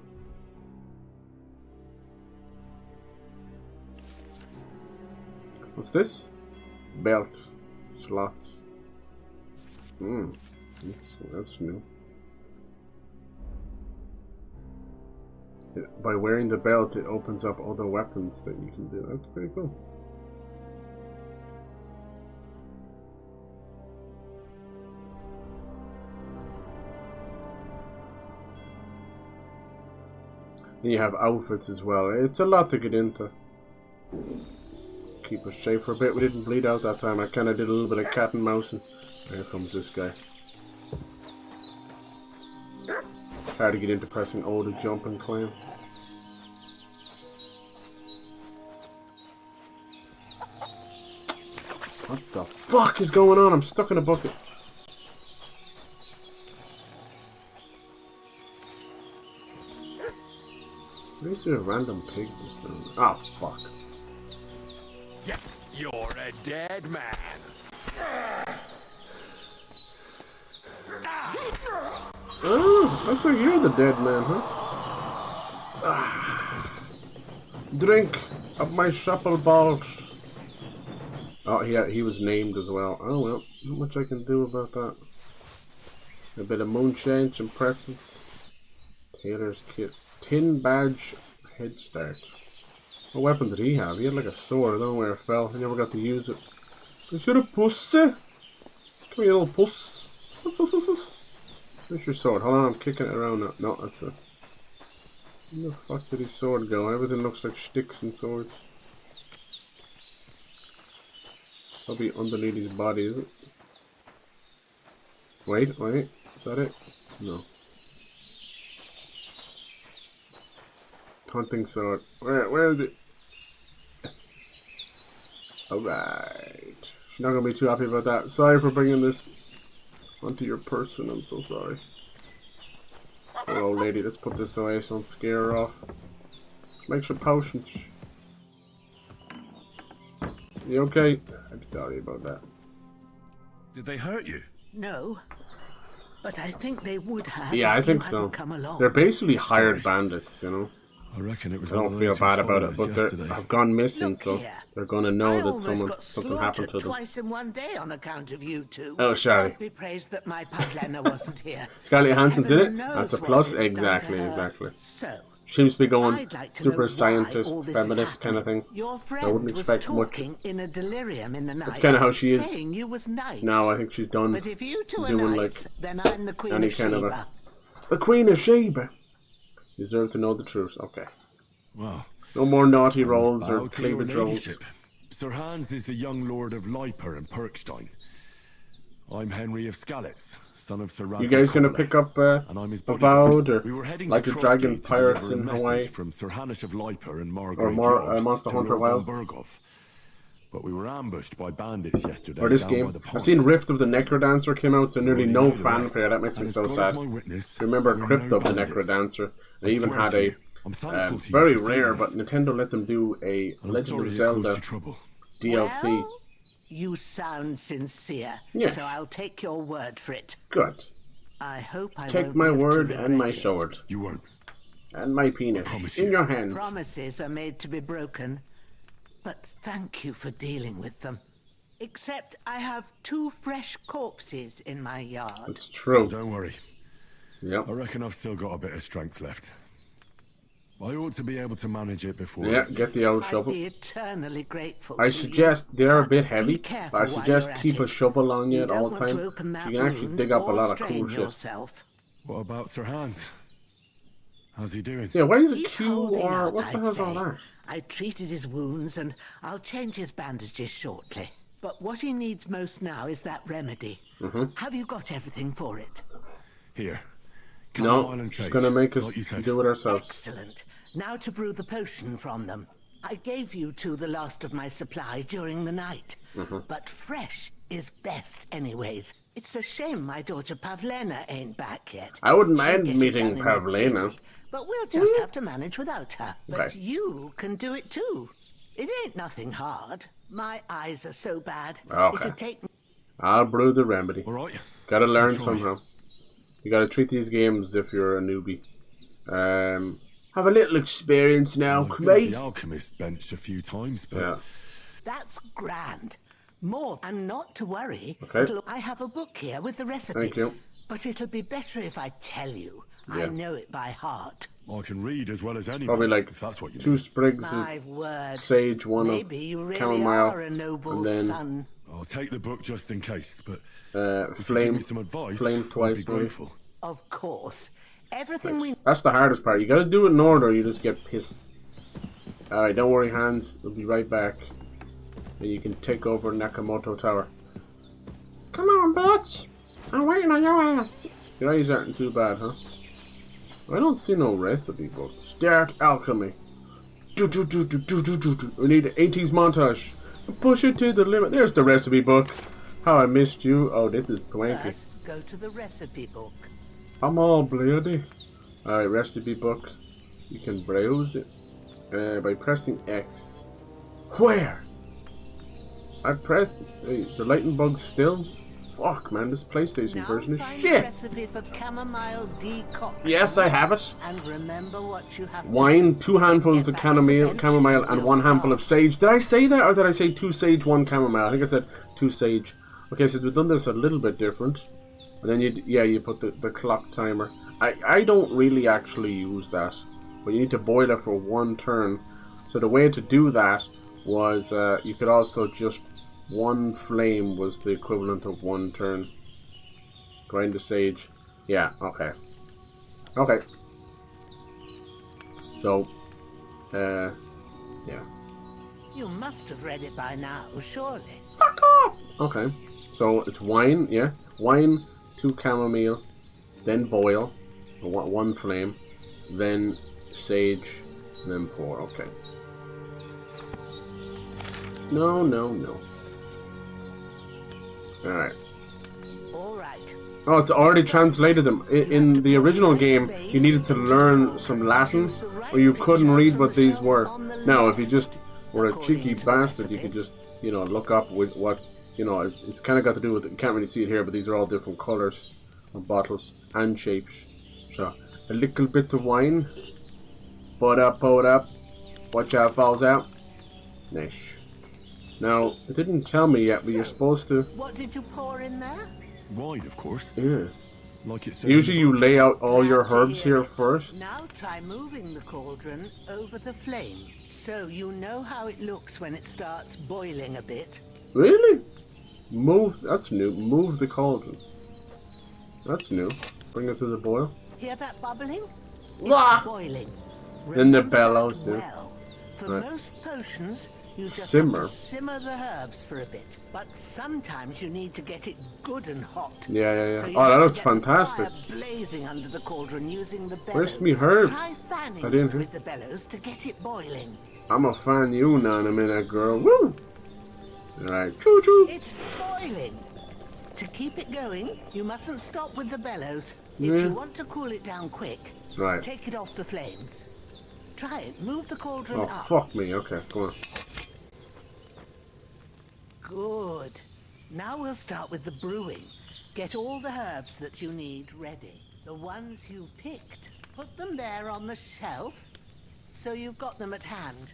What's this? Belt. Slots. That's new. By wearing the belt, it opens up other weapons that you can do. That's pretty cool. Then you have outfits as well. It's a lot to get into. Keep us safe for a bit. We didn't bleed out that time. I kind of did a little bit of cat and mouse. And here comes this guy. Hard to get into pressing O to jump and climb. What the fuck is going on? I'm stuck in a bucket. This is a random pig. Ah, fuck.
Yeah, you're a dead man.
Oh, looks like you're the dead man, huh? Drink of my supple balls. Oh, he was named as well. Oh well, not much I can do about that. A bit of moonshine, some pretzels. Tailor's kit. Tin badge head start. What weapon did he have? He had like a sword. I don't know where it fell. He never got to use it. Is it a pussy? Come here, you little puss. Where's your sword? Hold on, I'm kicking it around now. No, that's it. Where the fuck did his sword go? Everything looks like sticks and swords. Probably underneath his body, is it? Wait. Is that it? No. Hunting sword. Where is it? Yes. Alright. She's not gonna be too happy about that. Sorry for bringing this onto your person. I'm so sorry. Poor old lady. Let's put this away so don't scare her off. Make some potions. You okay? I'm sorry about that.
Did they hurt you?
No. But I think they would have.
Yeah, I
if
think
you
so.
hadn't come along.
They're basically hired bandits, you know.
I reckon it was.
I don't feel bad about it, but they have gone missing, so they're gonna know that something happened to them.
Twice in one day on account of you two.
Oh, sorry.
God be praised that my Padlena wasn't here.
Scarlett Johansson's in it.
Heaven knows
That's a
what
plus.
we've done to
Exactly.
her. So,
Seems to be going
I'd like to
super
know why
scientist,
all this is
feminist kind of thing.
Your
I
friend
wouldn't
was
expect much.
talking in a delirium in the night.
That's kind of how she is.
saying you was knights.
No, I think she's done
But if you two are
doing
knights,
like
then I'm the Queen
any
of
kind of
Sheba.
the Queen of Sheba. Deserve to know the truth. Okay.
Well,
no more naughty rolls
bow
or
to your
cleavage rolls.
ladyship. Sir Hans is the young lord of Leiper and Perkstein. I'm Henry of SKALITZ, son of Sir
You guys gonna pick up Avowed or like the Dragon Pirates in Hawaii?
From Sir Hanish of Leiper and
Or more Monster Hunter Wilds?
But we were ambushed by bandits yesterday.
Or this
down by
game.
the
I've
pond.
seen Rift of the Necrodancer came out to nearly no fanfare. That makes me
And
so
as God
sad.
is my witness,
Remember
we're
Crypt
no
of the
bandits.
Necrodancer? They
I
even
swear
had
to
a
you, I'm thankful to you
very
for
rare,
saving
but
us.
Nintendo let them do a
I'm
Legend
sorry
of
it caused
Zelda
you trouble.
DLC.
Well, you sound sincere,
Yes.
so I'll take your word for it.
Good.
I hope I
Take
won't
my
live to
word and my
regret it.
sword.
You won't.
And my penis. In your hand.
Promises are made to be broken, but thank you for dealing with them. Except I have 2 fresh corpses in my yard.
It's true.
Oh, don't worry.
Yep.
I reckon I've still got a bit of strength left. I ought to be able to manage it before.
Yeah, get the old
I'd
shovel.
be eternally grateful
I
to
suggest
you,
they're a
but
bit heavy.
be careful
But I
while
suggest
you're at
keep a
it.
shovel on you
You
at all
don't
the
want to
time.
open that
You can actually
wound
dig up a
or
lot of
strain
cool shit.
yourself.
What about Sir Hans? How's he doing?
Yeah, why is it
He's
Q
holding
or
up,
what the
I'd
hell's all
say.
that?
I treated his wounds and I'll change his bandages shortly. But what he needs most now is that remedy. Have you got everything for it?
Here.
No, she's gonna make us
like you said.
do it ourselves.
Excellent. Now to brew the potion from them. I gave you 2 the last of my supply during the night. But fresh is best anyways. It's a shame my daughter Pavlena ain't back yet.
I wouldn't
She'll
mind
get it
meeting
done in a
Pavlena.
jiffy, but we'll just have to manage without her. But
Okay.
you can do it too. It ain't nothing hard. My eyes are so bad.
Okay.
It'd take
I'll brew the remedy.
Alright.
Gotta learn
I'll try.
somehow. You gotta treat these games if you're a newbie. Have a little experience now,
I've been at
mate.
the alchemist bench a few times, but
Yeah.
That's grand. More, and not to worry.
Okay.
I have a book here with the recipe.
Thank you.
But it'll be better if I tell you.
Yeah.
I know it by heart.
I can read as well as anyone.
Probably like
if that's what you
2
mean.
sprigs
My
of
word.
sage, 1
Maybe you
of
really
chamomile,
are a noble
and then
son.
I'll take the book just in case, but if you give
flame,
me some advice,
flame
I'd
twice.
be
maybe.
grateful.
Of course. Everything we...
That's the hardest part. You gotta do it in order, or you just get pissed. Alright, don't worry, Hans. We'll be right back. And you can take over Nakamoto Tower. Come on, bitch! I'm waiting on your ass. Your eyes aren't too bad, huh? I don't see no recipe book. Start alchemy. We need an 80s montage. Push it to the limit. There's the recipe book. How I missed you. Oh, this is swanky.
First, go to the recipe book.
I'm all bloody. Alright, recipe book. You can browse it by pressing X. Where? I pressed. Hey, the lightning bug still? Fuck, man, this PlayStation
Now
version is
find
shit.
the recipe for chamomile decoction.
Yes, I have it.
And remember what you have
Wine,
to
2 handfuls of chamomile, and 1 handful of sage. Did I say that, or did I say 2 sage, 1 chamomile? I think I said 2 sage. Okay, so we've done this a little bit different. And then you put the clock timer. I don't really actually use that, but you need to boil it for 1 turn. So the way to do that was you could also just 1 flame was the equivalent of 1 turn. Grind the sage. Yeah. Okay. Okay. So, yeah.
You must have read it by now, surely.
Fuck off! Okay. So it's wine, yeah. Wine, 2 chamomile, then boil, 1 flame, then sage, then pour. Okay. No. Alright.
Alright.
Oh, it's already translated them. In the original game, you needed to learn some Latin, or you couldn't read what these were. Now, if you just were a cheeky bastard, you could just, look up with what, it's kind of got to do with, you can't really see it here, but these are all different colours of bottles and shapes. So, a little bit of wine. Pour it up. Watch how it falls out. Nice. Now, it didn't tell me yet, but you're supposed to...
What did you pour in there?
Wine, of course.
Yeah.
Like it says.
Usually you lay out all your herbs here first.
Now try moving the cauldron over the flame, so you know how it looks when it starts boiling a bit.
Really? That's new. Move the cauldron. That's new. Bring it to the boil.
Hear that bubbling?
Wah!
It's boiling.
Then the bellows, yeah.
Well, for
Right.
most potions, you just
Simmer.
have to simmer the herbs for a bit. But sometimes you need to get it good and hot.
Yeah.
So you
Oh,
have
that
to
looks
get the
fantastic.
fire blazing under the cauldron using the bellows.
Where's me herbs?
Try fanning
I didn't
it
hear.
with the bellows to get it boiling.
I'm a fan you now in a minute, girl. Woo! Alright, choo choo.
It's boiling. To keep it going, you mustn't stop with the bellows.
Yeah.
If you want to cool it down quick,
Right.
take it off the flames. Try it. Move the cauldron
Oh,
up.
fuck me. Okay, go on.
Good. Now we'll start with the brewing. Get all the herbs that you need ready. The ones you picked, put them there on the shelf, so you've got them at hand.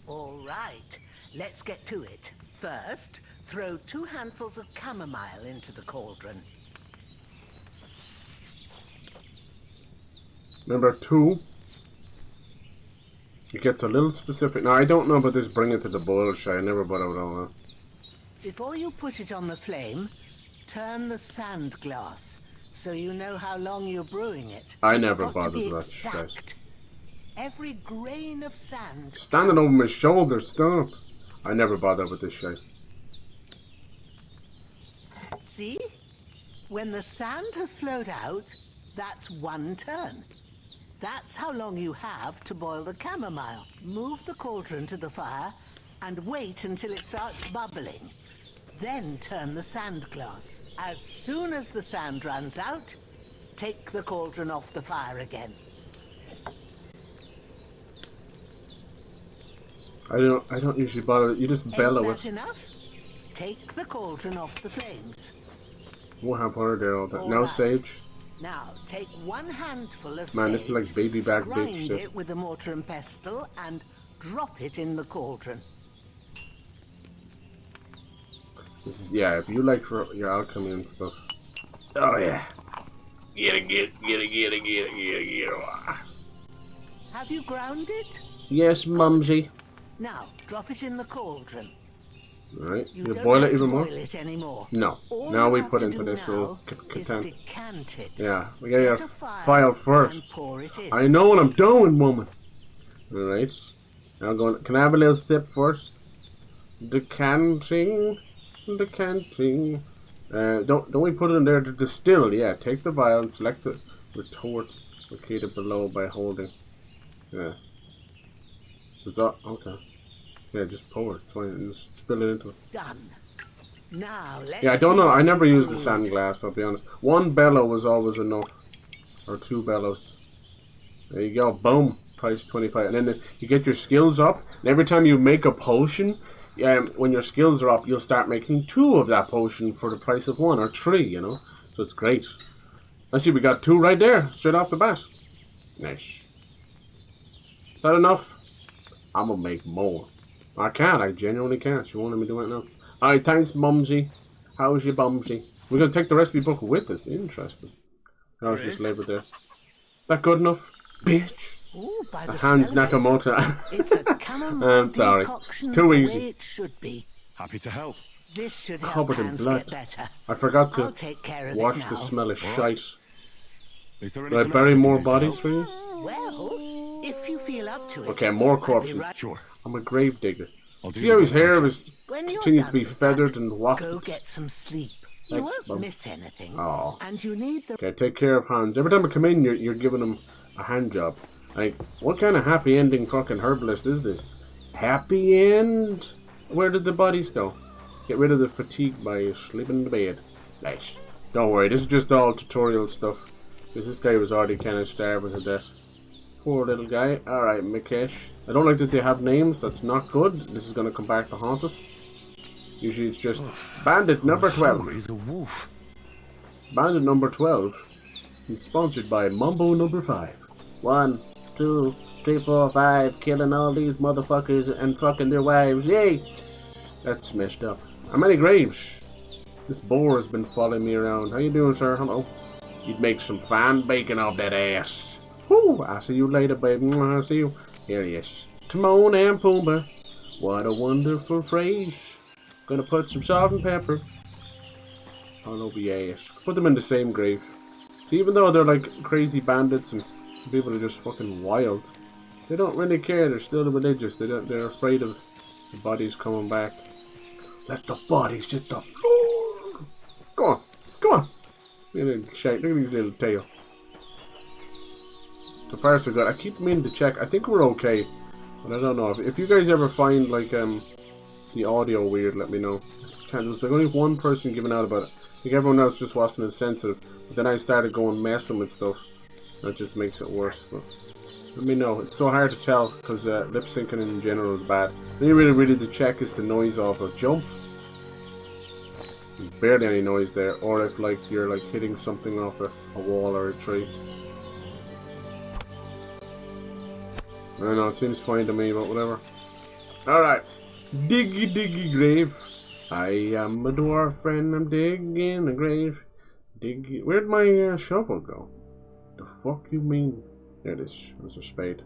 All right, let's get to it. First, throw 2 handfuls of chamomile into the cauldron.
Number 2. It gets a little specific. Now, I don't know about this bring it to the boil shy. I never bothered with all that.
Before you put it on the flame, turn the sand glass, so you know how long you're brewing it.
I never bothered with that shit.
Every grain of sand.
Standing over my shoulder, stop. I never bothered with this shit.
See? When the sand has flowed out, that's 1 turn. That's how long you have to boil the chamomile. Move the cauldron to the fire and wait until it starts bubbling. Then turn the sand glass. As soon as the sand runs out, take the cauldron off the fire again.
I don't usually bother. You just bellow
Ain't that
it.
enough? Take the cauldron off the flames.
Won't have her there all that.
All
Now
right.
sage.
Now take 1 handful of
Man,
sage,
this is like baby back bitch
grind
shit.
it with a mortar and pestle, and drop it in the cauldron.
This is, yeah, if you like for your alchemy and stuff. Oh yeah. Get it.
Have you ground it?
Yes, mumsy.
Now drop it in the cauldron.
Right.
You
You
don't
boil
have
it even
to
more?
boil it anymore.
No.
All
Now
you
we
have
put
to
into
do
this little
now is
content.
decant it.
Yeah, we got your
Get a
file first.
and pour it in.
I know what I'm doing, woman. Alright. Now I'm going. Can I have a little sip first? Decanting. Don't we put it in there to distill? Yeah, take the vial and select the retort located below by holding. Yeah. Is that okay? Yeah, just pour it. It's fine. And just spill it into it.
Done. Now let's
Yeah, I don't
see
know.
what
I never
you
used the
brewed.
sand glass, I'll be honest. 1 bellow was always enough. Or 2 bellows. There you go. Boom. Price 25. And then you get your skills up. And every time you make a potion, when your skills are up, you'll start making 2 of that potion for the price of 1 or 3, you know. So it's great. Let's see, we got 2 right there, straight off the bat. Nice. Is that enough? I'm gonna make more. I can't. I genuinely can't. She won't let me do anything else. Alright, thanks, Mumsy. How's your bumsy? We're gonna take the recipe book with us. Interesting. I was just labeled there. That good enough? Bitch.
Ooh, by the
Hans
smell of it,
Nakamoto.
It's a chamomile
I'm sorry.
decoction
It's too
the
easy.
way it should be.
Happy to help.
This should help
Covered in
Hans
blood.
get better.
I forgot
I'll
to
take care of
wash
it now.
the smell of
Alright.
shite.
Is there
Do I
anything
bury
else
more
you can do to
bodies
help?
for you?
Well, if you feel up to it.
Okay, more
I'll be
corpses.
right-
Sure.
I'm a grave digger.
I'll do
See how
the
his
best I
hair
can.
was
When you're
continued to
done
be
with
feathered
that,
and
Go
wafted.
get some sleep. You
Thanks,
won't
Mum.
miss anything.
Aw.
And you need the
Okay, take care of Hans. Every time I come in, you're giving him a hand job. Like, what kind of happy ending fucking herbalist is this? Happy end? Where did the bodies go? Get rid of the fatigue by sleeping in the bed. Nice. Don't worry, this is just all tutorial stuff. Because this guy was already kind of starving to death. Poor little guy. Alright, Mikesh. I don't like that they have names. That's not good. This is going to come back to haunt us. Usually it's just Bandit number 12.
Hungry as a wolf.
Bandit number 12 is sponsored by Mumbo number 5. 1, 2, 3, 4, 5, killing all these motherfuckers and fucking their wives. Yay! That's messed up. How many graves? This boar has been following me around. How you doing, sir? Hello. You'd make some fine bacon off that ass. Whoo! I see you later, baby. I see you. Here he is. Timon and Pumbaa. What a wonderful phrase. Gonna put some salt and pepper all over your ass. Put them in the same grave. See, even though they're like crazy bandits and people are just fucking wild, they don't really care. They're still religious. They're afraid of the bodies coming back. Let the bodies hit the floor. Go on. Go on. Look at his little tail. So far so good. I keep meaning to check. I think we're okay. But I don't know. If you guys ever find like the audio weird, let me know. There's like only one person giving out about it. I think everyone else just wasn't as sensitive. But then I started going messing with stuff. That just makes it worse. But let me know. It's so hard to tell because lip syncing in general is bad. Then you really to check is the noise of a jump. There's barely any noise there, or if like you're like hitting something off a wall or a tree. I don't know, it seems fine to me, but whatever. Alright. Diggy diggy grave. I am a dwarf and I'm digging a grave. Diggy. Where'd my shovel go? The fuck you mean? There it is. There's a spade.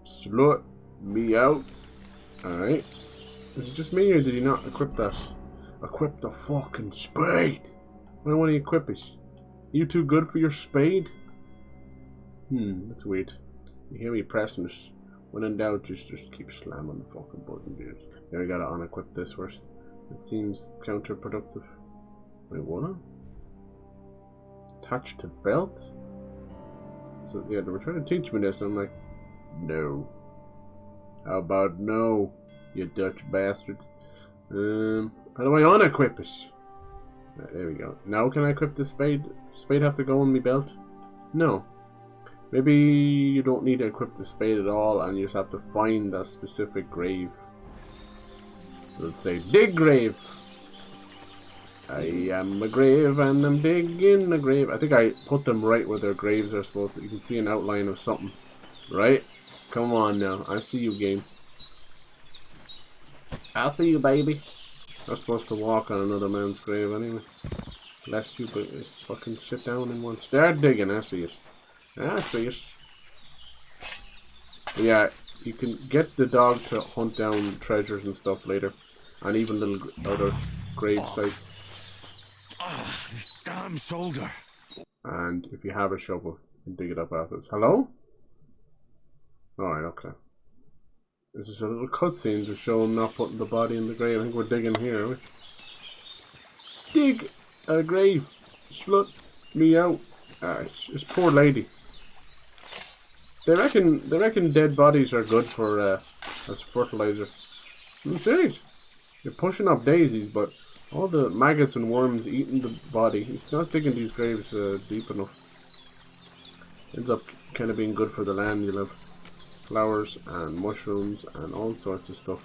Slut me out. Alright. Is it just me or did he not equip that? Equip the fucking spade! Why won't he equip it? You too good for your spade? That's weird. You hear me pressing it. When in doubt, just keep slamming the fucking button, dude. There, we gotta unequip this first. It seems counterproductive. Wait, what? Attached to belt? So, yeah, they were trying to teach me this, and I'm like, no. How about no, you Dutch bastard? How do I unequip it? Right, there we go. Now can I equip the spade? Spade have to go on my belt? No. Maybe you don't need to equip the spade at all and you just have to find that specific grave. So let's say dig grave. I am a grave and I'm digging a grave. I think I put them right where their graves are supposed to. You can see an outline of something. Right? Come on now. I see you, game. I see you, baby. I'm supposed to walk on another man's grave anyway. Lest you fucking sit down in one. Start digging. I see it. I see it. But yeah, you can get the dog to hunt down treasures and stuff later. And even little other grave sites.
This damn shoulder.
And if you have a shovel, you can dig it up afterwards. Hello? Alright, okay. This is a little cutscene to show him not putting the body in the grave. I think we're digging here, are we? Dig a grave. Slut me out. It's poor lady. They reckon dead bodies are good for as fertilizer. I'm serious. You're pushing up daisies, but all the maggots and worms eating the body. He's not digging these graves deep enough. Ends up kind of being good for the land. You'll have flowers and mushrooms and all sorts of stuff.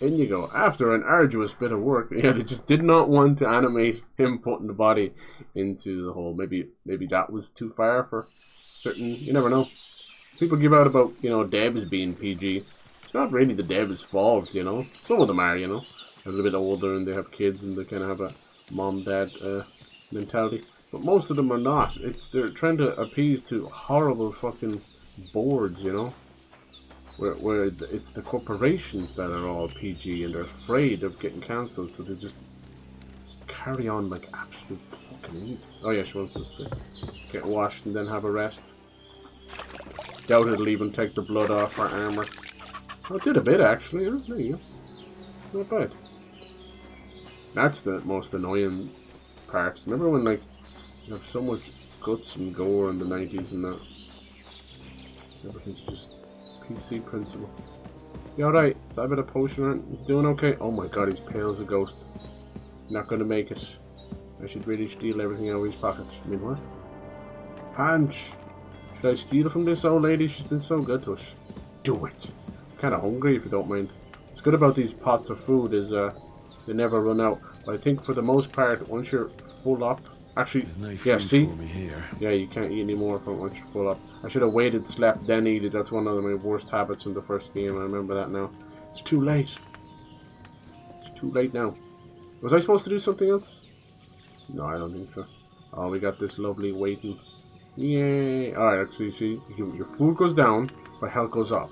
In you go. After an arduous bit of work, yeah, they just did not want to animate him putting the body into the hole. Maybe that was too far for certain. You never know. People give out about, you know, devs being PG. It's not really the devs' fault, you know. Some of them are, you know, a little bit older and they have kids and they kind of have a mom-dad mentality. But most of them are not. They're trying to appease to horrible fucking boards, you know. Where it's the corporations that are all PG and they're afraid of getting cancelled, so they just carry on like absolute fucking idiots. Oh yeah, she wants us to get washed and then have a rest. Doubt it'll even take the blood off her armour. Oh, it did a bit actually, huh? There you go. Not bad. That's the most annoying part. Remember when like you have so much guts and gore in the 90s and that? Everything's just PC principle. You alright? That bit of potion on? He's doing okay? Oh my god, he's pale as a ghost. Not gonna make it. I should really steal everything out of his pockets. I mean, what? Punch! Should I steal from this old lady? She's been so good to us. Do it! I'm kinda hungry if you don't mind. What's good about these pots of food is they never run out. But I think for the most part, once you're full up, actually, yeah, see? Yeah, you can't eat anymore from once you're full up. I should have waited, slept, then eat it. That's one of my worst habits from the first game. I remember that now. It's too late. It's too late now. Was I supposed to do something else? No, I don't think so. Oh, we got this lovely waiting. Yay! Alright, so you see, your food goes down, but health goes up.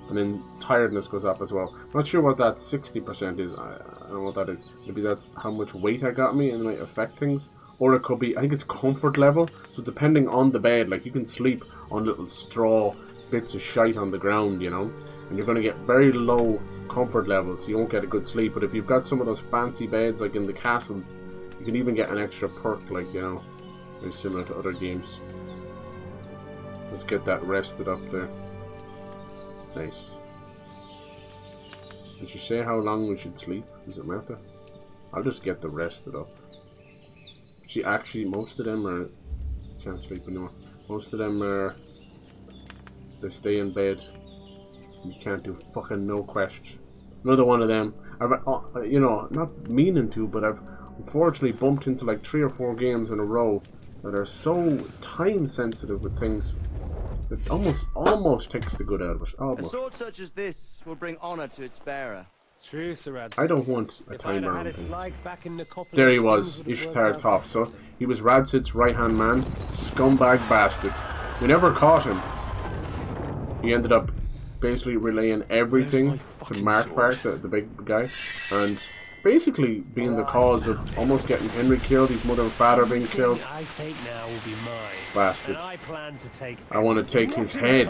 And then tiredness goes up as well. Not sure what that 60% is. I don't know what that is. Maybe that's how much weight I got me and it might affect things. Or it could be, I think it's comfort level. So depending on the bed, like you can sleep on little straw bits of shite on the ground, you know. And you're going to get very low comfort levels, so you won't get a good sleep. But if you've got some of those fancy beds, like in the castles, you can even get an extra perk, like, you know, very similar to other games. Let's get that rested up there. Nice. Does she say how long we should sleep? Does it matter? I'll just get the rested up. She actually, most of them are, can't sleep anymore. Most of them are, they stay in bed. You can't do fucking no question. Another one of them. I've you know, not meaning to, but I've unfortunately bumped into like 3 or 4 games in a row that are so time sensitive with things that almost takes the good out of it.
A
Almost.
sword such as this will bring honor to its bearer.
True, Sir Radzig.
I don't want a
If I'd
timer
had
on
it
things.
flagged back in the couple
There
of
he was,
stings would have
Ishtar
worked out.
Top. So he was Radzig's right-hand man, scumbag bastard. We never caught him. He ended up basically relaying everything to Markvark, the big guy, and basically being the cause of almost getting Henry killed, his mother and father being killed.
I take now will be mine.
Bastard.
And I plan to take.
I want to take his head.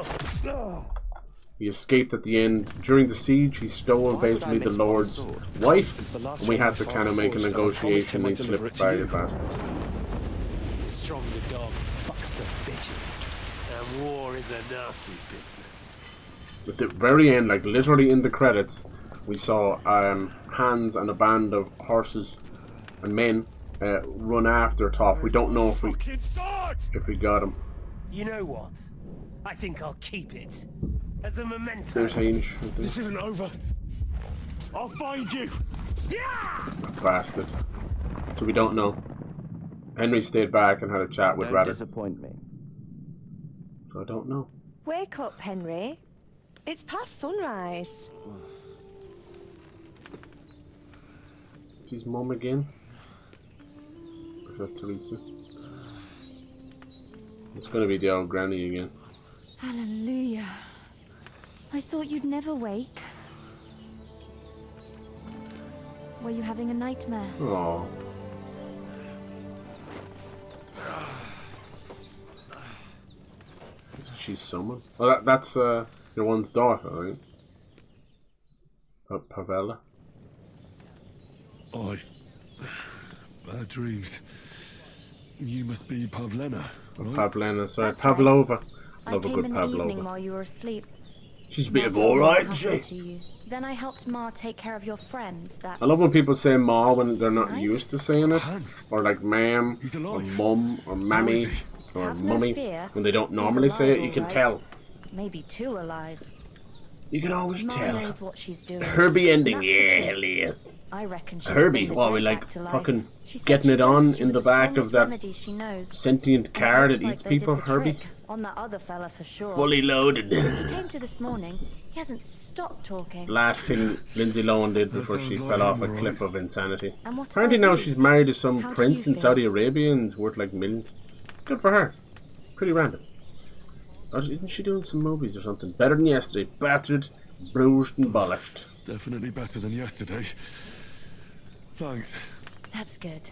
He escaped at the end. During the siege, he stole basically the Lord's wife, and we had to kind of make a negotiation, and he slipped by the bastard.
Stronger dog fucks the bitches, and war is a nasty business.
At the very end, like literally in the credits, we saw Hans and a band of horses and men run after Toph. We don't know if we got him.
You know what? I think I'll keep it as a memento.
There's Hamish.
This isn't over. I'll find you.
Bastard. So we don't know. Henry stayed back and had a chat with
Don't
Raditz.
disappoint me.
So I don't know.
Wake up, Henry. It's past sunrise.
Is his mum again? Or is that Teresa? It's gonna be the old granny again.
Hallelujah. I thought you'd never wake. Were you having a nightmare?
Oh. Isn't she someone? Well, that's your one's daughter, right? Pavella.
I bad dreams. You must be Pavlena, right?
Pavlena, sorry,
That's
Pavlova.
I
Love a
came
good
in the evening
Pavlova.
while you were asleep.
She's a bit of
Ma told me
alright,
what
isn't
happened
she?
to you. Then I helped Ma take care of your friend. That
I love when people say ma when they're not
Right?
used to saying it. Or like ma'am, or mum, or mammy, or
Have no
mummy.
fear.
When they don't
He's
normally say it,
alive,
you can
all right.
tell.
Maybe two alive.
You can always
Ma
tell.
knows what she's doing.
Herbie ending,
And that's the
yeah,
truth.
hell yeah.
I reckon she
Herbie,
bring the
what,
dead
we like
back to life.
fucking
She said
getting
she
it on
dosed you
in
with
the back
strongest
of that
remedies she knows.
sentient
And
car
it
that
looks
eats
like they
people,
did the
Herbie?
trick on that other fella for sure.
Fully loaded.
Since he came to this morning, he hasn't stopped talking.
Last thing Lindsay Lohan did before she
sounds
fell
like
off
him,
a
alright.
cliff of insanity.
And what
Apparently
about
now
you?
she's married to some
How do
prince
you
in
feel?
Saudi Arabia and is worth like millions. Good for her. Pretty random. Or isn't she doing some movies or something? Better than yesterday. Battered, bruised and bollocked.
Definitely better than yesterday. Thanks.
That's good.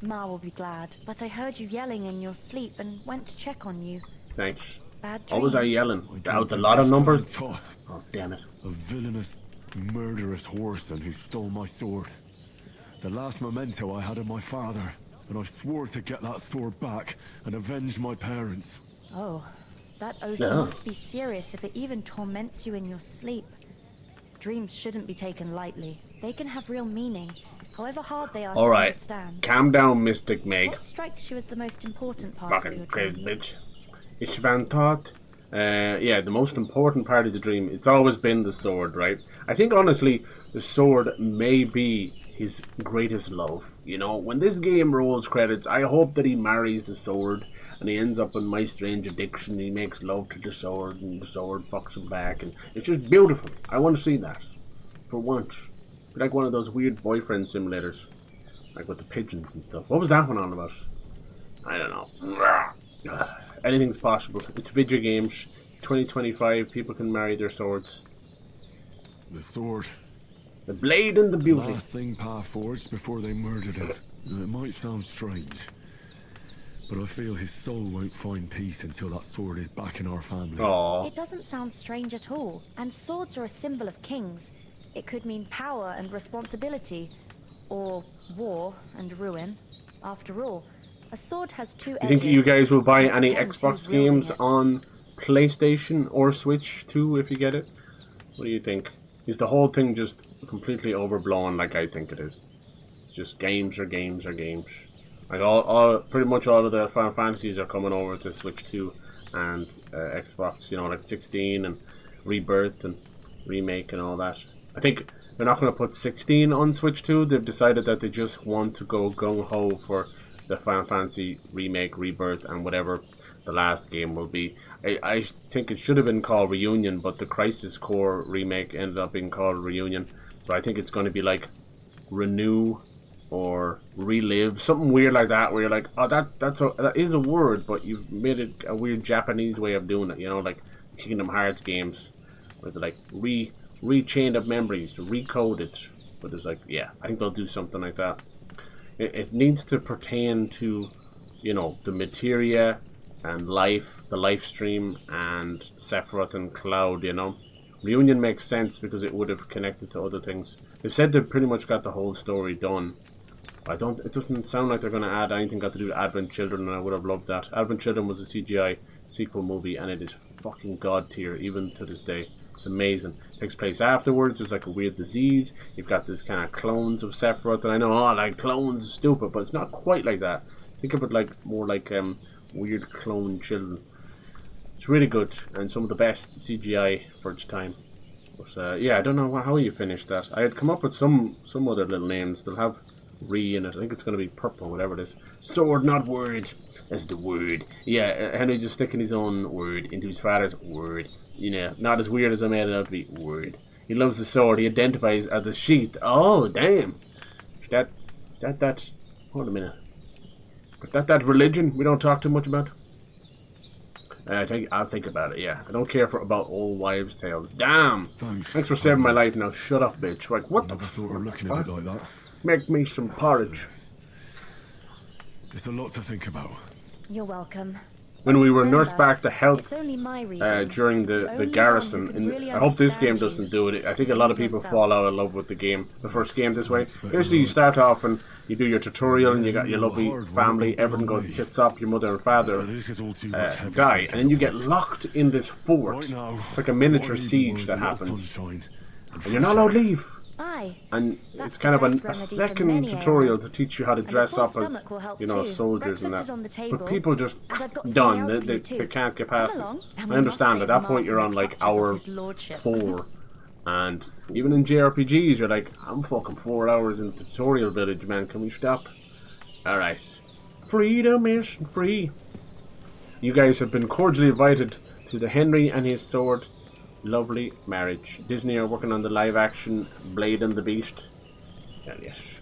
Ma will be glad, but I heard you yelling in your sleep and went to check on you.
Thanks.
Bad
What was I
dreams.
yelling? Out a lot of numbers?
Toth,
Oh, damn it.
a villainous, murderous whoreson who stole my sword. The last memento I had of my father, and I swore to get that sword back and avenge my parents.
Oh, that oath
No.
must be serious if it even torments you in your sleep. Dreams shouldn't be taken lightly. They can have real meaning, however hard they are to
Alright.
understand.
Calm down, Mystic Meg.
What strikes you as the most important part of
Fucking
your
crazy
dream?
bitch. Ishvan thought. Yeah, the most important part of the dream, it's always been the sword, right? I think honestly, the sword may be his greatest love. You know, when this game rolls credits, I hope that he marries the sword and he ends up in My Strange Addiction. He makes love to the sword and the sword fucks him back, and it's just beautiful. I want to see that for once. Like one of those weird boyfriend simulators, like with the pigeons and stuff. What was that one on about? I don't know. Anything's possible. It's video games. It's 2025. People can marry their swords.
The sword.
The blade and the beauty.
Last thing Pa forged before they murdered him. Now, it might sound strange, but I feel his soul won't find peace until that sword is back in our family.
Aww.
It doesn't sound strange at all. And swords are a symbol of kings. It could mean power and responsibility, or war and ruin. After all, a sword has two
You
edges.
think you guys will buy any
Depends
Xbox
who's wielding
games
it.
on PlayStation or Switch too if you get it? What do you think? Is the whole thing just completely overblown like I think it is? It's just games or games or games. Like pretty much all of the Final Fantasies are coming over to Switch 2 and Xbox, you know, like 16 and Rebirth and Remake and all that. I think they're not going to put 16 on Switch 2. They've decided that they just want to go gung-ho for the Final Fantasy Remake, Rebirth, and whatever the last game will be. I think it should have been called Reunion, but the Crisis Core remake ended up being called Reunion. So I think it's going to be like Renew or Relive, something weird like that, where you're like, oh, that is a word, but you've made it a weird Japanese way of doing it, you know, like Kingdom Hearts games, where they're like re-chained up memories, recoded. But it's like, yeah, I think they'll do something like that. It needs to pertain to, you know, the materia and life, the life stream, and Sephiroth and Cloud, you know. Reunion makes sense because it would have connected to other things. They've said they've pretty much got the whole story done. It doesn't sound like they're going to add anything got to do with Advent Children, and I would have loved that. Advent Children was a CGI sequel movie, and it is fucking god tier, even to this day. It's amazing. It takes place afterwards. There's like a weird disease. You've got this kind of clones of Sephiroth, and I know, oh, like clones is stupid, but it's not quite like that. Think of it like more like weird clone children. It's really good, and some of the best CGI for its time. But yeah, I don't know how you finished that. I had come up with some other little names. They'll have Re in it. I think it's going to be purple, whatever it is. Sword, not word. That's the word. Yeah, Henry just sticking his own word into his father's word. You know, not as weird as I made it out to be. Word. He loves the sword. He identifies as the sheath. Oh, damn. That. Hold a minute. Is that religion we don't talk too much about? I'll think about it, yeah. I don't care about old wives' tales. Damn! Thanks for saving my life. Now shut up, bitch. Like, what the fuck?
We're looking at it like that.
Make me some porridge.
It's a lot to think about.
You're welcome.
When we were nursed back to health
It's only my region.
during the garrison, I hope this game doesn't do it. I think a lot of people fall out of love with the game, the first game this way. Basically, you start off and you do your tutorial and you got your lovely family, everything goes tits up, your mother and father die, and then you get locked in this fort. It's like a miniature siege that happens. And you're not allowed to leave. And it's kind of a second tutorial to teach you how to dress up as, you know, soldiers and that. But people just done. They can't get past it. I understand. At that point, you're on like hour 4. And even in JRPGs, you're like, I'm fucking 4 hours in the tutorial village, man. Can we stop? Alright. Freedom is free. You guys have been cordially invited to the Henry and his sword lovely marriage. Disney are working on the live action Blade and the Beast. Hell yes.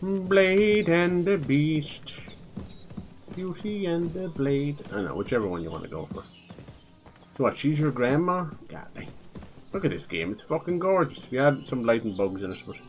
Blade and the Beast. Beauty and the Blade. I don't know, whichever one you want to go for. So what, she's your grandma? God dang. Look at this game, it's fucking gorgeous. We had some lighting bugs in it, but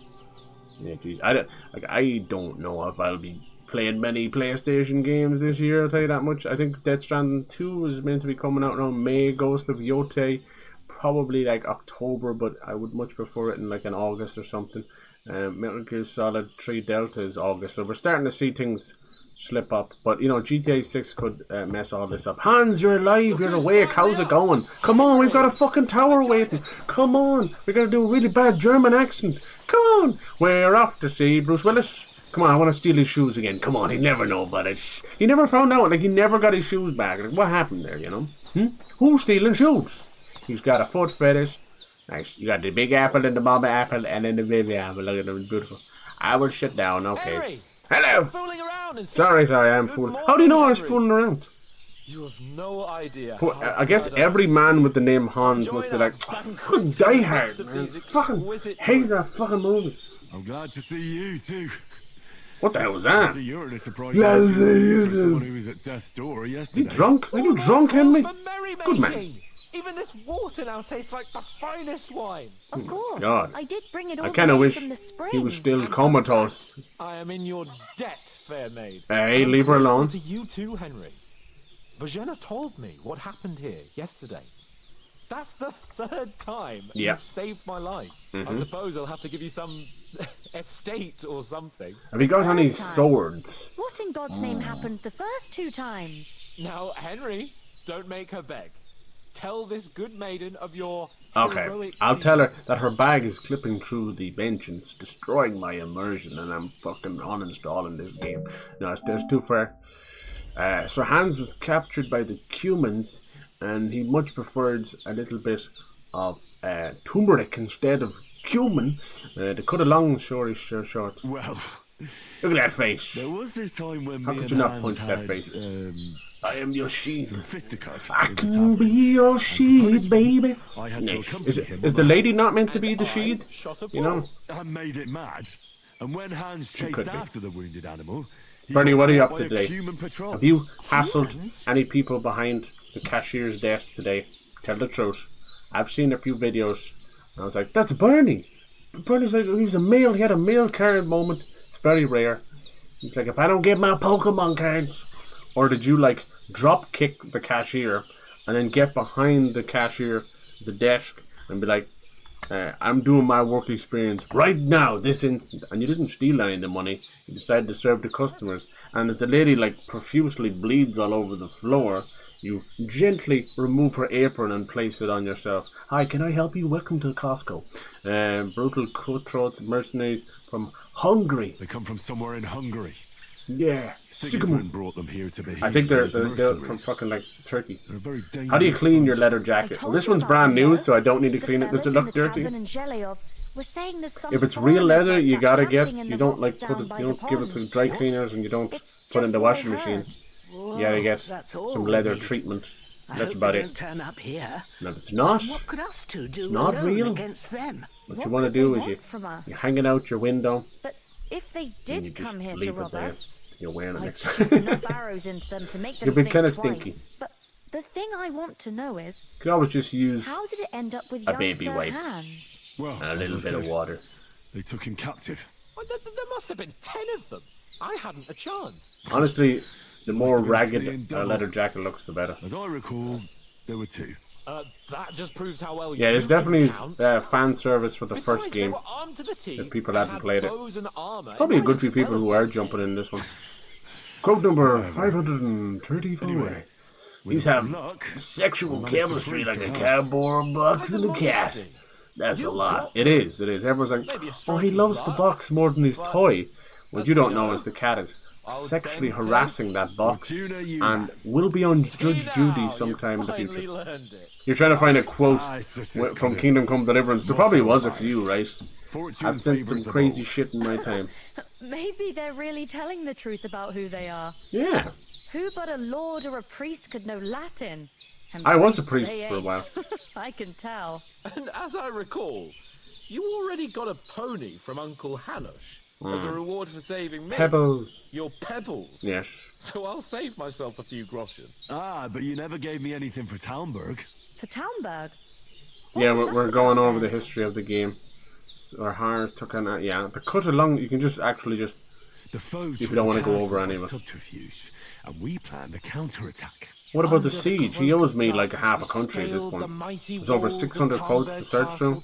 yeah, geez. I don't know if I'll be playing many PlayStation games this year, I'll tell you that much. I think Death Stranding 2 is meant to be coming out around May. Ghost of Yotei probably like October, but I would much prefer it in like an August or something. Metal Gear Solid 3 Delta is August, so we're starting to see things slip up. But you know, GTA 6 could mess all this up. Hans, you're alive, you're awake, how's it going? Come on, we've got a fucking tower waiting. Come on, we're gonna do a really bad German accent. Come on, we're off to see Bruce Willis. Come on, I want to steal his shoes again. Come on, he'd never know about it. He never found out. Like, he never got his shoes back. Like, what happened there, you know? Who's stealing shoes? He's got a foot fetish. Nice. You got the big apple and the mama apple and then the baby apple. Look at them, beautiful. I will sit down, okay.
Henry,
hello!
Fooling around and
sorry, I'm fooling. How do you know I was fooling around?
You have no idea.
I guess every man with the name Hans must be like, oh, fucking Die Hard, man. Fucking hate that fucking movie.
I'm glad to see you, too.
What the hell was that?
You're the surprise for someone who was at death's door yesterday.
Is he drunk? Are you drunk, Henry? Good man.
Even this water now tastes like the finest wine.
Of course.
God.
I did bring it all
I kind of wish
from the spring.
he was still comatose.
I am in your debt, fair maid.
Hey, leave her alone.
To you too, Henry. Bajena told me what happened here yesterday. That's the 3rd time you've saved my life. I suppose I'll have to give you some estate or something.
Have you got any swords?
What in God's name happened the first 2 times?
Now, Henry, don't make her beg. Tell this good maiden of your
okay, I'll tell her that her bag is clipping through the bench and it's destroying my immersion and I'm fucking uninstalling this game. No, it's too far. Sir Hans was captured by the Cumans and he much prefers a little bit of turmeric instead of cumin to cut a long story short.
Well,
look at that face.
There was this time when
how could you not punch that face? I am your sheep. I can be your sheep, baby. Is the lady not meant to be the sheep? You know?
I made it mad. And when Hans chased after the wounded animal,
Bernie, what are you up to today? Have you hassled any people behind the cashier's desk today? Tell the truth. I've seen a few videos. And I was like, that's Bernie. Bernie's like, he had a mail card moment. It's very rare. He's like, if I don't get my Pokemon cards. Or did you like drop kick the cashier and then get behind the cashier, the desk, and be like, I'm doing my work experience right now, this instant, and you didn't steal any of the money, you decided to serve the customers, and as the lady like profusely bleeds all over the floor, you gently remove her apron and place it on yourself. Hi, can I help you? Welcome to Costco. Brutal cutthroats, mercenaries from Hungary.
They come from somewhere in Hungary.
Yeah,
Sigismund brought them here to be.
I think they're from fucking like Turkey. How do you clean your leather jacket? Well, this one's brand new, so I don't need to clean it. Does it look dirty? If it's real leather, you gotta get. You don't like put it. You don't give it to dry cleaners, and you don't put it in the washing machine. You gotta get some leather treatment. That's about it. No, it's not. It's not real. What you want to do is you're hanging out your window.
But if they did come here to rob us,
you're wearing it next
shoot enough arrows into them to make them
You'd be
think
kind of
twice.
stinky.
But the thing I want to know is,
you could always just use
how did it end up with
a
young
baby
Sir
wipe
Hans?
Well,
and a little bit of water.
They took him captive.
Well, there must have been 10 of them. I hadn't a chance.
Honestly, the more ragged a leather jacket looks, the better.
As I recall, there were 2.
That just proves how well
yeah,
you
there's definitely
count.
Fan service for the first game. If people haven't played it. Probably a good few people who are jumping in this one. Quote number 534. Anyway, these have sexual chemistry like a cowboy, box, and a cat. That's a lot. It is. Everyone's like, oh, he loves the box more than his toy. What you don't know is the cat is sexually harassing that box and will be on Judge Judy sometime in the future. You're trying to find a quote from Kingdom Come Deliverance. There probably was a few, right? I've seen some crazy shit in my time.
Maybe they're really telling the truth about who they are.
Yeah.
Who but a lord or a priest could know Latin? And
I was a priest for a while.
I can tell.
And as I recall, you already got a pony from Uncle Hanush. As a reward for saving me.
Pebbles.
Your pebbles.
Yes.
So I'll save myself a few groschen.
But you never gave me anything for Talmberg.
For Talmberg?
Yeah, we're going over the history of the game. Our Harns took on that. Yeah, the cut along. You can just actually just.
The foe
if you don't want to go over anyway.
Subterfuge, and we planned a counterattack.
What about the siege? He owes me like half a country at this point. There's over 600 quotes to search through.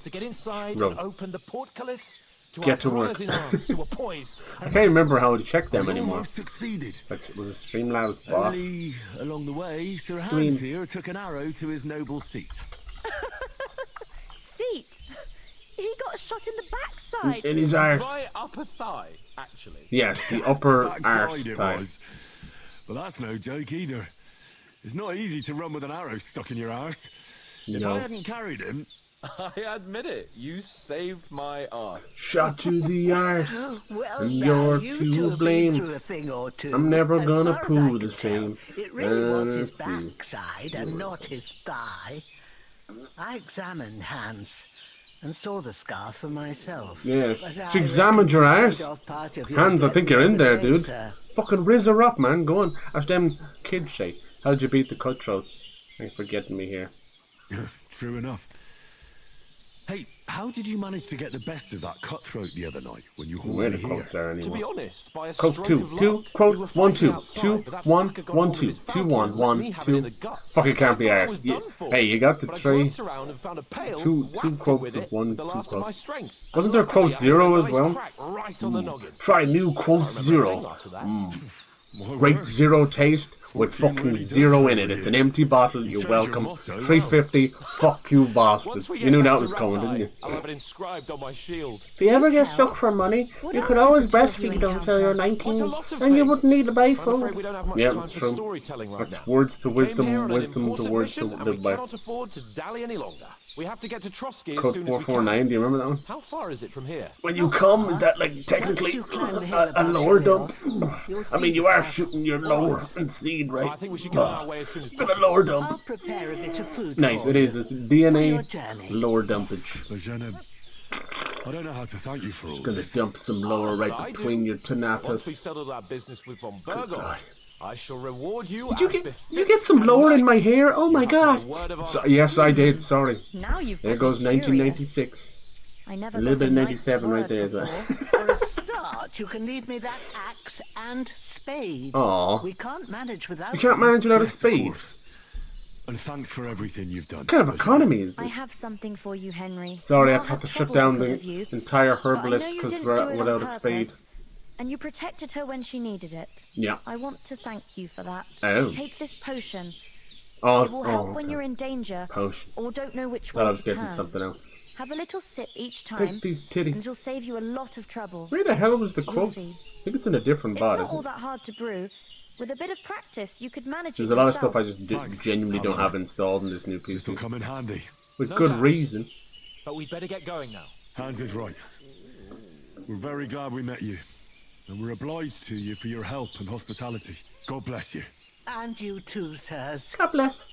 Get to work. I can't remember how to check them anymore.
Succeeded.
Like, was it Streamlabs boss?
Along the way, Sir Hans here took an arrow to his noble seat.
Seat? He got shot in the backside.
In his arse.
My upper thigh, actually.
Yes, the upper arse thigh.
Well, that's no joke either. It's not easy to run with an arrow stuck in your arse. If
No.
I hadn't carried him,
I admit it. You saved my arse.
Shot to the arse.
Well,
and
now,
you're
you
to
two have
blame.
been through a thing or two.
I'm never
As
gonna
far as I
poo
can
the same.
It really was his
Let's see.
backside and not his thigh. I examined Hans and saw the scar for myself.
Yes.
But
She
I
examined your
reckon
arse.
you paid off part of your
Hans, I
debt
think
the
you're in
other
there,
day,
dude.
sir.
Fucking riz her up, man. Go on. As them kids say. How'd you beat the cutthroats? Thanks for getting me here.
True enough. Hey, how did you manage to get the best of that cutthroat the other night when you hauled
Where
me
the
here?
quotes are anymore.
To be honest, by a
Quote
stroke
2,
of luck,
2,
we
quote
were
1,
fighting
2,
outside,
2,
but that
1,
fucker got
1,
hold of
2,
his
2,
falcon
1,
and
1,
let me have it in
2.
the guts.
Fucking can't be
I thought I
arsed.
was done for.
Hey, you got the
But I
3.
groped around and found a pail,
Two
whacked it
quotes
with
of
it,
1,
the
2
last of my
quotes.
strength.
Wasn't there
Luckily,
quote
I had
0
a
as
nice
well?
crack right on the noggin.
Try new quote
I remember a
0.
thing after that.
Great 0 taste with fucking zero in it. It's an empty bottle. You're welcome. 350. Fuck you, bastard. You knew that was coming, didn't you?
I'll have it inscribed on my shield.
If you ever get stuck for money, you could always breastfeed until you're 19, and you wouldn't need to buy food. Yeah, that's true. That's words to wisdom, wisdom to words to live by.
Cannot afford to dally any longer. We have to get to Trotsky as
Code
soon as we
449,
can.
do you remember that one?
How far is it from here?
When you come, is that like technically a lower dump? I mean, you are shooting your lower and seed, right?
I think we should get on our way as soon as
But
possible.
a lower dump.
I'll prepare a bit of food.
Nice, it is. It's DNA lower dumpage.
Bajana, I don't know how to thank you for all
Just gonna
this.
dump some lower right
I do.
between your
Once we
tonatas.
settle our business with von Burgov, I shall reward you.
Did you get some lower in my hair? Oh my god! So, yes, I did. Sorry.
Now you've
There
got
goes
me curious.
1996.
I never
A little
got
bit
a
of
knight's
97 right
word
there as well.
For a start, you can leave me that axe and spade.
Aw.
We can't manage without
You can't manage without a spade.
And thanks for everything you've done.
What kind of economy is
I
this?
have something for you, Henry.
Sorry,
I'll
I've had to
have
shut
trouble
down
because
the
of you,
entire
but I know
herbalist
you
because
didn't
we're
do it on
without a spade.
purpose, and you protected her when she needed it.
Yeah.
I want to thank you for that.
Oh.
Take this potion.
Oh,
It will help when
okay.
you're in danger
Potion.
or don't know which
Thought
way
I was
to
getting
turn.
something else.
Have a little sip each
Take
time,
these titties.
and it'll save you a lot of trouble.
Where the hell was the
You'll
quote?
see.
I think it's in a different
It's
bot.
not
isn't
all
it?
that hard to brew. With a bit of practice, you could manage
There's
it
a lot of
yourself.
stuff I just genuinely don't have installed in this new PC.
This'll come in handy.
With
No
good
doubt.
reason.
But we'd better get going now.
Hans is right. We're very glad we met you. And we're obliged to you for your help and hospitality. God bless you.
And you too, sirs.
God bless.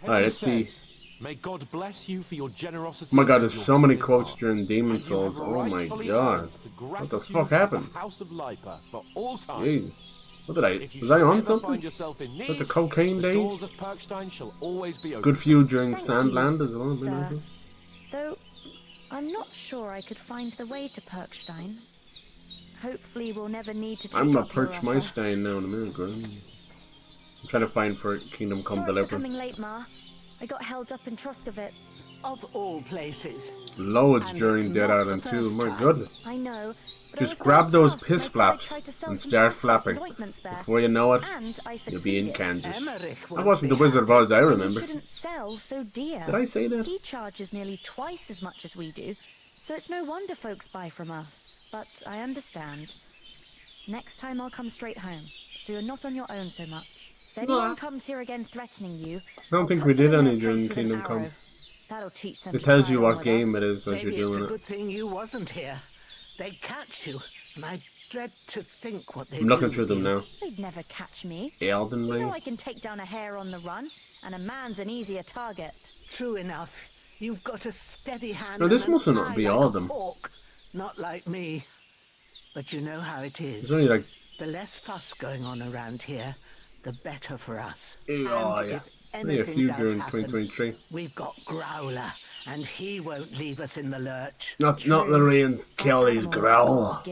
Alright, let's see.
Says, may God bless you for your generosity.
Oh my god,
and
there's
your
so many
good
quotes
heart.
during Demon
And you have
Souls. Oh my
rightfully
god.
earned the
What the
gratitude
fuck
of the
happened?
House of Lipa for all time.
Jeez. What did I...
If you
Was I
should
on
ever
something?
find yourself in
Was that
need,
the cocaine
the
days?
doors of Perkstein shall always be open.
Good few during
Thank
Sandland
you,
as well.
sir.
maybe.
Though, I'm not sure I could find the way to Perkstein. Hopefully we'll never need to take
I'm gonna
up your
perch my
offer.
stein now in a minute, girl. I'm trying to find for Kingdom Come
Sorry for
Deliverance.
coming late, Ma. I got held up in Troskowitz.
Of all places.
Loads
And
during
it's
Dead
not
Island
the
2.
first
My
time.
goodness.
I know. But I
Just
was
grab
very
those
fast,
piss
and I thought I'd
flaps
try to sell
and
some
start
baskets
flapping.
and ointments there.
Before you know it,
And I
you'll be in
succeeded.
Kansas.
Emmerich
I
won't
wasn't the
be
Wizard of Oz, I
Maybe
remember.
you shouldn't sell so dear.
Did I say that?
He charges nearly twice as much as we do, so it's no wonder folks buy from us. But I understand. Next time I'll come straight home, so you're not on your own so much. If anyone comes here again threatening you,
I don't
I'll
think
put
we
them
did
in
any
their
during
place with an
Kingdom Come.
arrow. That'll teach them
It
to
tells
try
you
on
what
with
game
us.
it is as
Maybe
you're
it's
doing
a
it.
good thing you wasn't here. They'd catch you, and I dread to think what they'd
I'm looking
do
through
with
them
you.
now.
They'd never catch me.
Elden
You
Ring.
know I can take down a hare on the run, and a man's an easier target.
True enough. You've got a steady hand.
No, this
and an
must not
eye
be
like
all
a
of them.
hawk. Not like me. But you know how it is.
There's only like...
The less fuss going on around here, the better for us.
Oh,
and
yeah.
if
Only a
anything
few
does
during
happen,
2023.
we've got Growler, and he won't leave us in the lurch.
Not the Rain Kelly's growl.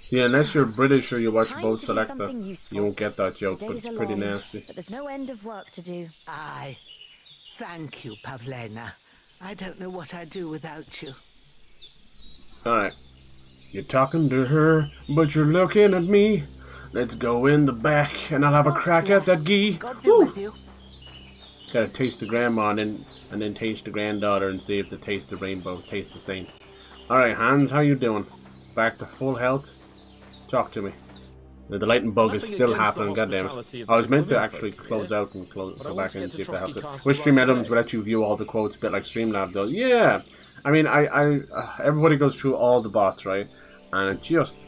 Yeah, unless you're British or you watch
Time
both
to do
Selecta,
something useful.
you won't get that joke,
The
but
days
it's
are
pretty
long,
nasty.
But there's no end of work to do.
Aye. Thank you, Pavlena. I don't know what I'd do without you.
Alright. You're talking to her, but you're looking at me. Let's go in the back, and I'll have a crack at that gee.
God be with you.
Gotta taste the grandma and then taste the granddaughter and see if the taste of rainbow tastes the same. Alright, Hans, how you doing? Back to full health? Talk to me. The lightning bug is
Nothing
still
against the
happening, goddammit.
hospitality of
I was
the
meant to
women
actually
folk
close
here,
out and go
but I want
back
to
in and
get
see
to
if I have
Trotsky
to.
Castle
With
right
Stream
away.
Adams would let you view all the quotes a bit like Streamlab does. Yeah! I mean, everybody goes through all the bots, right? And it just...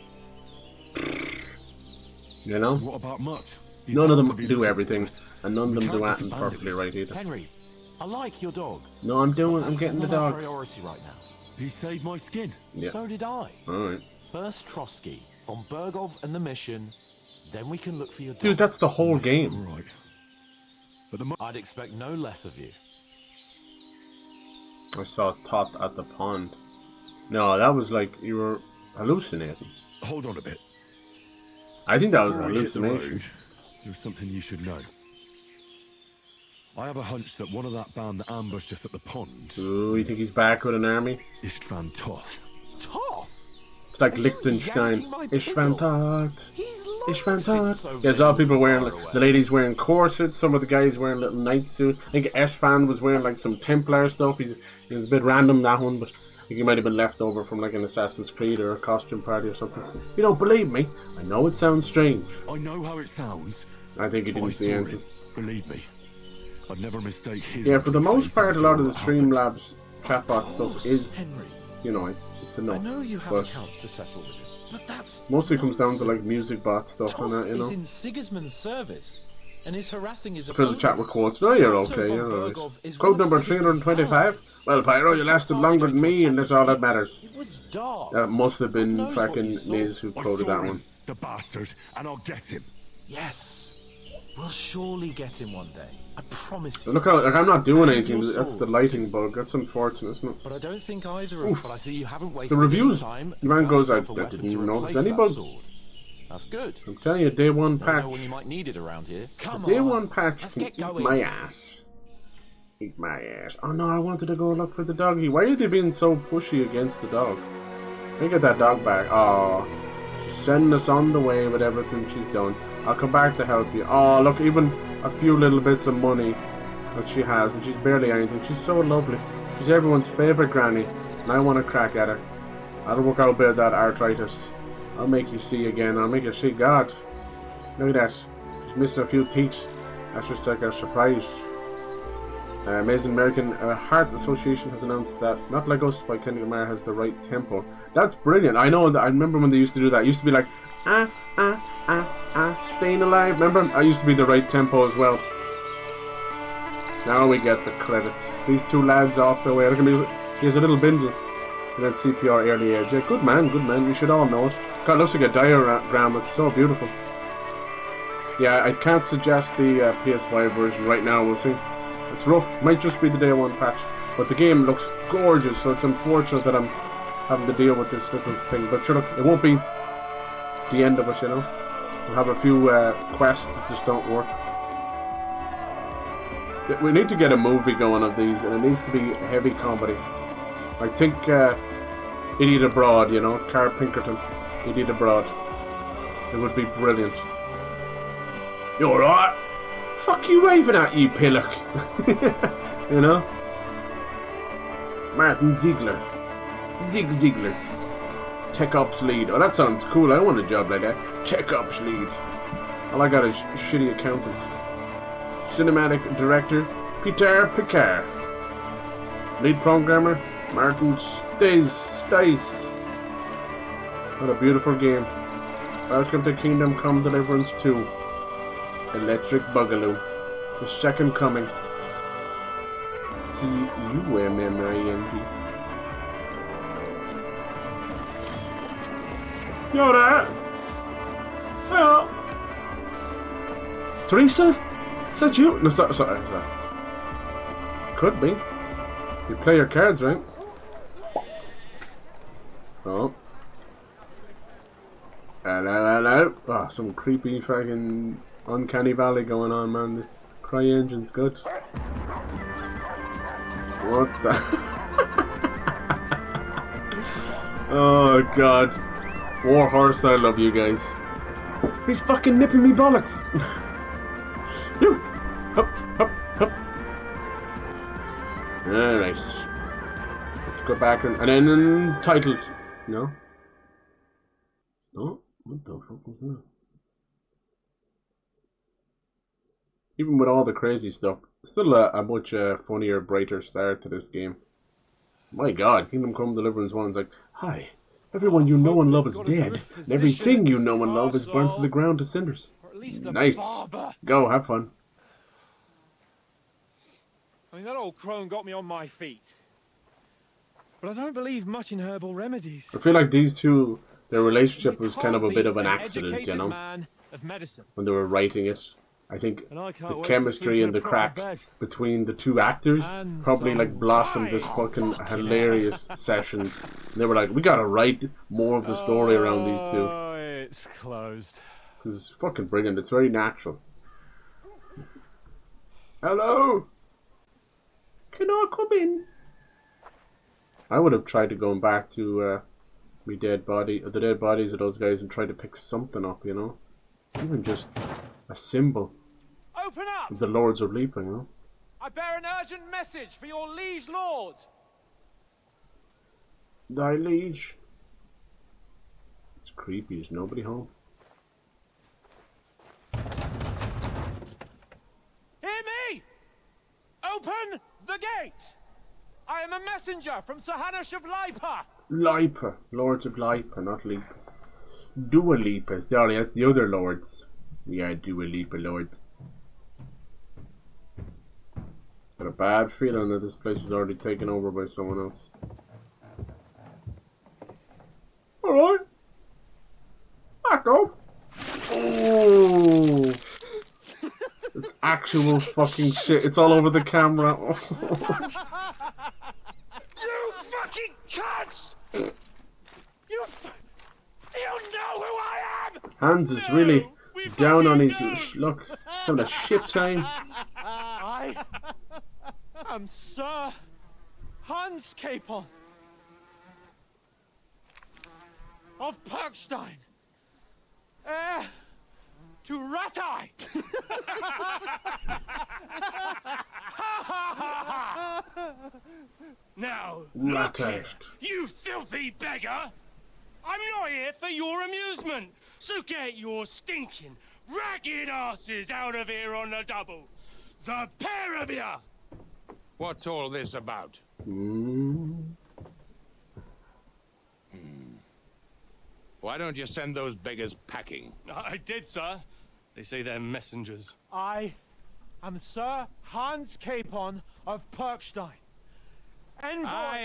You know?
What about Mutt? He's
None of
bound
them
to be
do
looking for
everything,
us.
and none of
We
them
can't
do
just
anything
abandon
perfectly
him.
right either.
Henry, I like your dog.
No, I'm
That's
getting the
not our
dog.
priority right now.
He saved my skin.
Yeah.
So did I.
Alright.
First Trotsky, on Burgov and the mission, then we can look for your dog.
Dude, that's the whole game.
Right. But
I'd expect no less of you.
I saw Tot at the pond. No, that was like you were hallucinating.
Hold on a bit.
I think that was a
Before we hit the
hallucination.
road, there's something you should know. I have a hunch that one of that band that ambushed us at the pond.
Ooh, you think he's back with an army?
Istvan Toth.
Toth?
It's like
Are you
Liechtenstein.
yanking my
Istvan
pizzle?
Tot.
He's
There's all people wearing, the ladies wearing corsets, some of the guys wearing little night suit. I think S-Fan was wearing like some Templar stuff. He was a bit random, that one, but I think he might have been left over from like an Assassin's Creed or a costume party or something. You don't believe me? I know it sounds strange.
I know how it sounds.
I think he didn't see anything.
Believe me, I'd never mistake his.
Yeah, for the most part, a lot of the Streamlabs chatbot stuff is, you know, it's enough.
I know you have accounts to settle with him, but that's
mostly comes down to like music bot stuff and that, you know.
He's in Sigismund's service and is harassing his
For the chat with quotes, no, you're okay, you're alright. Quote number 325. Well, Pyro, you lasted longer than me, and that's all that matters.
It was dark.
That must have been fucking Niz who quoted that one.
The bastard, and I'll get him.
Yes, we'll surely get him one day. I promise you.
Look how, like, I'm not doing anything. That's the lighting bug. That's unfortunate, isn't it?
But I don't think either of. But I see you haven't wasted
the reviews.
Time.
The man goes, I didn't even notice any bugs.
That's good.
I'm telling you, day one patch.
Know when you might need it around here. Come
day
on.
One patch
Let's
can
get
eat
going.
my ass. Eat my ass. Oh no, I wanted to go look for the doggy. Why are they being so pushy against the dog? Let me get that dog back. Oh, sending us on the way with everything she's done. I'll come back to help you. Oh, look, even a few little bits of money that she has, and she's barely anything. She's so lovely. She's everyone's favourite granny, and I want to crack at her. I'll work out a bit of that arthritis. I'll make you see again. I'll make you see God. Look at that. She's missing a few teeth. That's just like a surprise. Amazing American Heart Association has announced that Not Like Us by Kendrick Lamar has the right tempo. That's brilliant. I know that. I remember when they used to do that. It used to be like staying alive. Remember? I used to be the right tempo as well. Now we get the credits. These two lads off their way. Look at me. Here's a little bindle. And then CPR early age. Yeah, good man, good man. You should all know it. God, it looks like a diagram. It's so beautiful. Yeah, I can't suggest the PS5 version right now. We'll see. It's rough. Might just be the day one patch. But the game looks gorgeous, so it's unfortunate that I'm having to deal with this little thing. But sure, look, it won't be the end of it, you know. We'll have a few quests that just don't work. We need to get a movie going of these, and it needs to be a heavy comedy. I think Idiot Abroad, you know, Carl Pinkerton, Idiot Abroad. It would be brilliant. You alright? Fuck you waving at, you pillock. You know? Martin Ziegler. Ziegler. Tech Ops lead. Oh, that sounds cool. I want a job like that. Tech Ops lead. All I got is shitty accountant. Cinematic director, Peter Picard. Lead programmer, Martin Stace. What a beautiful game. Welcome to Kingdom Come Deliverance 2. Electric Boogaloo. The second coming. C-U-M-M-I-N-G. You alright? Hello. Teresa? Is that you? No, sorry. Could be. You play your cards right. Oh. Hello. Oh, some creepy fucking uncanny valley going on, man. The cry engine's good. What the? Oh god. Warhorse, I love you guys. He's fucking nipping me bollocks. Hup. Alright. Let's go back and then entitled. No? No? What the fuck was that? Even with all the crazy stuff, still a much funnier, brighter start to this game. My god, Kingdom Come Deliverance 1 is like, hi, everyone you know and love is dead, and everything you know and love is burnt to the ground to cinders. Nice. Go, have fun.
I mean, that old crone got me on my feet. But I don't believe much in herbal remedies.
I feel like these two, their relationship was kind of a bit of an accident, you know? When they were writing it. I think the chemistry and the crack between the two actors probably like blossomed as fucking hilarious sessions. And they were like, we gotta write more of the story around these two.
Oh, it's closed.
This is fucking brilliant. It's very natural. Hello? Can I come in? I would have tried to go back to the dead bodies of those guys and try to pick something up, you know? Even just a symbol
Open up!
of the Lords of Leaping, you know?
I bear an urgent message for your liege lord.
Thy liege. It's creepy. There's nobody home.
Hear me! Open the gate! I am a messenger from Sir Hanush of Lipa.
Lipa. Lords of Lipa, not Lipa. Dua Lipa. Sorry, that's the other lords. Yeah, Dua Lipa lords. Got a bad feeling that this place is already taken over by someone else. Alright. Back off. Oh. It's actual fucking shit. It's all over the camera.
You fucking cunts! You know who I am?
Hans is really down on his look. Having a shit time.
I am Sir Hans Capon of Perkstein, heir to Ratai. Now, look here, you filthy beggar! I'm not here for your amusement, so get your stinking, ragged asses out of here on the double. The pair of you!
What's all this about? Why don't you send those beggars packing?
I did, sir. They say they're messengers. I am Sir Hans Capon of Perkstein. Envoy.
I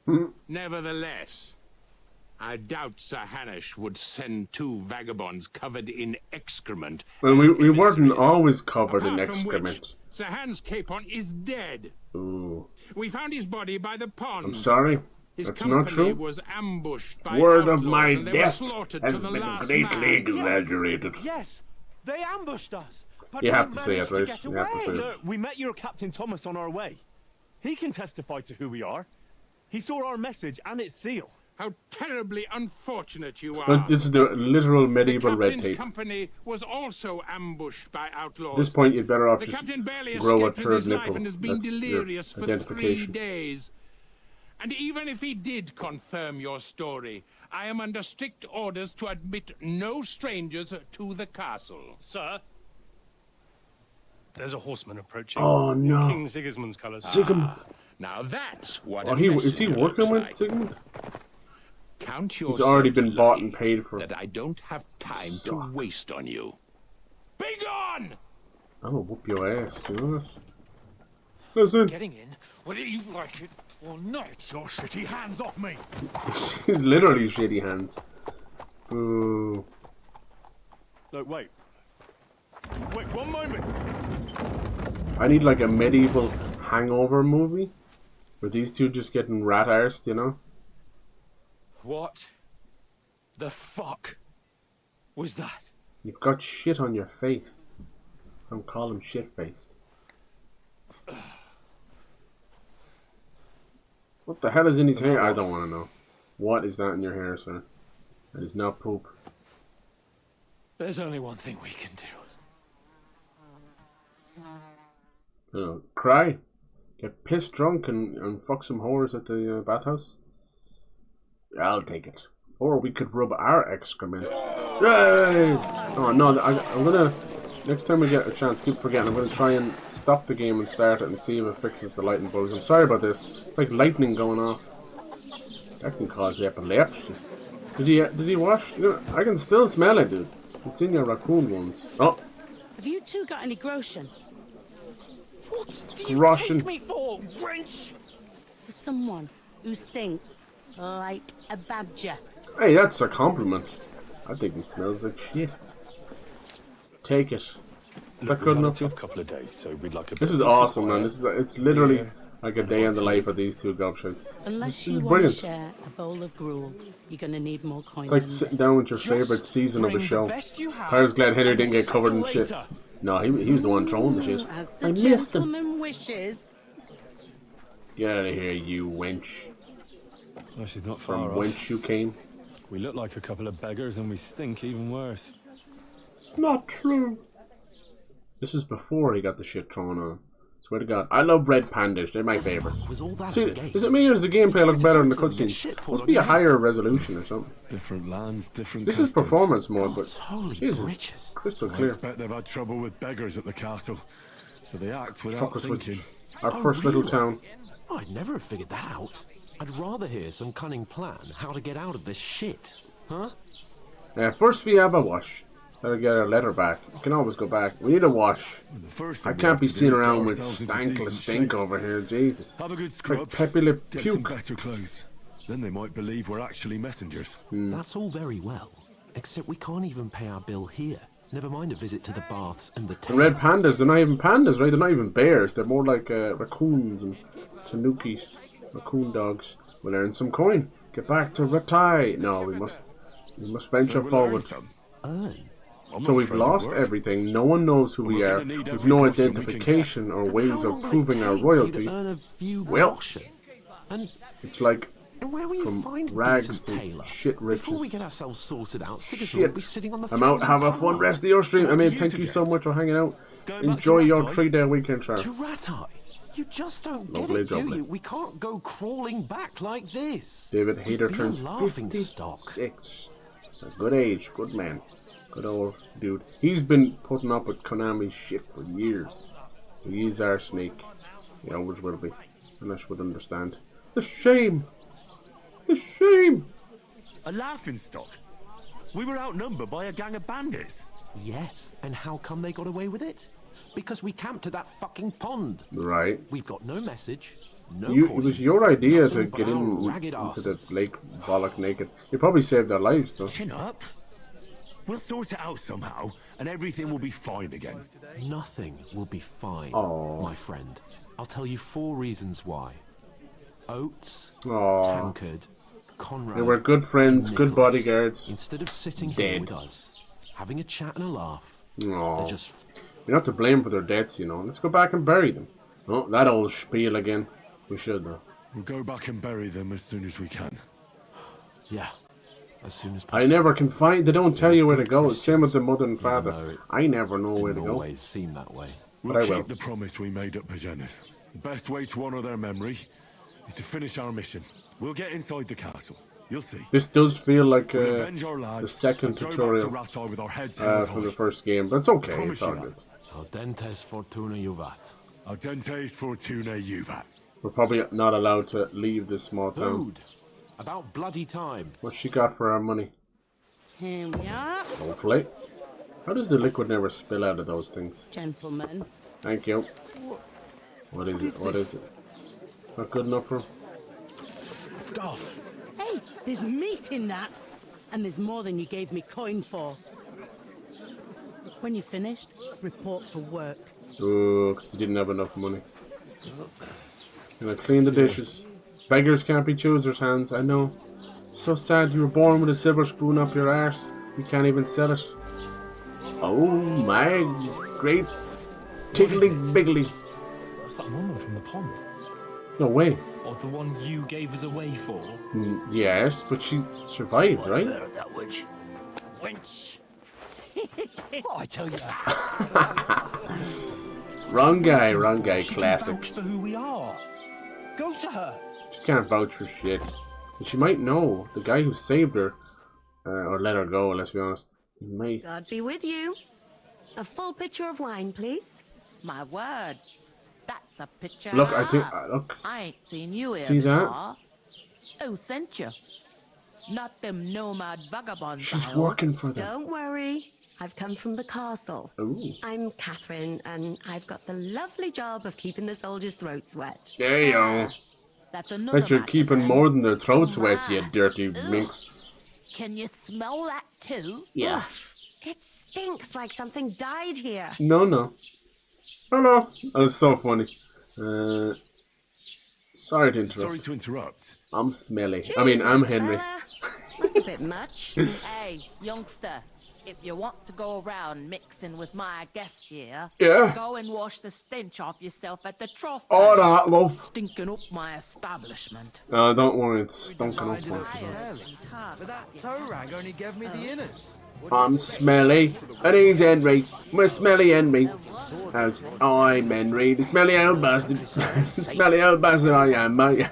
heard. Nevertheless, I doubt Sir Hanush would send two vagabonds covered in excrement.
Well, we weren't always covered in
Apart from
excrement.
which, Sir Hans Capon is dead.
Ooh.
We found his body by the pond.
I'm sorry.
His
That's not
company
true.
was ambushed by
Word of
outlaws,
my
and they were
death
slaughtered
has
to the
been
last
greatly
man.
exaggerated.
Yes, they ambushed us. But
You
we
have to say it,
managed to
right?
get
You have to
away.
say it.
Sir, we met your Captain Thomas on our way. He can testify to who we are. He saw our message and its seal.
How terribly unfortunate you are.
But this is the literal medieval
the
red
captain's
tape.
company was also ambushed by outlaws.
At this point, you'd better off
the
just
captain barely
grow a
escaped with
third
his life
nipple.
and has been
That's your
delirious for 3
identification.
days. And even if he did confirm your story, I am under strict orders to admit no strangers to the castle.
Sir, there's a horseman approaching.
Oh, no.
King Sigismund's colours.
Sigmund.
Now that's what
Oh,
a
is he
messenger
working
looks
with
like.
Sigmund?
Count
He's already
yourselves
been bought
lucky
and paid for.
that I don't have time to waste on you. Be gone!
I'm gonna whoop your ass, you know that? Listen.
Getting in, whether you like it or not. Get your shitty hands off me!
He's literally shitty hands. Boo.
Look, wait. Wait, one moment.
I need like a medieval hangover movie where these two just getting rat-arsed, you know?
What the fuck was that?
You've got shit on your face. Don't call him shit-faced. What the hell is in his hair? I don't want to know. What is that in your hair, sir? That is not poop.
There's only one thing we can do.
Cry. Get pissed drunk and fuck some whores at the bathhouse. I'll take it. Or we could rub our excrement. Yay! Oh no, I'm gonna... Next time we get a chance, keep forgetting, I'm gonna try and stop the game and start it and see if it fixes the lightning bugs. I'm sorry about this. It's like lightning going off. That can cause epilepsy. Did he wash? I can still smell it, dude. It's in your raccoon wounds. Oh,
Have you two got any groschen?
What
do you
Groschen.
take me for, wench? For someone who stinks like a badger.
hey, that's a compliment. I think he smells like shit. Take it. Is that good enough?
A couple of days, so we'd like a
This
bit
is
of
awesome,
quiet.
man. It's literally like a day in the life of these two gobshites.
Unless
This
you
is
want to
brilliant.
share a bowl of gruel, you're going to need more coin
It's like
than
sitting
this.
down with your favourite season of a show. I was glad Henry didn't get covered in shit. No, he was the one throwing the shit.
As
I
the
missed him.
gentleman wishes.
Get out of here, you wench.
Well, she's not
From
far off.
whence you came.
We look like a couple of beggars and we stink even worse.
Not true. This is before he got the shit thrown on. Swear to God. I love red pandas. They're my favorite. See, is it me or does the gameplay look better in the cutscenes? Must be a higher resolution or something.
Different lands, different
This is performance mode, but
Jesus,
crystal
I
clear.
expect they've had trouble with beggars at the castle, so they act without thinking.
Our first little town.
Oh, I'd never have figured that out. I'd rather hear some cunning plan how to get out of this shit. Huh?
First we have a wash. Gotta get our letter back. You can always go back. We need a wash. I can't be seen around with stankless stink over here. Jesus.
Have a good scrub.
Like peppy lip
Get some
puke.
better clothes. Then they might believe we're actually messengers.
That's all very well, except we can't even pay our bill here. Never mind a visit to the baths and the
And red pandas, they're not even pandas, right? They're not even bears. They're more like raccoons and tanukis. Raccoon dogs. We'll earn some coin. Get back to Ratai. No, we must venture forward. So we've lost everything. No one knows who we are. We've no identification or ways of proving our royalty. Well, it's like from rags to shit riches.
Before we get ourselves sorted out,
Shit.
will be sitting on the
I'm out. Have a fun rest of your stream. I mean, thank you so much for hanging out. Enjoy your 3-day weekend, sir.
To Ratai. You just don't get
Lovely,
it, do
lovely.
you? We can't go crawling back like this.
David Hayter
Be a
turns
laughing stock.
56. A good age, good man. Good old dude. He's been putting up with Konami shit for years. He's our snake. He always will be. Unless would understand. The shame! The shame!
A laughing stock? We were outnumbered by a gang of bandits.
Yes, and how come they got away with it? Because we camped at that fucking pond.
Right.
We've got no message, no
It
coin,
was your idea to
nothing but
get
our
in
ragged
into the
asses.
lake bollock naked. You probably saved their lives though.
Chin up. We'll sort it out somehow, and everything will be fine again.
Nothing will be fine,
Aww.
my friend. I'll tell you 4 reasons why. Oates,
Aww.
Tankard, Conrad.
They were good friends,
and
good
Nicholas.
bodyguards.
Instead of sitting
Dead.
here with us, having a chat and a laugh,
Aww.
they're just
You're not to blame for their deaths, you know. Let's go back and bury them. Oh, that old spiel again. We should though.
We'll go back and bury them as soon as we can.
Yeah, as soon as possible.
I never can find. They don't tell you where to go. It's same with the mother and father. I never know where to
Didn't
go.
always seem that way.
But I
We'll
will.
keep the promise we made at Bajenis. The best way to honor their memory is to finish our mission. We'll get inside the castle. You'll see.
This does feel like
We'll avenge our lads
the second
and go back
tutorial
to Ratai with our heads held
for the
high.
first game, but it's okay.
Promise
It's all
you
good.
Audentes fortuna juvat.
Audentes fortuna juvat.
We're probably not allowed to leave this small town.
Food. About bloody time.
What she got for our money?
Here we are,
Hopefully. How does the liquid never spill out of those things?
gentlemen.
Thank you. What is it? What is it? It's not good enough for him?
Stuff. Hey, there's meat in that. And there's more than you gave me coin for. When you're finished, report for work.
Oh, because he didn't have enough money. Gonna clean the dishes. Beggars can't be choosers' hands, I know. So sad you were born with a silver spoon up your arse. You can't even sell it. Oh my great tiggly biggly.
That's that woman from the pond.
No way.
Or the one you gave us away for.
Yes, but she survived, right?
That witch. Wench. What I tell you.
Wrong guy,
She can
classic.
vouch for who we are. Go to her.
She can't vouch for shit. And she might know the guy who saved her, or let her go, let's be honest. He might.
God be with you. A full pitcher of wine, please.
My word. That's a picture.
Look,
and a
I think,
half.
look.
I ain't seen you here
See that?
before. Who sent you? Not them nomad vagabonds.
She's
I hope.
working for them.
Don't worry. I've come from the castle.
Ooh.
I'm Catherine, and I've got the lovely job of keeping the soldiers' throats wet.
There you go.
That's another
Bet you're
matter
keeping
then.
more than their throats wet, you dirty minx.
Can you smell that too?
Yeah.
It stinks like something died here.
No. Oh no. That's so funny. Sorry to interrupt.
Sorry to interrupt.
I'm smelly. I mean, I'm
Jesus,
Henry.
fella. That's a bit much.
Hey, youngster. If you want to go around mixing with my guests here,
Yeah.
go and wash the stench off yourself at the trough.
All right, love.
Stinking up my establishment.
Don't worry, it's stunk enough.
But that toe rag only gave me the innards.
I'm smelly, and he's Henry. We're smelly Henry. As I'm Henry, the smelly old bastard. The smelly old bastard I am, mate.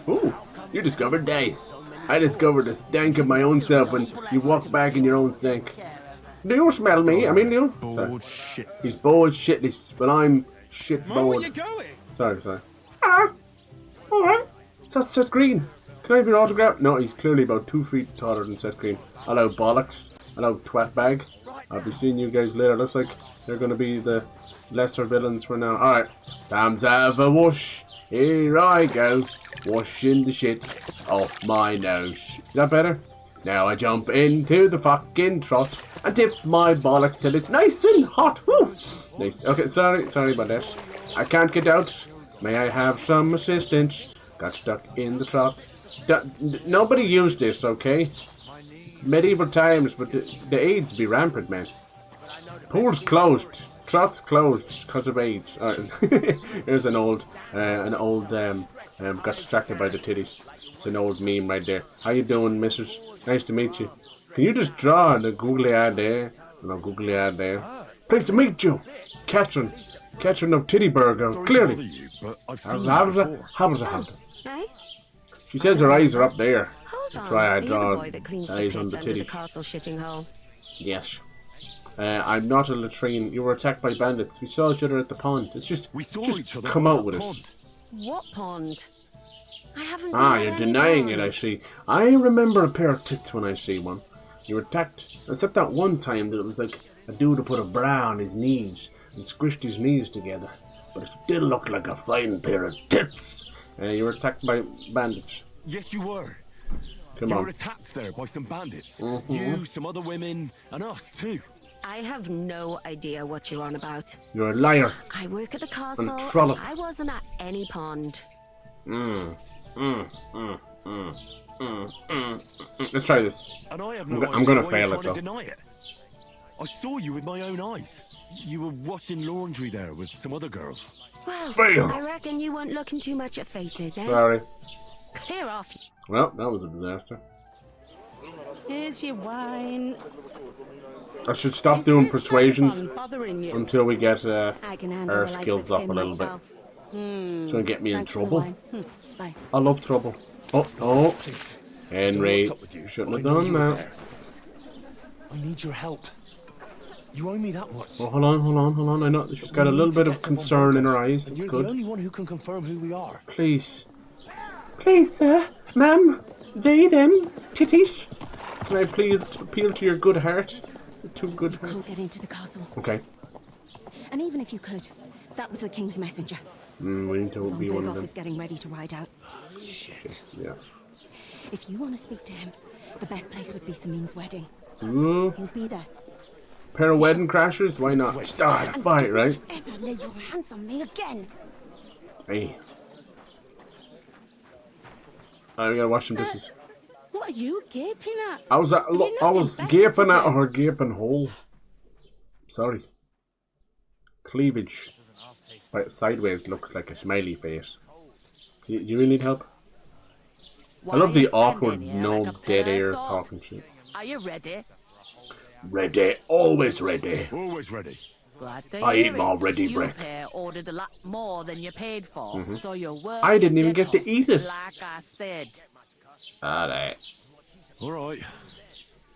Ooh, you discovered death. I discovered the stank of my own self when you walk back in your own stank. Do you smell me? I mean, you.
Bullshit.
He's bored shitless, but I'm shit
Mum, where
bored.
you going?
Sorry. Alright. That's Seth Green. Can I have your autograph? No, he's clearly about 2 feet taller than Seth Green. Hello, bollocks. Hello, twat bag. I'll be seeing you guys later. Looks like they're going to be the lesser villains for now. Alright. Time to have a wash. Here I go. Washing the shit off my nose. Is that better? Now I jump into the fucking trot and tip my bollocks till it's nice and hot. Woo. Nice. Okay, sorry about that. I can't get out. May I have some assistance? Got stuck in the trot. Nobody used this, okay? It's medieval times, but the AIDS be rampant, man. Pool's closed. Trot's closed because of AIDS. Alright. Here's an old, got distracted by the titties. It's an old meme right there. How you doing, missus? Nice to meet you. Can you just draw the googly eye there? No, googly eye there. Pleased to meet you. Catherine of Tittyburg, clearly. How does it happen? She says her eyes are up there. That's why I draw eyes on the titties. Yes. I'm not a latrine. You were attacked by bandits. We saw each other at the pond. It's just come out with it.
What pond? I haven't
you're denying it, I see. I remember a pair of tits when I see one. You were attacked, except that one time that it was like a dude who put a bra on his knees and squished his knees together. But it still looked like a fine pair of tits. You were attacked by bandits.
Yes, you were.
Come
you
on.
were attacked there by some bandits.
Mm-hmm.
You, some other women, and us too.
I have no idea what you're on about.
You're a liar.
I work at the castle.
And trollop.
I wasn't at any pond.
Let's try this.
And I have no
I'm gonna fail
you're
it
trying
though.
to deny it. I saw you with my own eyes. You were washing laundry there with some other girls.
Well,
Fail.
I reckon you weren't looking too much at faces, eh?
Sorry.
Clear off.
Well, that was a disaster.
Here's your wine.
I should stop doing persuasions
bothering you?
until we get
I can handle
our
the likes
skills
of
up
him
a little
myself.
bit. So get me in
Thanks for the
trouble.
wine. Bye.
I love trouble. Oh, Henry,
What's up with you?
shouldn't have
I know
done
you were
that.
there. I need your help. You owe me that much.
Oh, hold on. I know she's got a little bit of concern in her eyes.
And
That's
you're
good.
the only one who can confirm who we are.
Please, sir, ma'am, they, them, titties. Can I please appeal to your good heart? Too good heart.
Can't get into the castle.
Okay.
And even if you could, that was the king's messenger.
We need to be one of
Berghoff
them.
is getting ready to ride out.
Shit.
Yeah.
If you want to speak to him, the best place would be Samin's wedding.
Ooh.
He'll be there.
Pair of wedding crashers? Why not? Start a fight, right?
Ever lay your hands on me again?
Hey. I gotta wash some dishes.
What are you gaping at?
I was gaping at her gaping hole. Sorry. Cleavage. Right, sideways looks like a smiley face. Do you really need help? I love the awkward, no dead air talking shit.
Are you ready?
Ready, always ready.
Always ready.
Glad to
I
hear
eat my
it.
ready
You
break.
pair ordered a lot more than you paid for, so your work.
I didn't even get to eat it.
Like I said,
Alright.
Alright.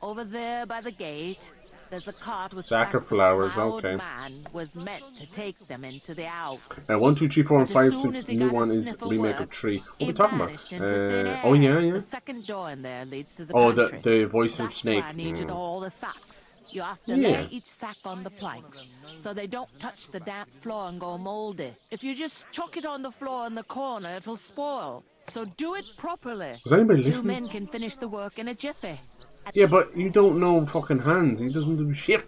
over there by the gate, there's a cart with
Sack of
sacks
flowers,
my old
okay.
man was meant to take them into the house.
1, 2, 3, 4, and
But
5
as soon
since
as
the
he
new
got a
one is
sniff of
remake of
work,
3. What are
he
we talking about?
vanished into thin air.
Oh yeah.
The second door in there leads to the
Oh,
pantry.
the voice of
That's
Snake.
why I need you to hold the sacks. You have to
Yeah.
lay each sack on the planks so they don't touch the damp floor and go moldy. If you just chuck it on the floor in the corner, it'll spoil. So do it properly.
Was anybody
2
listening?
men can finish the work in a jiffy.
Yeah, but you don't know fucking hands. He doesn't do shit.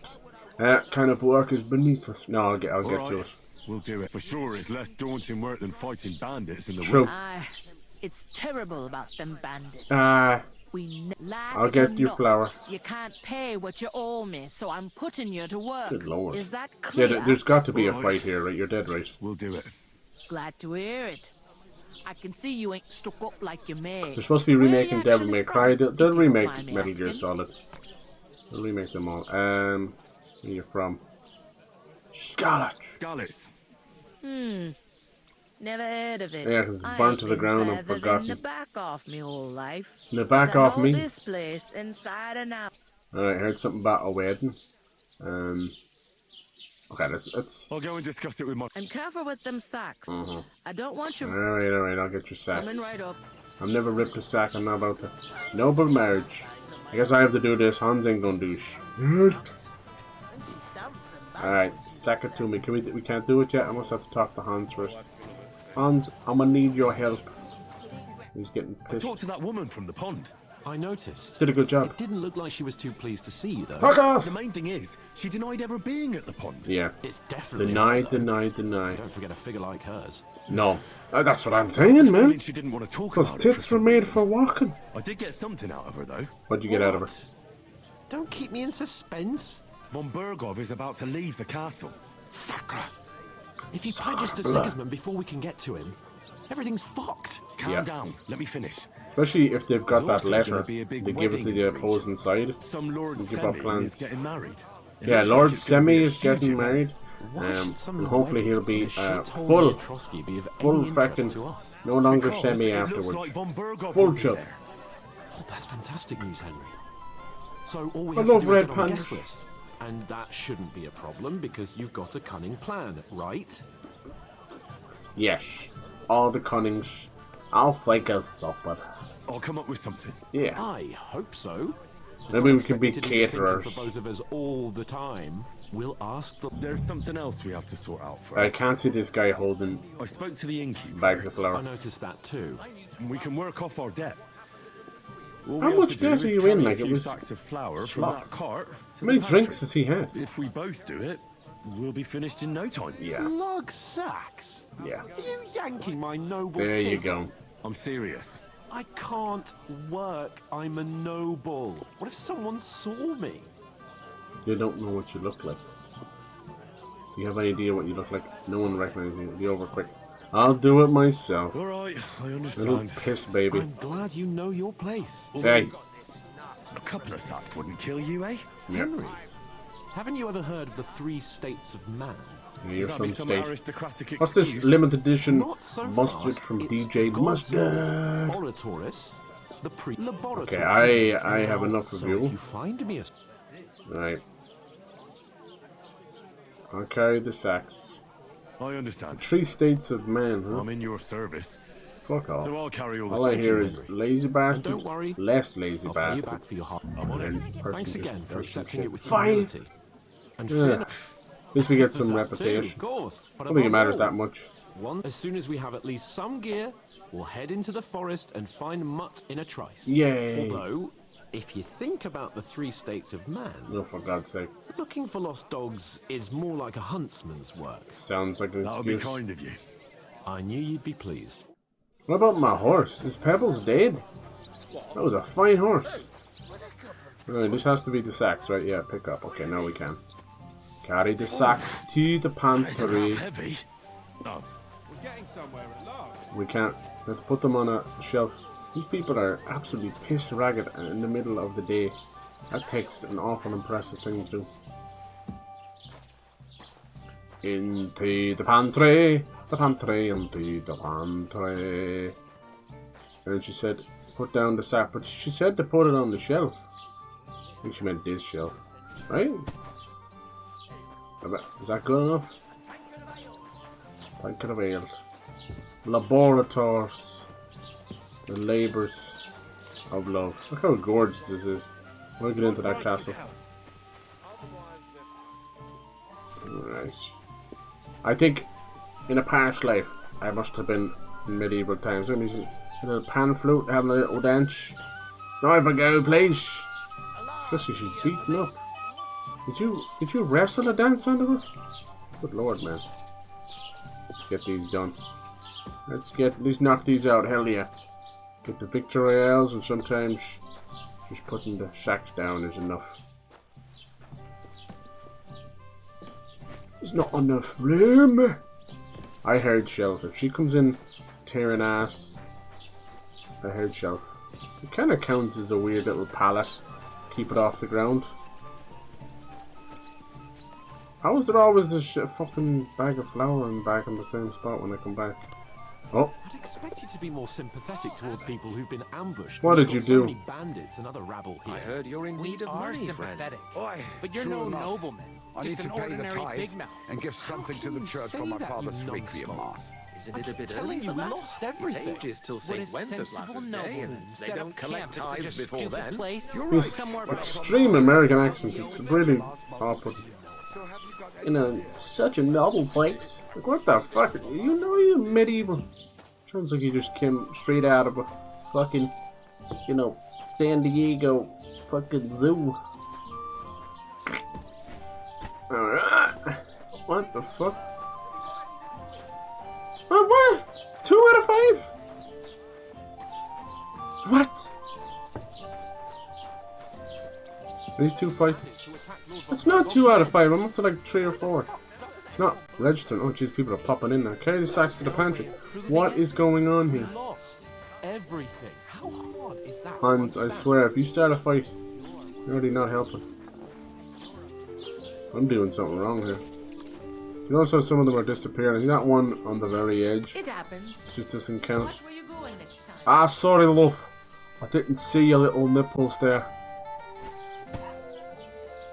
That kind of work is beneath us. No, I'll get to
Alright.
it.
We'll do it. For sure, it's less daunting work than fighting bandits in the
True.
woods.
It's terrible about them bandits.
I'll get you flour.
You can't pay what you owe me, so I'm putting you to work.
Good lord.
Is that clear?
Yeah, there's got to be a fight here, right? You're dead right.
We'll do it.
Glad to hear it. I can see you ain't stuck up like you made.
They're supposed to be
Where
remaking
you
Devil
actually
May Cry.
from,
They'll
if you don't
remake
mind me
Metal Gear
asking?
Solid. We'll remake them all. Where are you from? SKALITZ.
SKALITZ.
Never heard of it.
Yeah, because it's burnt to the ground and forgotten.
The back off me whole life.
The back off me?
This place inside and out.
Alright, heard something about a wedding. Okay, let's...
I'll go and discuss it with my...
And careful with them sacks. I don't want you...
Alright, I'll get your sack.
Coming right up.
I've never ripped a sack, I'm not about to... Noble marriage. I guess I have to do this. Hans ain't gonna do shit. Alright, sack it to me. Can we can't do it yet? I must have to talk to Hans first. Hans, I'm gonna need your help. He's getting pissed.
I talked to that woman from the pond.
I noticed.
Did a good job.
It didn't look like she was too pleased to see you, though.
Fuck off!
The main thing is, she denied ever being at the pond.
Yeah.
It's definitely
denied.
Don't forget a figure like hers.
No. That's what I'm saying, man.
She didn't want to talk
Because
about
tits were made for walking.
I did get something out of her, though.
What'd you get out of her?
Don't keep me in suspense.
Von Bergov is about to leave the castle.
Sacra! If he pledges to Sigismund before we can get to him, everything's fucked.
Calm down. Let me finish.
Especially if they've got that letter,
be a big
they give it to the opposing side.
Some Lord
give up
Semi
plans.
is getting married.
Yeah, Lord Semi is getting married. And hopefully he'll be full fucking, no longer Semi afterwards. Full chub.
Oh, that's fantastic news, Henry. So all we
I
have to
love
do is
red
get on the
pants.
guest list. And that shouldn't be a problem because you've got a cunning plan, right?
Yes. All the cunnings. I'll think of something.
I'll come up with something.
Yeah.
I hope so.
Maybe we can be
Expect me to do the thinking
caterers.
for both of us all the time. We'll ask the...
There's something else we have to sort out first.
I can't see this guy holding
I spoke to the innkeeper.
bags of flour.
I noticed that too.
We can work off our debt. All
How
we have
much
to do
debt
is
are you
carry
in?
a
Like, it
few
was
sacks of flour from
slop.
that cart to
How many
the
drinks
pantry.
has he had?
If we both do it, we'll be finished in no time.
Yeah.
Lug sacks?
Yeah.
Are you yanking my noble
There you
piss?
go.
I'm serious.
I can't work. I'm a noble. What if someone saw me?
You don't know what you look like. Do you have any idea what you look like? No one recognizes you. It'll be over quick. I'll do it myself.
Alright, I
Little
understand.
piss baby.
I'm glad you know your place.
Hey.
A couple of sacks wouldn't kill you, eh?
Yeah.
Henry, haven't you ever heard of the 3 states of man?
You're
That'd be
some
some
state.
aristocratic
What's this
excuse.
limited edition
Not so
mustard
fast.
from
It's
DJ
God's
Mustard?
Oratoris, the pre-laboratory.
Okay, I have enough of
So
you.
if you find me a...
Right. I'll carry the sacks.
I understand.
3 states of man, huh?
I'm in your service.
Fuck off.
So I'll carry all the
All I hear
function,
is
Henry.
lazy bastard,
don't worry,
less lazy
I'll pay you
bastard.
back for your heart.
I'm on it.
And person
Thanks
just
again for
does some
accepting
shit.
it with
Fine.
humility. And
Yeah.
fear
At least we get some
That too,
reputation.
of course. But
I don't think it
above
matters
all,
that much.
as soon as we have at least some gear, we'll head into the forest and find Mutt in a trice.
Yay.
Although, if you think about the 3 states of man,
No, for God's sake.
looking for lost dogs is more like a huntsman's work.
Sounds like an
That'll be
excuse.
kind of you.
I knew you'd be pleased.
What about my horse? Is Pebbles dead? That was a fine horse. Right, this has to be the sacks, right? Yeah, pick up. Okay, now we can. Carry the sacks to the
Is it
pantry.
half heavy? Oh,
We're getting somewhere at last.
We can't. Let's put them on a shelf. These people are absolutely piss ragged in the middle of the day. That takes an awful impressive thing to do. Into the pantry, into the pantry. And she said, put down the sack, but she said to put it on the shelf. I think she meant this shelf, right? Is that good enough? Think it availed. Laboratories, the labours of love. Look how gorgeous this is. We'll get into that castle. Alright. I think in a past life I must have been in medieval times. Let me see. A little pan flute, having a little dance. Now if I go, please. Just see she's beaten up. Did you wrestle a dance under her? Good lord, man. Let's get these done. Let's knock these out, hell yeah. Get the victory royales, and sometimes just putting the sacks down is enough. There's not enough room. I heard Shelf. If she comes in tearing ass, I heard Shelf. It kind of counts as a weird little pallet. Keep it off the ground. How is there always this shit fucking bag of flour and back in the same spot when I come back? Oh.
I'd expect you to be more sympathetic towards people who've been ambushed.
What did you do?
So many bandits and other rabble here.
I heard you're in need of money, sympathetic.
But you're no nobleman.
I
just
need
an
to pay the
ordinary
tithe
big mouth.
and give something to the church for my father's requiem mass.
Isn't it a bit early for that?
Lost everything.
It's ages till St. Wenceslas's Day, and they don't collect tithes before then.
You're
This
right.
extreme American accent, it's really awkward. In such a noble place. Like, what the fuck? You know you medieval. Sounds like you just came straight out of a fucking, you know, San Diego fucking zoo. Alright. What the fuck? What? 2 out of 5? What? These 2 fight. It's not 2 out of 5. I'm up to like 3 or 4. It's not registering. Oh jeez, people are popping in now. Carry the sacks to the pantry. What is going on here?
Lost everything. How hard is that?
Hans, I swear, if you start a fight, you're already not helping. I'm doing something wrong here. You also, some of them are disappearing. You got one on the very edge.
It happens.
Just doesn't count.
Watch where you're going next time.
Ah, sorry, love. I didn't see your little nipples there.